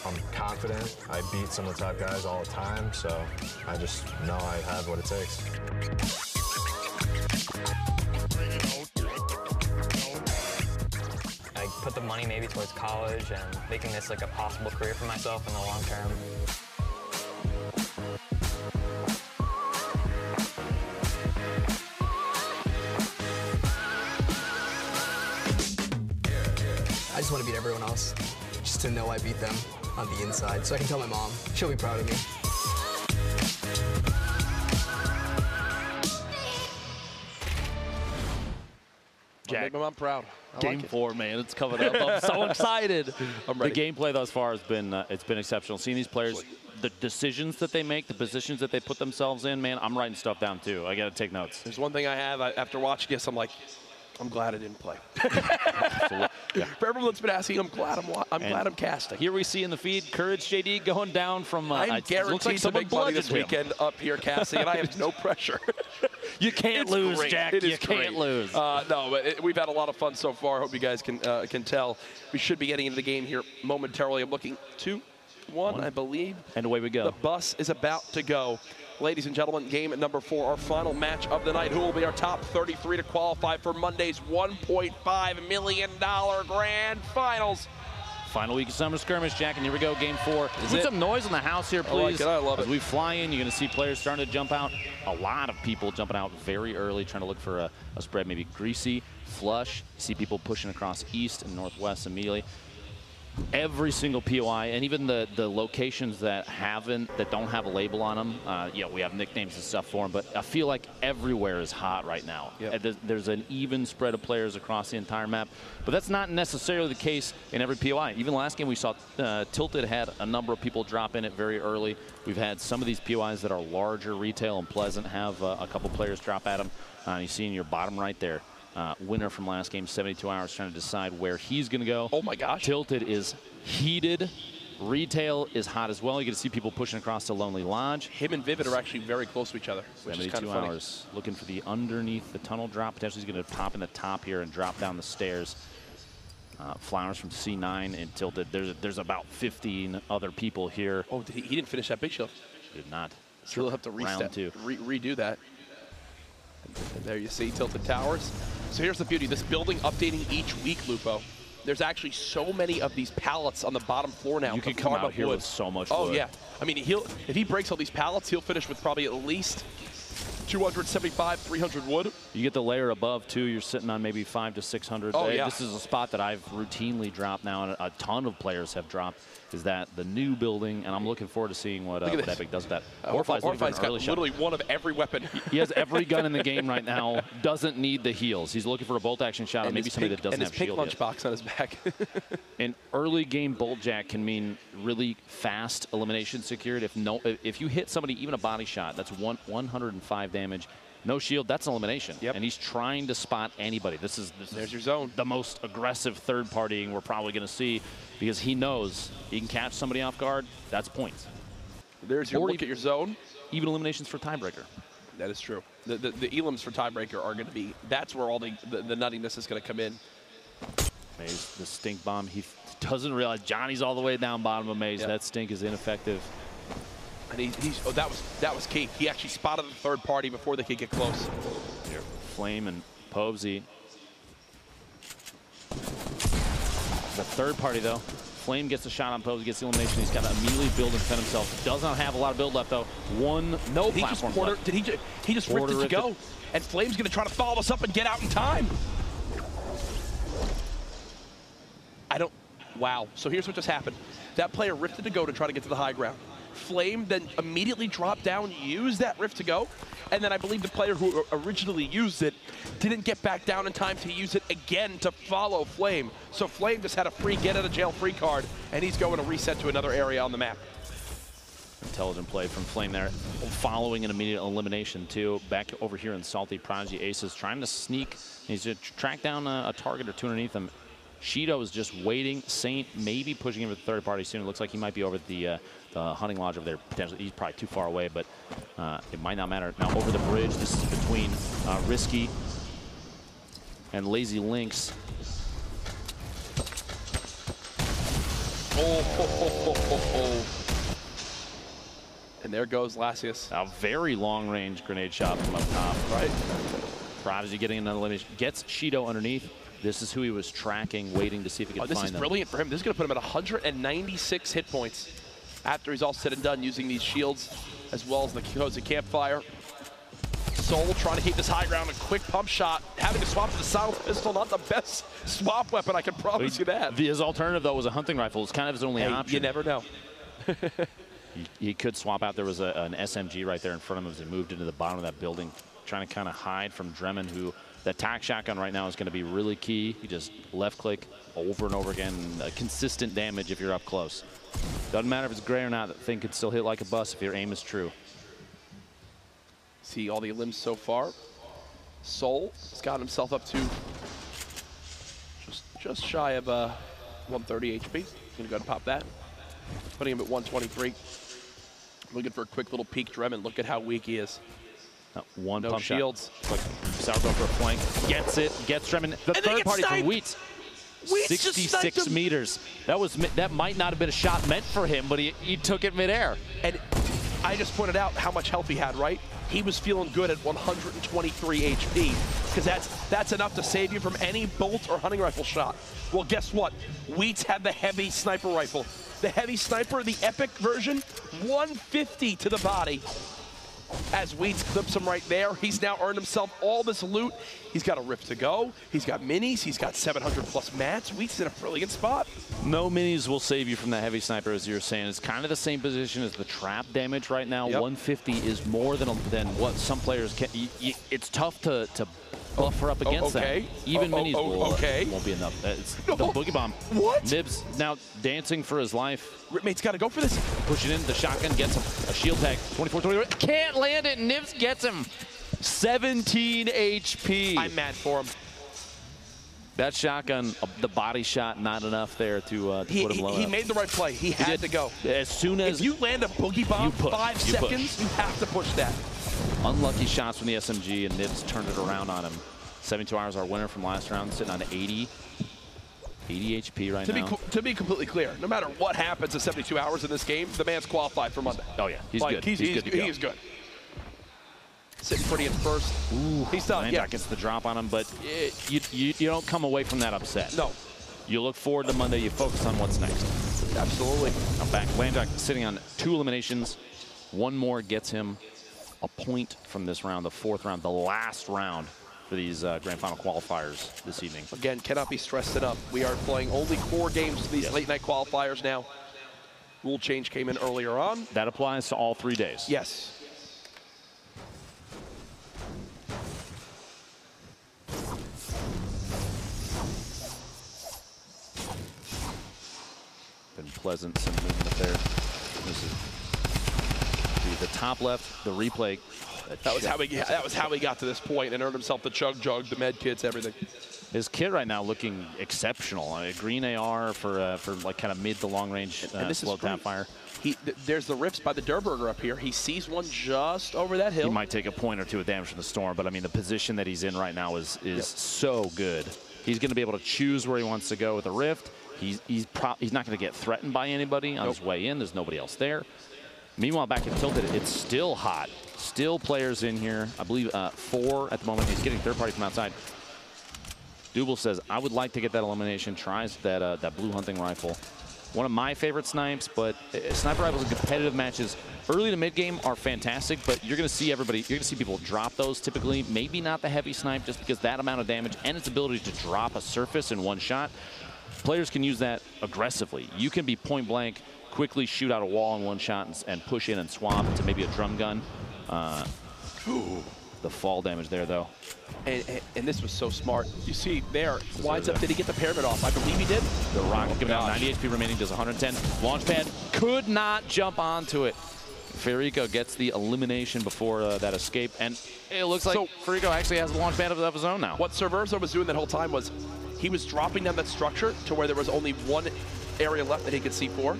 I'm confident. I beat some of the top guys all the time, so I just know I have what it takes. I put the money maybe towards college and making this like a possible career for myself in the long term. I just want to beat everyone else, just to know I beat them on the inside, so I can tell my mom. She'll be proud of me. Jack, Make my mom proud. I Game like it. 4, man, it's coming up. I'm so excited. I'm the ready. gameplay thus far has been it's been exceptional. Seeing these players, the decisions that they make, the positions that they put themselves in, man, I'm writing stuff down too. I got to take notes. There's one thing I have after watching this, I'm like, I'm glad I didn't play. Yeah. For everyone that's been asking, I'm glad I'm casting. Here we see in the feed, Courage JD going down from. I'm it guaranteed looks like to someone make money this bludgeoned him. weekend up here casting, and I have no pressure. You can't It's lose, great. Jack. It You is can't great. lose. No, but we've had a lot of fun so far. I hope you guys can tell. We should be getting into the game here momentarily. I'm looking 2, 1, I believe. And away we go. The bus is about to go. Ladies and gentlemen, game at number 4, our final match of the night. Who will be our top 33 to qualify for Monday's $1.5 million grand finals? Final week of Summer Skirmish, Jack, and here we go, Game 4. Put it? some noise in the house here, I like please. it. I love As it. we fly in, you're going to see players starting to jump out. A lot of people jumping out very early, trying to look for a spread, maybe greasy, flush. See people pushing across east and northwest immediately. every single POI, and even the locations that don't have a label on them, we have nicknames and stuff for them, but I feel like everywhere is hot right now. Yep. There's an even spread of players across the entire map, but that's not necessarily the case in every POI. Even last game we saw Tilted had a number of people drop in it very early. We've had some of these POIs that are larger, retail, and Pleasant have a couple players drop at them. You see in your bottom right there, winner from last game, 72 hours, trying to decide where he's going to go. Oh my gosh. Tilted is heated. Retail is hot as well. You get to see people pushing across the Lonely Lodge. Him and Vivid are actually very close to each other, which is kind of funny. 72 hours, looking for the underneath the tunnel drop. Potentially he's going to pop in the top here and drop down the stairs. Flowers from C9 and Tilted. There's about 15 other people here. Oh, he didn't finish that big shield. Did not. So he'll have to reset, redo that. And there you see Tilted Towers. So here's the beauty. This building updating each week, Lupo. There's actually so many of these pallets on the bottom floor now. You can come out here with so much wood. Oh, yeah. I mean, if he breaks all these pallets, he'll finish with probably at least 275, 300 wood. You get the layer above, too. You're sitting on maybe 500 to 600. Oh, yeah. This is a spot that I've routinely dropped now, and a ton of players have dropped, is that the new building, and I'm looking forward to seeing what Epic does with that. Fortnite's got literally one of every weapon. He has every gun in the game right now, doesn't need the heals. He's looking for a bolt-action shot, and maybe somebody that doesn't have shield yet. And his pink lunchbox on his back. An early game bolt jack can mean really fast elimination secured. If you hit somebody, even a body shot, that's 105 damage. No shield, that's an elimination. Yep. And he's trying to spot anybody. There's your zone. The most aggressive third partying we're probably going to see, because he knows he can catch somebody off guard. That's points. There's your look at your zone. Even eliminations for tiebreaker. That is true. The elims for tiebreaker are going to be, that's where all the nuttiness is going to come in. Maze, the stink bomb. He doesn't realize Johnny's all the way down bottom of Maze. Yep. That stink is ineffective. And that was key. He actually spotted the third party before they could get close. Here, Flame and Povsy. The third party, though. Flame gets a shot on Povsy, gets the elimination. He's got to immediately build and defend himself. Does not have a lot of build left, though. No platform left. He just ripped it to go. And Flame's going to try to follow us up and get out in time. Wow. So here's what just happened. That player ripped it to go to try to get to the high ground. Flame then immediately dropped down, used that rift to go, and then I believe the player who originally used it didn't get back down in time to use it again to follow Flame. So Flame just had a free get out of jail free card, and he's going to reset to another area on the map. Intelligent play from Flame there, following an immediate elimination too. Back over here in Salty, Prodigy Aces trying to sneak. He's going to track down a target or two underneath him. Shido is just waiting. Saint maybe pushing him to the third party soon. It looks like he might be over the hunting lodge over there. Potentially, he's probably too far away, but it might not matter. Now over the bridge, this is between Risky and Lazy Lynx. And there goes Lasius. A very long-range grenade shot from up top. Right. Prodigy getting another elimination. Gets Shido underneath. This is who he was tracking, waiting to see if he could find them. This is brilliant for him. This is going to put him at 196 hit points after he's all said and done using these shields as well as the cozy campfire. Soul trying to keep this high ground. A quick pump shot. Having to swap to the silent pistol. Not the best swap weapon, I can promise you that. His alternative, though, was a hunting rifle. It's kind of his only option. You never know. he could swap out. There was an SMG right there in front of him as he moved into the bottom of that building, trying to kind of hide from Dremen, who the attack shotgun right now is going to be really key. You just left click over and over again. Consistent damage if you're up close. Doesn't matter if it's gray or not, that thing could still hit like a bus if your aim is true. See all the limbs so far. Soul has got himself up to just shy of 130 HP. Gonna go ahead and pop that. Putting him at 123. Looking for a quick little peek. Dremen, look at how weak he is. One no pump shields. Like Sourdough for a flank. Gets it. Gets Dremen. The third party for Wheats. 66 meters. That might not have been a shot meant for him, but he took it midair. And I just pointed out how much health he had, right? He was feeling good at 123 HP, because that's enough to save you from any bolt or hunting rifle shot. Well, guess what? Wheats had the heavy sniper rifle. The heavy sniper, the epic version, 150 to the body. As Weeds clips him right there, he's now earned himself all this loot. He's got a Rift to go. He's got minis. He's got 700 plus mats. Weeds in a brilliant spot. No minis will save you from that heavy sniper, as you were saying. It's kind of the same position as the trap damage right now. Yep. 150 is more than what some players can. It's tough to buffer up against that. Even minis won't be enough. It's the boogie bomb. What? Nibs now dancing for his life. Mate's got to go for this. Pushing in, the shotgun gets him. A shield tag, 24-20. Can't land it, Nibs gets him. 17 HP. I'm mad for him. That shotgun, the body shot, not enough there to put him low. He made the right play. He had to go. As soon as if you land a boogie bomb, 5 seconds, you have to push that. Unlucky shots from the SMG, and Nibs turned it around on him. 72 Hours, our winner from last round, sitting on 80 HP right now. To be completely clear, no matter what happens in 72 hours in this game, the man's qualified for Monday. Oh yeah, he's good. He's good to go. He is good. Sitting pretty in first. Ooh, he's done. Landjack gets the drop on him, but you don't come away from that upset. No. You look forward to Monday. You focus on what's next. Absolutely. Now back, Landjack sitting on 2 eliminations. One more gets him a point from this round, the 4th round, the last round for these Grand Final qualifiers this evening. Again, cannot be stressed enough. We are playing only core games for these late night qualifiers now. Rule change came in earlier on. That applies to all 3 days. Yes. Been pleasant, some movement there. This is the top left, the replay. That was how he got to this point and earned himself the chug jug, the med kits, everything. His kit right now looking exceptional. A green AR for like kind of mid to long range slow tap fire. There's the rifts by the Durberger up here. He sees one just over that hill. He might take a point or two of damage from the storm, but I mean the position that he's in right now is so good. He's going to be able to choose where he wants to go with a rift. He's not going to get threatened by anybody on his way in. There's nobody else there. Meanwhile, back at Tilted, it's still hot. Still players in here. I believe 4 at the moment. He's getting third party from outside. Double says, I would like to get that elimination. Tries that blue hunting rifle. One of my favorite snipes, but sniper rifles in competitive matches early to mid game are fantastic, but you're going to see people drop those typically. Maybe not the heavy snipe, just because that amount of damage and its ability to drop a surface in one shot. Players can use that aggressively. You can be point blank, quickly shoot out a wall in one shot and push in and swap to maybe a drum gun. The fall damage there, though. And this was so smart. You see there, winds up, did he get the pyramid off? I believe he did. The rocket giving out 90 HP remaining, does 110. Launchpad could not jump onto it. Federico gets the elimination before that escape, and it looks like Federico actually has a launchpad of his own now. What Cerverzo was doing that whole time was he was dropping down that structure to where there was only one area left that he could C4.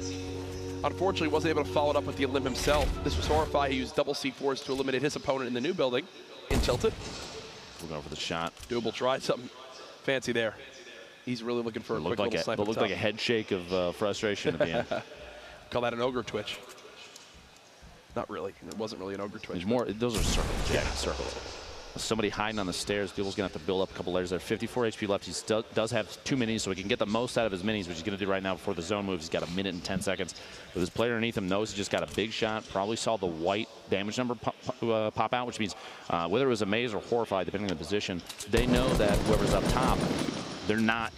Unfortunately, wasn't able to follow it up with the elim himself. This was Horrify. He used double C4s to eliminate his opponent in the new building in Tilted. We'll go for the shot. Double tried something fancy there. He's really looking for a quick little snipe. It looked like a head shake of frustration at the end. Call that an ogre twitch. Not really. It wasn't really an ogre twitch. There's more. Those are circles. Yeah, circles. Somebody hiding on the stairs. Doodle's going to have to build up a couple layers there. 54 HP left. He still does have 2 minis, so he can get the most out of his minis, which he's going to do right now before the zone moves. He's got 1 minute and 10 seconds. But this player underneath him knows he just got a big shot. Probably saw the white damage number pop out, which means whether it was a maze or Horrified, depending on the position, they know that whoever's up top, they're not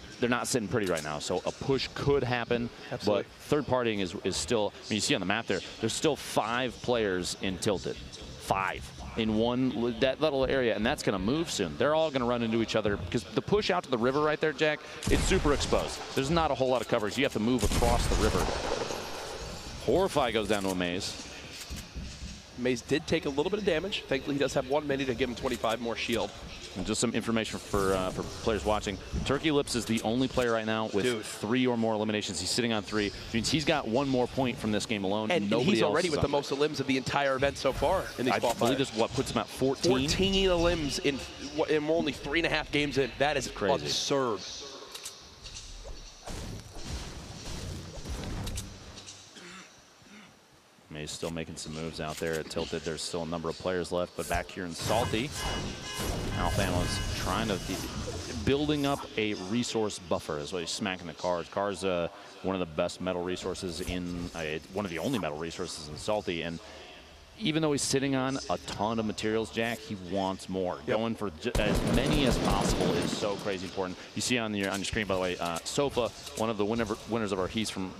sitting pretty right now. So a push could happen. Absolutely. But third partying is still, I mean, you see on the map there's still 5 players in Tilted. 5. In that little area, and that's going to move soon. They're all going to run into each other because the push out to the river right there, Jack, it's super exposed. There's not a whole lot of coverage. You have to move across the river. Horrify goes down to a maze. Maze did take a little bit of damage. Thankfully, he does have 1 mini to give him 25 more shield. And just some information for players watching. Turkey Lips is the only player right now with 3 or more eliminations. He's sitting on 3. Which means he's got 1 more point from this game alone. And he's already with the most elims of the entire event so far in these qualifiers. I believe this what puts him at 14. 14 elims in we're only 3.5 games in. That is crazy. Absurd. He's still making some moves out there at Tilted. There's still a number of players left, but back here in Salty, Alfan was trying to building up a resource buffer is what he's smacking the cars. Cars, one of the best metal resources in, one of the only metal resources in Salty, and even though he's sitting on a ton of materials, Jack, he wants more. Going for as many as possible is so crazy important. You see on your screen, by the way, Sofa, one of the winners of our heats from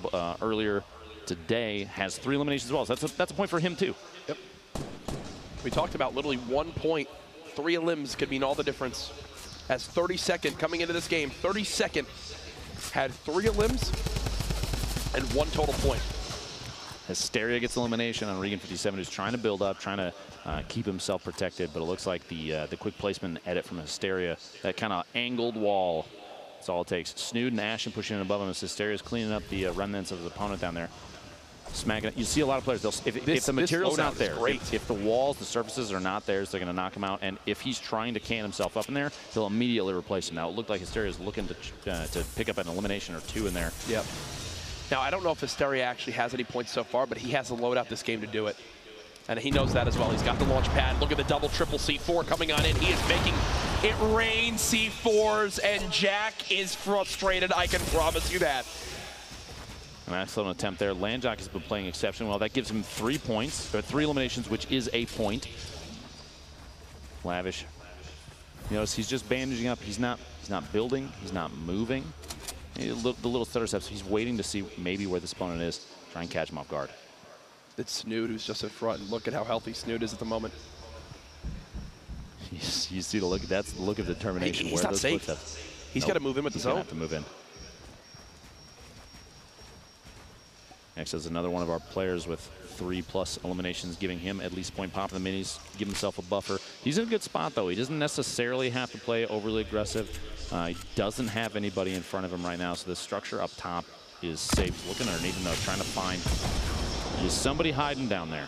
earlier today, has 3 eliminations as well. So that's a point for him too. Yep. We talked about literally 1 point. 3 elims could mean all the difference. As 32nd coming into this game, 32nd had 3 elims and 1 total point. Hysteria gets elimination on Regan 57, who's trying to build up, trying to keep himself protected, but it looks like the quick placement edit from Hysteria, that kind of angled wall, that's all it takes. Snood and Ashen pushing in above him as Hysteria's cleaning up the remnants of his opponent down there. Smacking it. You see a lot of players, if the material's not there, if the walls, the surfaces are not theirs, they're going to knock him out. And if he's trying to can himself up in there, he'll immediately replace him. Now, it looked like Hysteria's looking to pick up an elimination or 2 in there. Yep. Now, I don't know if Hysteria actually has any points so far, but he has to load out this game to do it. And he knows that as well. He's got the launch pad. Look at the double, triple C4 coming on in. He is making it rain C4s, and Jack is frustrated. I can promise you that. An excellent attempt there. Landjock has been playing exceptionally well. That gives him 3 points, or 3 eliminations, which is a point. Lavish. You notice he's just bandaging up. He's not building. He's not moving. The little stutter steps. He's waiting to see maybe where this opponent is. Try and catch him off guard. It's Snood who's just in front, and look at how healthy Snood is at the moment. You see the look. That's the look of determination. He's not safe. He's got to move in with the zone. Have to move in. Next is another one of our players with 3+ eliminations, giving him at least point pop in the minis, give himself a buffer. He's in a good spot, though. He doesn't necessarily have to play overly aggressive. He doesn't have anybody in front of him right now, so the structure up top is safe. Looking underneath him, though, trying to find somebody hiding down there.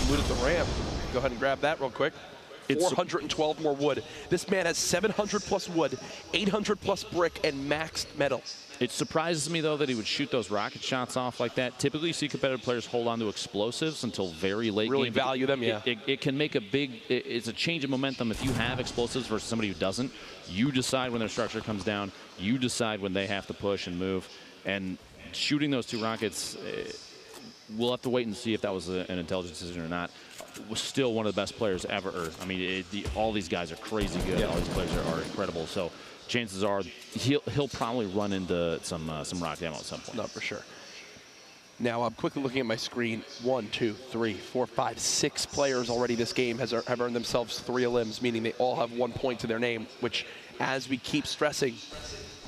Wood at the ramp. Go ahead and grab that real quick. 412 more wood. This man has 700+ wood, 800+ brick, and maxed metal. It surprises me, though, that he would shoot those rocket shots off like that. Typically, you see competitive players hold on to explosives until very late. Really game. value them, yeah. It can make a big, it's a change of momentum if you have explosives versus somebody who doesn't. You decide when their structure comes down. You decide when they have to push and move. And shooting those 2 rockets, we'll have to wait and see if that was an intelligent decision or not. Was still one of the best players ever. I mean, all these guys are crazy good. Yeah. All these players are incredible. So chances are he'll probably run into some rock ammo at some point. No, for sure. Now I'm quickly looking at my screen. 1, 2, 3, 4, 5, 6 players already this game have earned themselves 3 elims, meaning they all have 1 point to their name, which, as we keep stressing,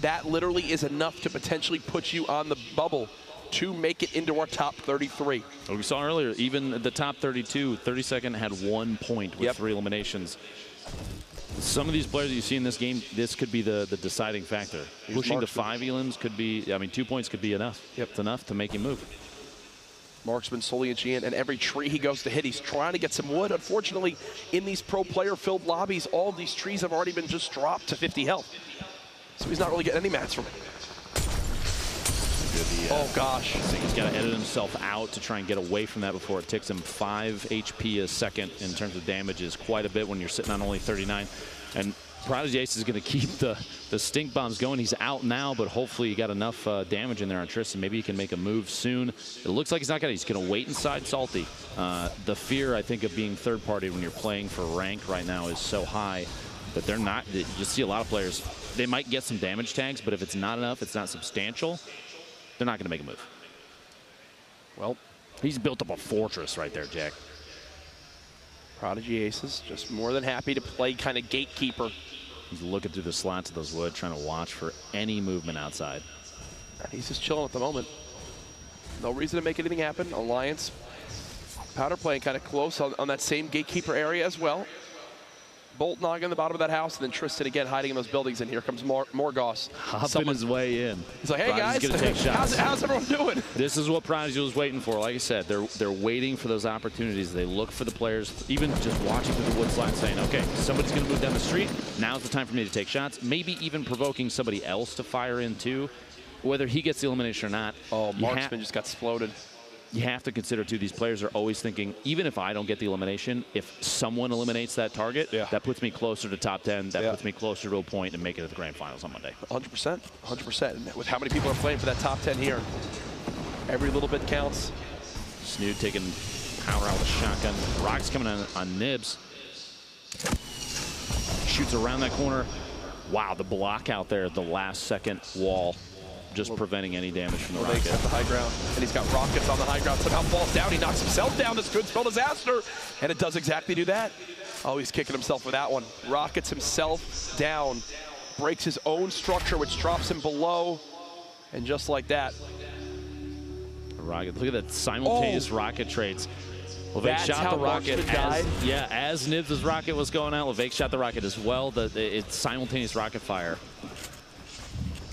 that literally is enough to potentially put you on the bubble to make it into our top 33. Well, we saw earlier, even the top 32, 32nd had 1 point with 3 eliminations. Some of these players that you see in this game, this could be the deciding factor. Pushing to 5 elims could be, I mean, 2 points could be enough. Yep. It's enough to make him move. Marksman slowly inching in, and every tree he goes to hit, he's trying to get some wood. Unfortunately, in these pro player-filled lobbies, all of these trees have already been just dropped to 50 health. So he's not really getting any mats from it. Oh, gosh. He's got to edit himself out to try and get away from that before it ticks him. 5 HP a second in terms of damage is quite a bit when you're sitting on only 39. And Prodigy Ace is going to keep the stink bombs going. He's out now, but hopefully he got enough damage in there on Tristan. Maybe he can make a move soon. It looks like he's not going to. He's going to wait inside Salty. The fear, I think, of being third party when you're playing for rank right now is so high that they're not. You just see a lot of players. They might get some damage tags, but if it's not enough, it's not substantial, they're not going to make a move. Well, he's built up a fortress right there, Jack. Prodigy Aces just more than happy to play kind of gatekeeper. He's looking through the slats of those wood, trying to watch for any movement outside. And he's just chilling at the moment. No reason to make anything happen. Alliance, Powder playing kind of close on that same gatekeeper area as well. Bolt Nog in the bottom of that house, and then Tristan again hiding in those buildings, and here comes Morgoss. Hopping his way in. He's like, hey guys, gonna take shots. How's everyone doing? This is what Prodigy was waiting for. Like I said, they're waiting for those opportunities. They look for the players, even just watching through the woods line, saying, okay, somebody's going to move down the street. Now's the time for me to take shots. Maybe even provoking somebody else to fire in too, whether he gets the elimination or not. Oh, Marksman just got exploded. You have to consider, too, these players are always thinking, even if I don't get the elimination, if someone eliminates that target, that puts me closer to top 10, that puts me closer to a point and make it to the grand finals on Monday. 100%, 100%. And with how many people are playing for that top 10 here, every little bit counts. Snood taking power out with a shotgun. Rock's coming on Nibs. Shoots around that corner. Wow, the block out there, the last second wall, just preventing any damage from the Rocket. At the high ground, and he's got Rockets on the high ground. Somehow falls down. He knocks himself down. This could spell disaster, and it does exactly do that. Oh, he's kicking himself with that one. Rockets himself down, breaks his own structure, which drops him below, and just like that. Rocket, look at that simultaneous rocket trades. Levake shot the rocket as Nibs' rocket was going out. Levake shot the rocket as well. It's simultaneous rocket fire.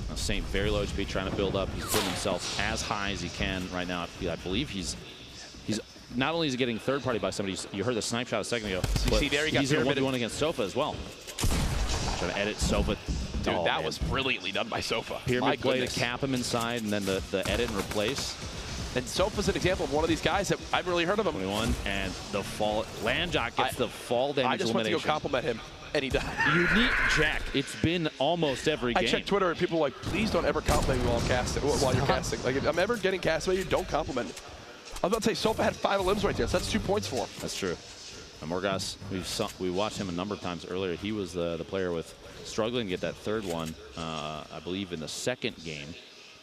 Now Saint very low HP, trying to build up. He's putting himself as high as he can right now. I believe he's not only is he getting third party by somebody. You heard the snipe shot a second ago. So you see there, he's in a 1v1 against Sofa as well. Trying to edit Sofa. Dude, that was brilliantly done by Sofa. Pyramid play to cap him inside, and then the edit and replace. And Sofa's an example of one of these guys that I've really heard of him. 21, and the fall. Landjock gets the fall damage. I just went to go compliment him, and he died. You need Jack. It's been almost every game. I checked Twitter, and people were like, please don't ever compliment me while I'm casting. While you're casting. Like, if I'm ever getting cast by you, don't compliment me. I was about to say, Sofa had 5 limbs right there, so that's 2 points for him. That's true. And Morgas, we watched him a number of times earlier. He was the player with struggling to get that third one, I believe, in the second game.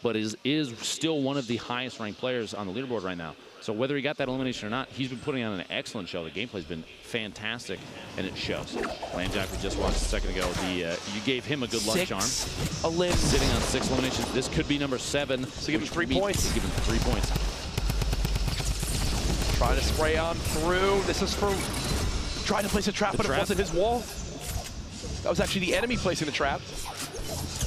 But is still one of the highest ranked players on the leaderboard right now. So whether he got that elimination or not, he's been putting on an excellent show. The gameplay's been fantastic, and it shows. Landjack, we just watched a second ago. You gave him a good luck charm. A limb. Sitting on 6 eliminations. This could be number 7. So give him 3 points. Give him 3 points. Trying to spray on through. This is for trying to place a trap, but it wasn't his wall. That was actually the enemy placing the trap.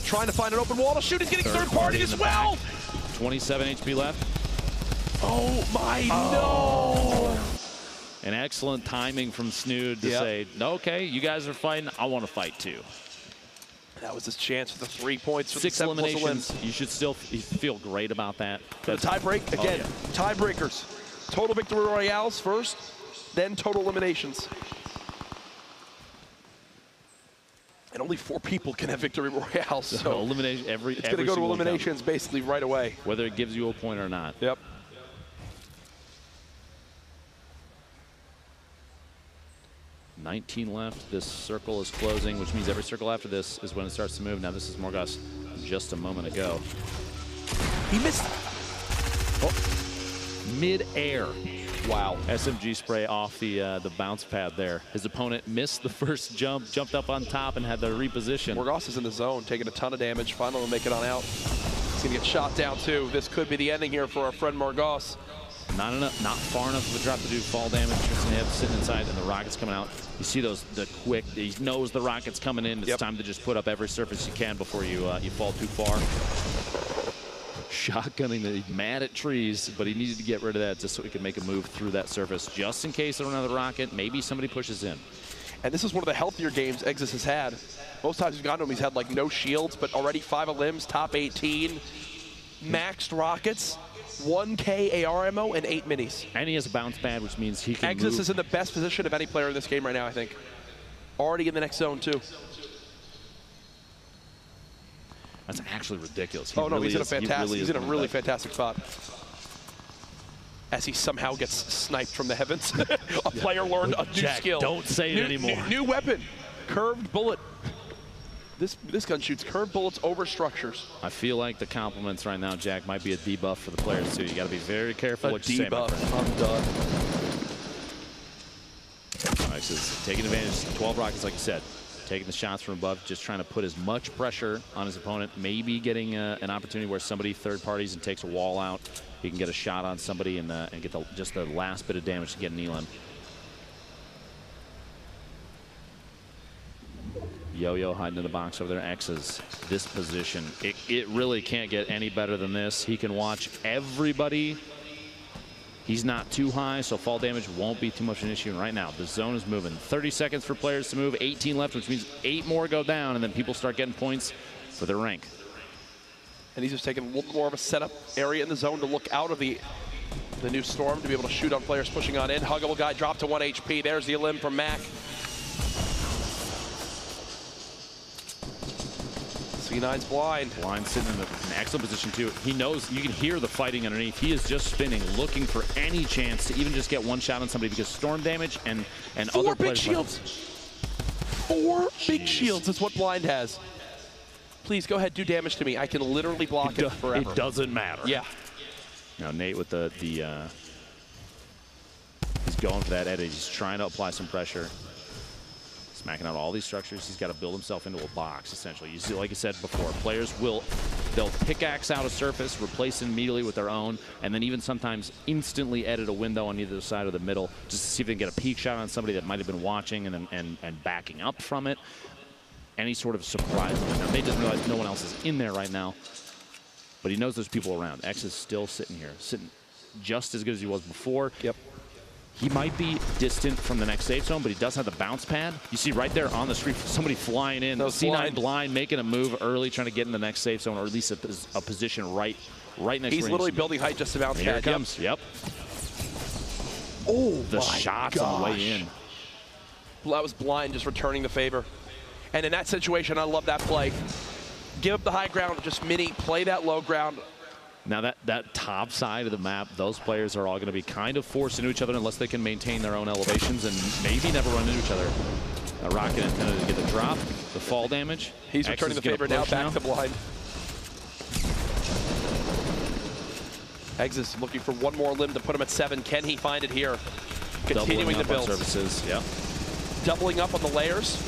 Trying to find an open wall to shoot. He's getting third party as well. Back. 27 HP left. Oh my no! An excellent timing from Snood to say, okay, you guys are fighting. I want to fight too. That was his chance for the 3 points. For 6 eliminations. You should still feel great about that. For the tie break, again, tiebreakers. Total victory royales first, then total eliminations. And only 4 people can have victory royales. So elimination it's going to go to eliminations basically right away. Whether it gives you a point or not. Yep. $19 left. This circle is closing, which means every circle after this is when it starts to move. Now this is Morgas just a moment ago. He missed. Mid-air. Wow. SMG spray off the bounce pad there. His opponent missed the first jump, jumped up on top, and had to reposition. Morgas is in the zone, taking a ton of damage. Finally will make it on out. He's going to get shot down, too. This could be the ending here for our friend Morgas. Not enough, not far enough of a drop to do fall damage. Tristan Hibbs sitting inside, and the rockets coming out. You see the quick, he knows the rockets coming in. It's time to just put up every surface you can before you fall too far. Shotgunning, he's mad at trees, but he needed to get rid of that just so he could make a move through that surface, just in case of another rocket. Maybe somebody pushes in. And this is one of the healthier games Exus has had. Most times we've gone to him, he's had like no shields, but already 5 limbs, top 18, maxed rockets, 1K AR ammo, and 8 minis. And he has a bounce pad, which means he can Exus is in the best position of any player in this game right now, I think. Already in the next zone, too. That's actually ridiculous. He's in a fantastic, he's in a really fantastic spot. As he somehow gets sniped from the heavens. A player learned a new skill. Don't say it anymore. New weapon, curved bullet. This gun shoots curved bullets over structures. I feel like the compliments right now, Jack, might be a debuff for the players too. You got to be very careful what you say. Debuff. I'm done. All right, so taking advantage. 12 rockets, like you said. Taking the shots from above, just trying to put as much pressure on his opponent. Maybe getting an opportunity where somebody third parties and takes a wall out. He can get a shot on somebody and get just the last bit of damage to get an elim. Yo-Yo hiding in the box over there. X's this position. It really can't get any better than this. He can watch everybody. He's not too high, so fall damage won't be too much an issue. And right now, the zone is moving. 30 seconds for players to move, 18 left, which means 8 more go down, and then people start getting points for their rank. And he's just taking a little more of a setup area in the zone to look out of the new storm to be able to shoot on players pushing on in. Huggable guy dropped to 1 HP. There's the elim from Mac. So C9's blind. Blind sitting in an excellent position, too. He knows you can hear the fighting underneath. He is just spinning, looking for any chance to even just get one shot on somebody because storm damage and Four other big players. Shields. 4 big shields is what blind has. Please go ahead, do damage to me. I can literally block it forever. It doesn't matter. Yeah. Now Nate with he's going for that edit. He's trying to apply some pressure. Smacking out all these structures. He's got to build himself into a box, essentially. You see, like I said before, players they'll pickaxe out a surface, replace it immediately with their own, and then even sometimes instantly edit a window on either side of the middle just to see if they can get a peek shot on somebody that might have been watching and backing up from it. Any sort of surprise. Now, Nate doesn't realize no one else is in there right now, but he knows there's people around. X is still sitting here, sitting just as good as he was before. Yep. He might be distant from the next safe zone, but he does have the bounce pad. You see right there on the street, somebody flying in. C9 blind, making a move early, trying to get in the next safe zone, or at least a position right next. He's literally building height just to bounce Here pad. it comes. Yep. Oh, the shots on the way in. That was blind, just returning the favor. And in that situation, I love that play. Give up the high ground, just mini, play that low ground. Now that top side of the map, those players are all going to be kind of forced into each other unless they can maintain their own elevations and maybe never run into each other. Rocket intended to get the drop, the fall damage. He's returning the favor now, back to blind. Eggs is looking for one more limb to put him at 7. Can he find it here? Continuing the build. Services, yep. Doubling up on the layers.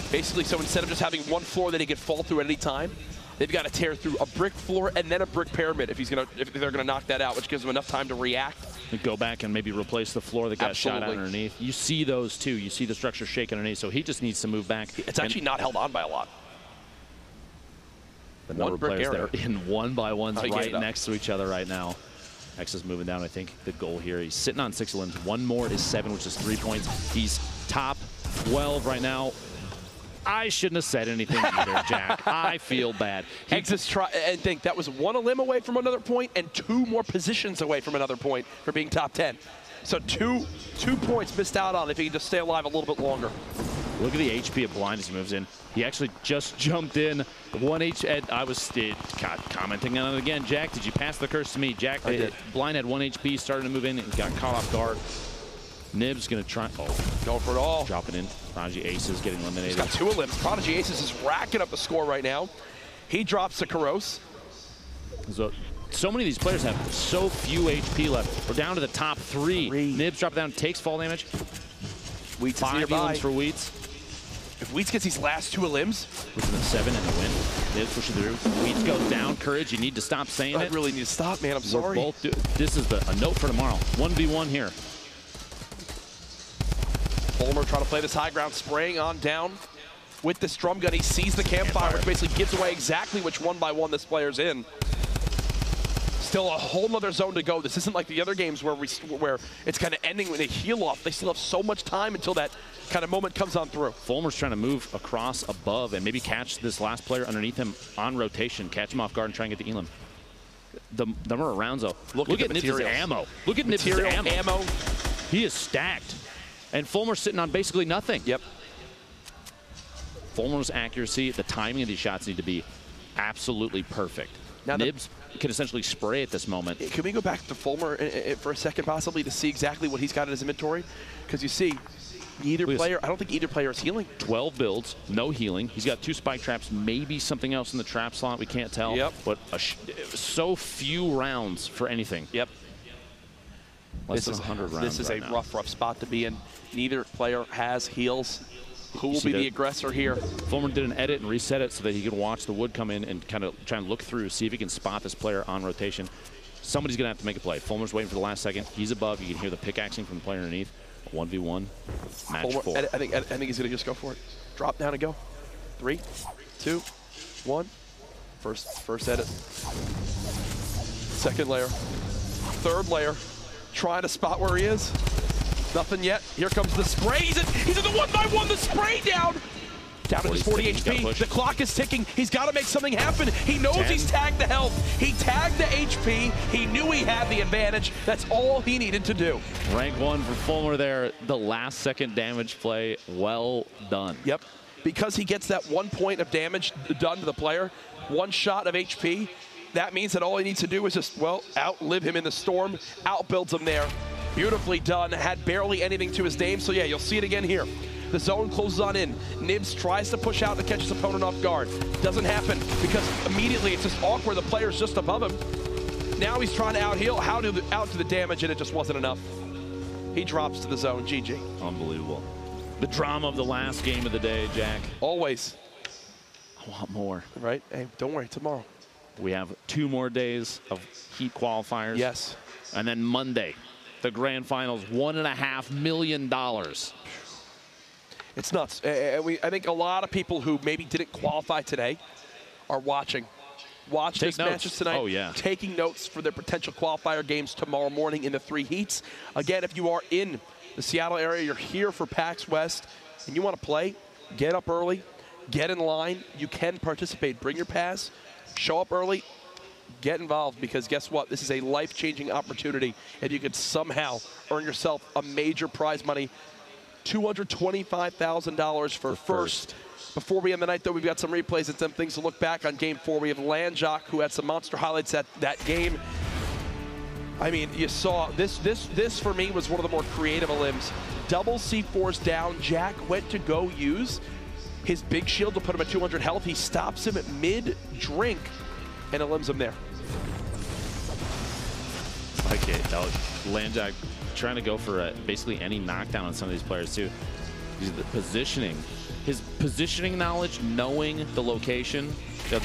Basically, so instead of just having one floor that he could fall through at any time, they've got to tear through a brick floor and then a brick pyramid if they're gonna knock that out, which gives them enough time to react. And go back and maybe replace the floor that got shot out underneath. You see those too. You see the structure shake underneath, so he just needs to move back. It's actually not held on by a lot. The number of players that are in 1-by-1s right next to each other right now. X is moving down. I think the goal here, he's sitting on 6 limbs. One more is 7, which is 3 points. He's top 12 right now. I shouldn't have said anything either, Jack. I feel bad. Exits try and think that was 1 limb away from another point and 2 more positions away from another point for being top 10. So two points missed out on if he can just stay alive a little bit longer. Look at the HP of blind as he moves in. He actually just jumped in. 1 HP. I was commenting on it again. Jack, did you pass the curse to me? Jack, I did. Blind had 1 HP, started to move in and got caught off guard. Nib's going to try. Oh, going for it all. Dropping in. Prodigy Aces getting eliminated. He's got 2 limbs. Prodigy Aces is racking up the score right now. He drops to Karos. So many of these players have so few HP left. We're down to the top 3. Nibs drops down, takes fall damage. Wheats 5 limbs for Wheats. If Wheats gets these last 2 limbs, within the 7 and the win. Nibs pushing through. Wheats goes down. Courage, you need to stop saying it. I really need to stop, man. I'm sorry. This is a note for tomorrow. 1v1 here. Fulmer trying to play this high ground, spraying on down with this drum gun. He sees the campfire, which basically gives away exactly which 1-by-1 this player's in. Still a whole nother zone to go. This isn't like the other games where it's kind of ending with a heal off. They still have so much time until that kind of moment comes on through. Fulmer's trying to move across above and maybe catch this last player underneath him on rotation, catch him off guard and try and get the elim. The number of rounds though. Look at Nibs' ammo. Look at Nibs' ammo. He is stacked. And Fulmer's sitting on basically nothing. Yep. Fulmer's accuracy, the timing of these shots need to be absolutely perfect. Now Nibs can essentially spray at this moment. Can we go back to Fulmer for a second possibly to see exactly what he's got in his inventory? Because you see, either player, I don't think either player is healing. 12 builds, no healing. He's got 2 spike traps, maybe something else in the trap slot, we can't tell. Yep. But so few rounds for anything. Yep. Less than 100 rounds. This is a rough spot to be in. Neither player has heals. Who will be the aggressor here? Fulmer did an edit and reset it so that he could watch the wood come in and kind of try and look through, see if he can spot this player on rotation. Somebody's going to have to make a play. Fulmer's waiting for the last second. He's above. You can hear the pickaxing from the player underneath. 1v1, match Fulmer, 4. I think he's going to just go for it. Drop down and go. 3, 2, 1. First edit. Second layer. Third layer. Trying to spot where he is. Nothing yet. Here comes the spray. He's in the 1-by-1. The spray down. Down to his 40 HP. The clock is ticking. He's got to make something happen. He knows he's tagged the health. He tagged the HP. He knew he had the advantage. That's all he needed to do. Rank 1 for Fulmer there. The last second damage play. Well done. Yep. because he gets that 1 point of damage done to the player, 1 shot of HP, that means that all he needs to do is just, well, outlive him in the storm, outbuilds him there. Beautifully done, had barely anything to his name, so yeah, you'll see it again here. The zone closes on in. Nibs tries to push out to catch his opponent off guard. Doesn't happen because immediately it's just awkward. The player's just above him. Now he's trying to out-heal, out to the damage, and it just wasn't enough. He drops to the zone, GG. Unbelievable. The drama of the last game of the day, Jack. Always. I want more. Right? Hey, don't worry, tomorrow. We have 2 more days of Heat qualifiers. Yes. And then Monday, the grand finals, $1.5 million. It's nuts. I think a lot of people who maybe didn't qualify today are watching. Watch this matches tonight. Oh, yeah. Taking notes for their potential qualifier games tomorrow morning in the 3 heats. Again, if you are in the Seattle area, you're here for PAX West, and you want to play, get up early, get in line. You can participate. Bring your pass, show up early, get involved, because guess what? This is a life-changing opportunity. If you could somehow earn yourself a major prize money, $225,000 for first. Before we end the night, though, we've got some replays and some things to look back on Game 4. We have Landjock, who had some monster highlights at that game. I mean, you saw this for me was one of the more creative limbs. Double C4s down. Jack went to go use his big shield to put him at 200 health. He stops him at mid-drink and elims him there. Like it. Landjock trying to go for basically any knockdown on some of these players, too. The positioning. His positioning knowledge, knowing the location,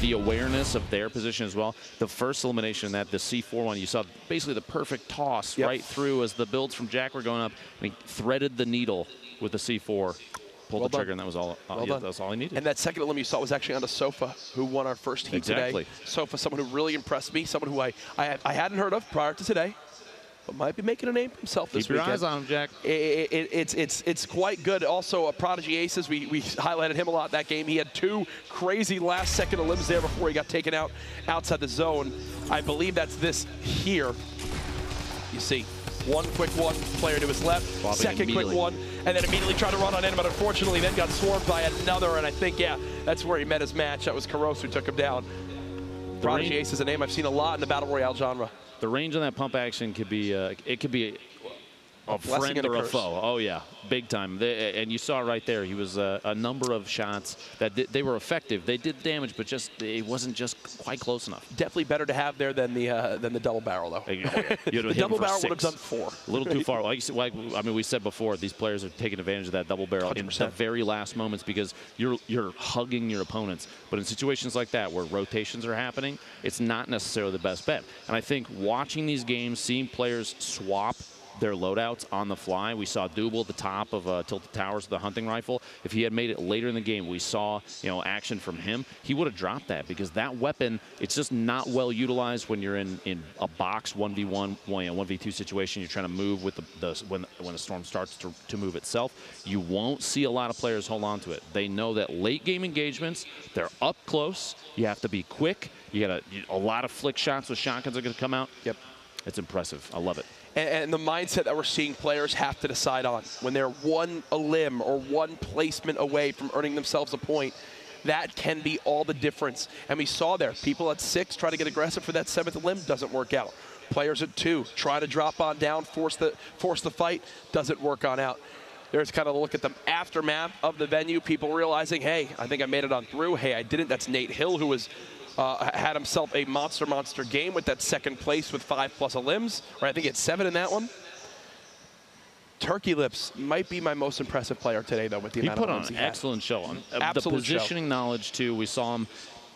the awareness of their position as well. The first elimination in that, the C4 one, you saw basically the perfect toss right through as the builds from Jack were going up. And he threaded the needle with the C4, pulled the trigger, and that was all. That was all he needed. And that second elim you saw was actually on a Sofa, who won our first heat today. Sofa, someone who really impressed me, someone who I hadn't heard of prior to today, but might be making a name for himself this weekend. Keep your eyes on him, Jack. It's quite good. Also, Prodigy Aces, we highlighted him a lot that game. He had 2 crazy last-second elims there before he got taken out outside the zone. I believe that's this here. You see, 1 quick one, player to his left, second quick one, and then immediately tried to run on in, but unfortunately then got swarmed by another, and I think, yeah, that's where he met his match. That was Karos who took him down. Prodigy Ace is a name I've seen a lot in the Battle Royale genre. The range on that pump action could be, it could be a friend or a foe. Oh, yeah, big time. And you saw right there, he was a number of shots that they were effective. They did damage, but it wasn't just quite close enough. Definitely better to have there than the double barrel, though. The double barrel would have done 4. A little too far. Like I mean, we said before, these players are taking advantage of that double barrel 100%. In the very last moments because you're hugging your opponents. But in situations like that where rotations are happening, it's not necessarily the best bet. And I think watching these games, seeing players swap their loadouts on the fly. We saw Double at the top of Tilted Towers with the hunting rifle. If he had made it later in the game, we saw action from him. He would have dropped that because that weapon, it's just not well utilized when you're in a box 1v1, 1v2 situation. You're trying to move with when the storm starts to move itself. You won't see a lot of players hold on to it. They know that late game engagements, they're up close. You have to be quick. You got a lot of flick shots with shotguns are going to come out. Yep. It's impressive. I love it. And the mindset that we're seeing players have to decide on when they're one limb or one placement away from earning themselves a point, that can be all the difference. And we saw there, people at 6 try to get aggressive for that 7th limb, doesn't work out. Players at 2 try to drop on down, force the fight, doesn't work on out. There's kind of a look at the aftermath of the venue, people realizing, hey, I think I made it on through. Hey, I didn't. That's Nate Hill, who was had himself a monster game with that 2nd place with 5+ limbs, or I think it's 7 in that one. Turkey Lips might be my most impressive player today, though, with the amount of limbs he had. He put on an excellent show. Absolute the positioning knowledge, too, we saw him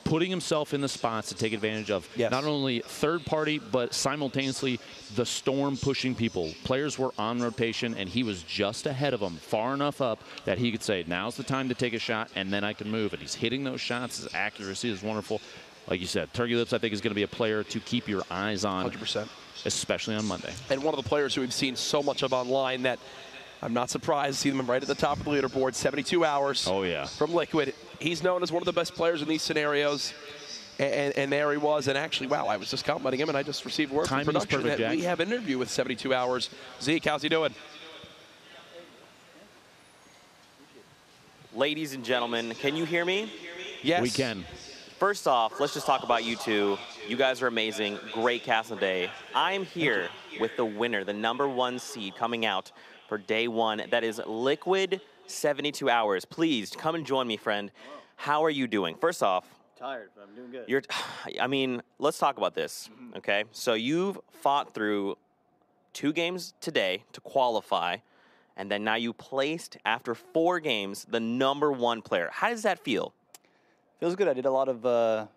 putting himself in the spots to take advantage of not only third party, but simultaneously the storm pushing people. Players were on rotation, and he was just ahead of them, far enough up that he could say, now's the time to take a shot, and then I can move. And he's hitting those shots. His accuracy is wonderful. Like you said, Turkey Lips, I think, is going to be a player to keep your eyes on. 100%. Especially on Monday. And one of the players who we've seen so much of online that I'm not surprised to see them right at the top of the leaderboard, 72 hours from Liquid. He's known as one of the best players in these scenarios. And there he was. And actually, wow, I was just complimenting him, and I just received word from production that we have an interview with 72 hours. Zeke, how's he doing? ladies and gentlemen, can you hear me? Yes. We can. First off, let's just talk about you two. You guys are amazing. Great castle day. I'm here with the winner, the #1 seed coming out for day 1. That is Liquid 72 Hours. Please come and join me, friend. How are you doing? First off, Tired, but I'm doing good. I mean, let's talk about this, okay? So you've fought through 2 games today to qualify, and then now you placed, after 4 games, the #1 player. How does that feel? Feels good. I did a lot of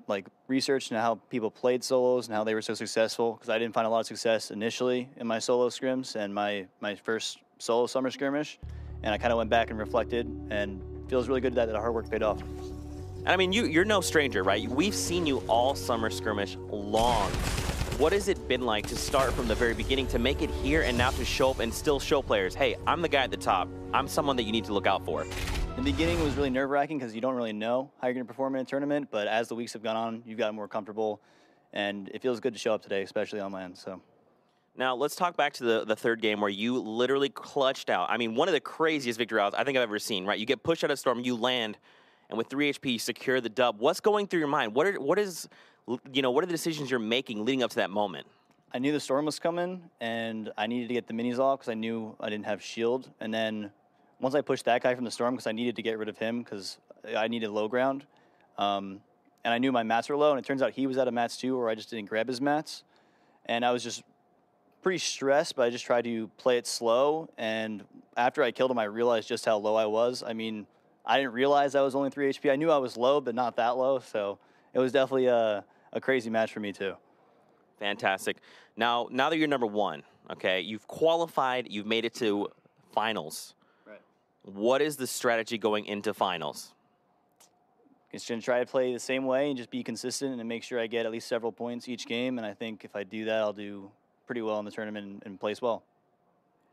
like research into how people played solos and how they were so successful, because I didn't find a lot of success initially in my solo scrims and my first solo summer skirmish, and I kind of went back and reflected, and feels really good that the hard work paid off. And I mean, you're no stranger, right? We've seen you all summer skirmish long. What has it been like to start from the very beginning, to make it here and now to show up and still show players, hey, I'm the guy at the top. I'm someone that you need to look out for. In the beginning, it was really nerve-wracking because you don't really know how you're going to perform in a tournament, but as the weeks have gone on, you've gotten more comfortable, and it feels good to show up today, especially on land. So. Now, let's talk back to the 3rd game where you literally clutched out. I mean, one of the craziest victory routes I think I've ever seen, right? You get pushed out of storm, you land, and with 3 HP, you secure the dub. What's going through your mind? What are the decisions you're making leading up to that moment? I knew the storm was coming, and I needed to get the minis off because I knew I didn't have shield. And then once I pushed that guy from the storm, because I needed to get rid of him because I needed low ground, and I knew my mats were low, and it turns out he was out of mats too, or I just didn't grab his mats. And I was just pretty stressed, but I just tried to play it slow. And after I killed him, I realized just how low I was. I mean, I didn't realize I was only 3 HP. I knew I was low, but not that low. So it was definitely a crazy match for me too. Fantastic. Now that you're #1, okay, you've qualified, you've made it to finals. Right. What is the strategy going into finals? Just going to try to play the same way and just be consistent and make sure I get at least several points each game. And I think if I do that, I'll do pretty well in the tournament and place well.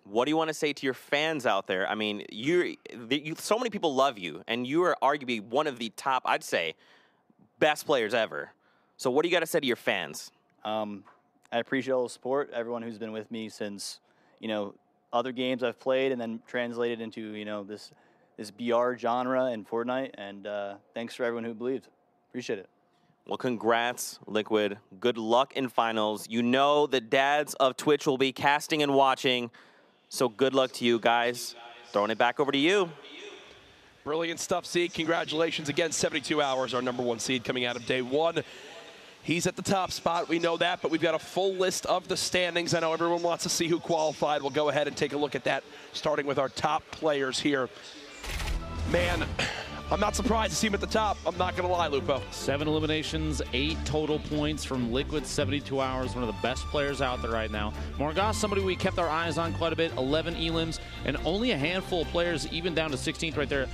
What do you want to say to your fans out there? I mean, so many people love you, and you are arguably one of the top, I'd say, best players ever. So what do you got to say to your fans? I appreciate all the support, everyone who's been with me since, other games I've played and then translated into, this BR genre in Fortnite. And thanks for everyone who believed. Appreciate it. Well, congrats, Liquid. Good luck in finals. You know the dads of Twitch will be casting and watching. So good luck to you guys. Throwing it back over to you. Brilliant stuff, Seed. Congratulations again. 72 Hours, our #1 seed coming out of day 1. He's at the top spot. We know that, but we've got a full list of the standings. I know everyone wants to see who qualified. We'll go ahead and take a look at that, starting with our top players here. Man, I'm not surprised to see him at the top. I'm not going to lie, Lupo. 7 eliminations, 8 total points from Liquid 72 Hours, one of the best players out there right now. Morgas, somebody we kept our eyes on quite a bit, 11 elims, and only a handful of players, even down to 16th right there,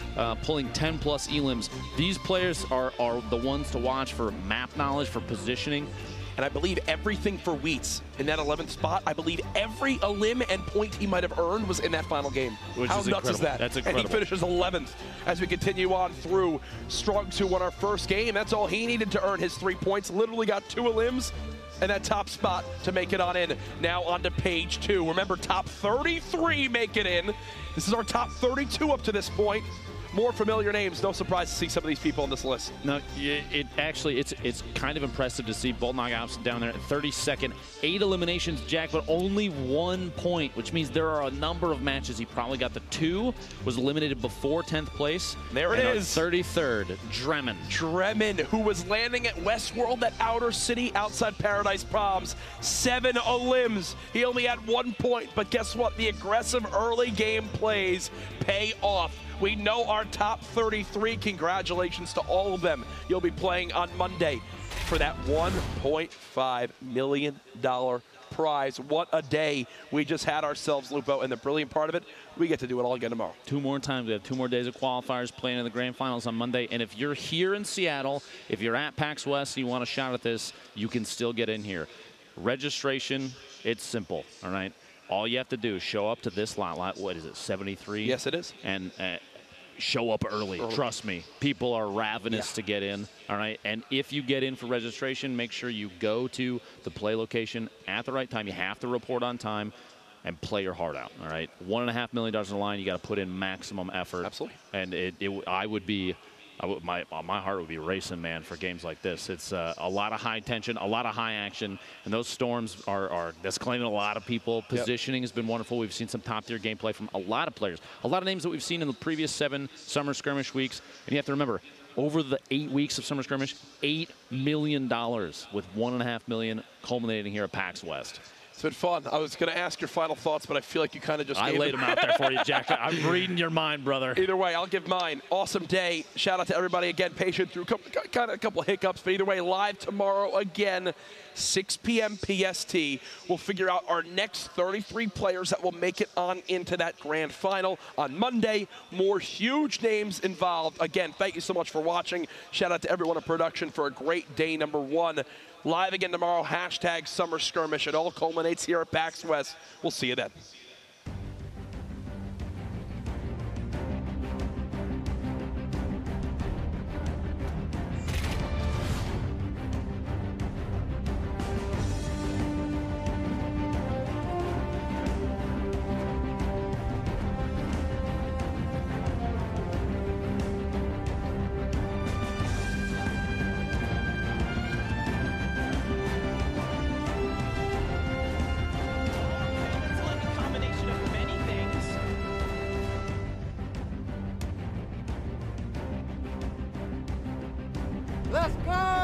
pulling 10-plus elims. These players are the ones to watch for map knowledge, for positioning. And I believe everything for Wheats in that 11th spot, I believe every elim and point he might have earned was in that final game. How nuts is that? That's incredible. And he finishes 11th as we continue on through. Strugs, who won our first game, that's all he needed to earn his 3 points. Literally got 2 elims and that top spot to make it on in. Now on to page 2. Remember, top 33 make it in. This is our top 32 up to this point. More familiar names. No surprise to see some of these people on this list. No, it's kind of impressive to see Bolt Knockouts down there at 32nd. 8 eliminations, Jack, but only 1 point, which means there are a number of matches. He probably got the 2, was eliminated before 10th place. There it is. 33rd, Dremen, who was landing at Westworld, that outer city outside Paradise Palms. 7 elims. He only had 1 point, but guess what? The aggressive early game plays pay off. We know our top 33. Congratulations to all of them. You'll be playing on Monday for that $1.5 million prize. What a day we just had ourselves, Lupo. And the brilliant part of it, we get to do it all again tomorrow. 2 more times. We have 2 more days of qualifiers playing in the grand finals on Monday. And if you're here in Seattle, if you're at PAX West and you want a shot at this, you can still get in here. Registration, it's simple, all right? All you have to do is show up to this lot, what is it, 73? Yes, it is. And show up early. Trust me, people are ravenous to get in, all right? And if you get in for registration, make sure you go to the play location at the right time. You have to report on time. and play your heart out. All right, $1.5 million on the line. You got to put in maximum effort. Absolutely. And my heart would be racing, man, for games like this. It's a lot of high tension, a lot of high action, and those storms are disclaiming a lot of people. Positioning has been wonderful. We've seen some top-tier gameplay from a lot of players, a lot of names that we've seen in the previous 7 Summer Skirmish weeks. And you have to remember, over the 8 weeks of Summer Skirmish, $8 million with $1.5 million culminating here at PAX West. It's been fun. I was going to ask your final thoughts, but I feel like you kind of just laid them out there for you, Jack. I'm reading your mind, brother. Either way, I'll give mine. Awesome day. Shout out to everybody again, patient through kind of a couple hiccups, but either way, live tomorrow again, 6 p.m. PST. We'll figure out our next 33 players that will make it on into that grand final on Monday. More huge names involved. Again, thank you so much for watching. Shout out to everyone in production for a great day number 1. Live again tomorrow, hashtag Summer Skirmish. It all culminates here at PAX West. We'll see you then. Let's go!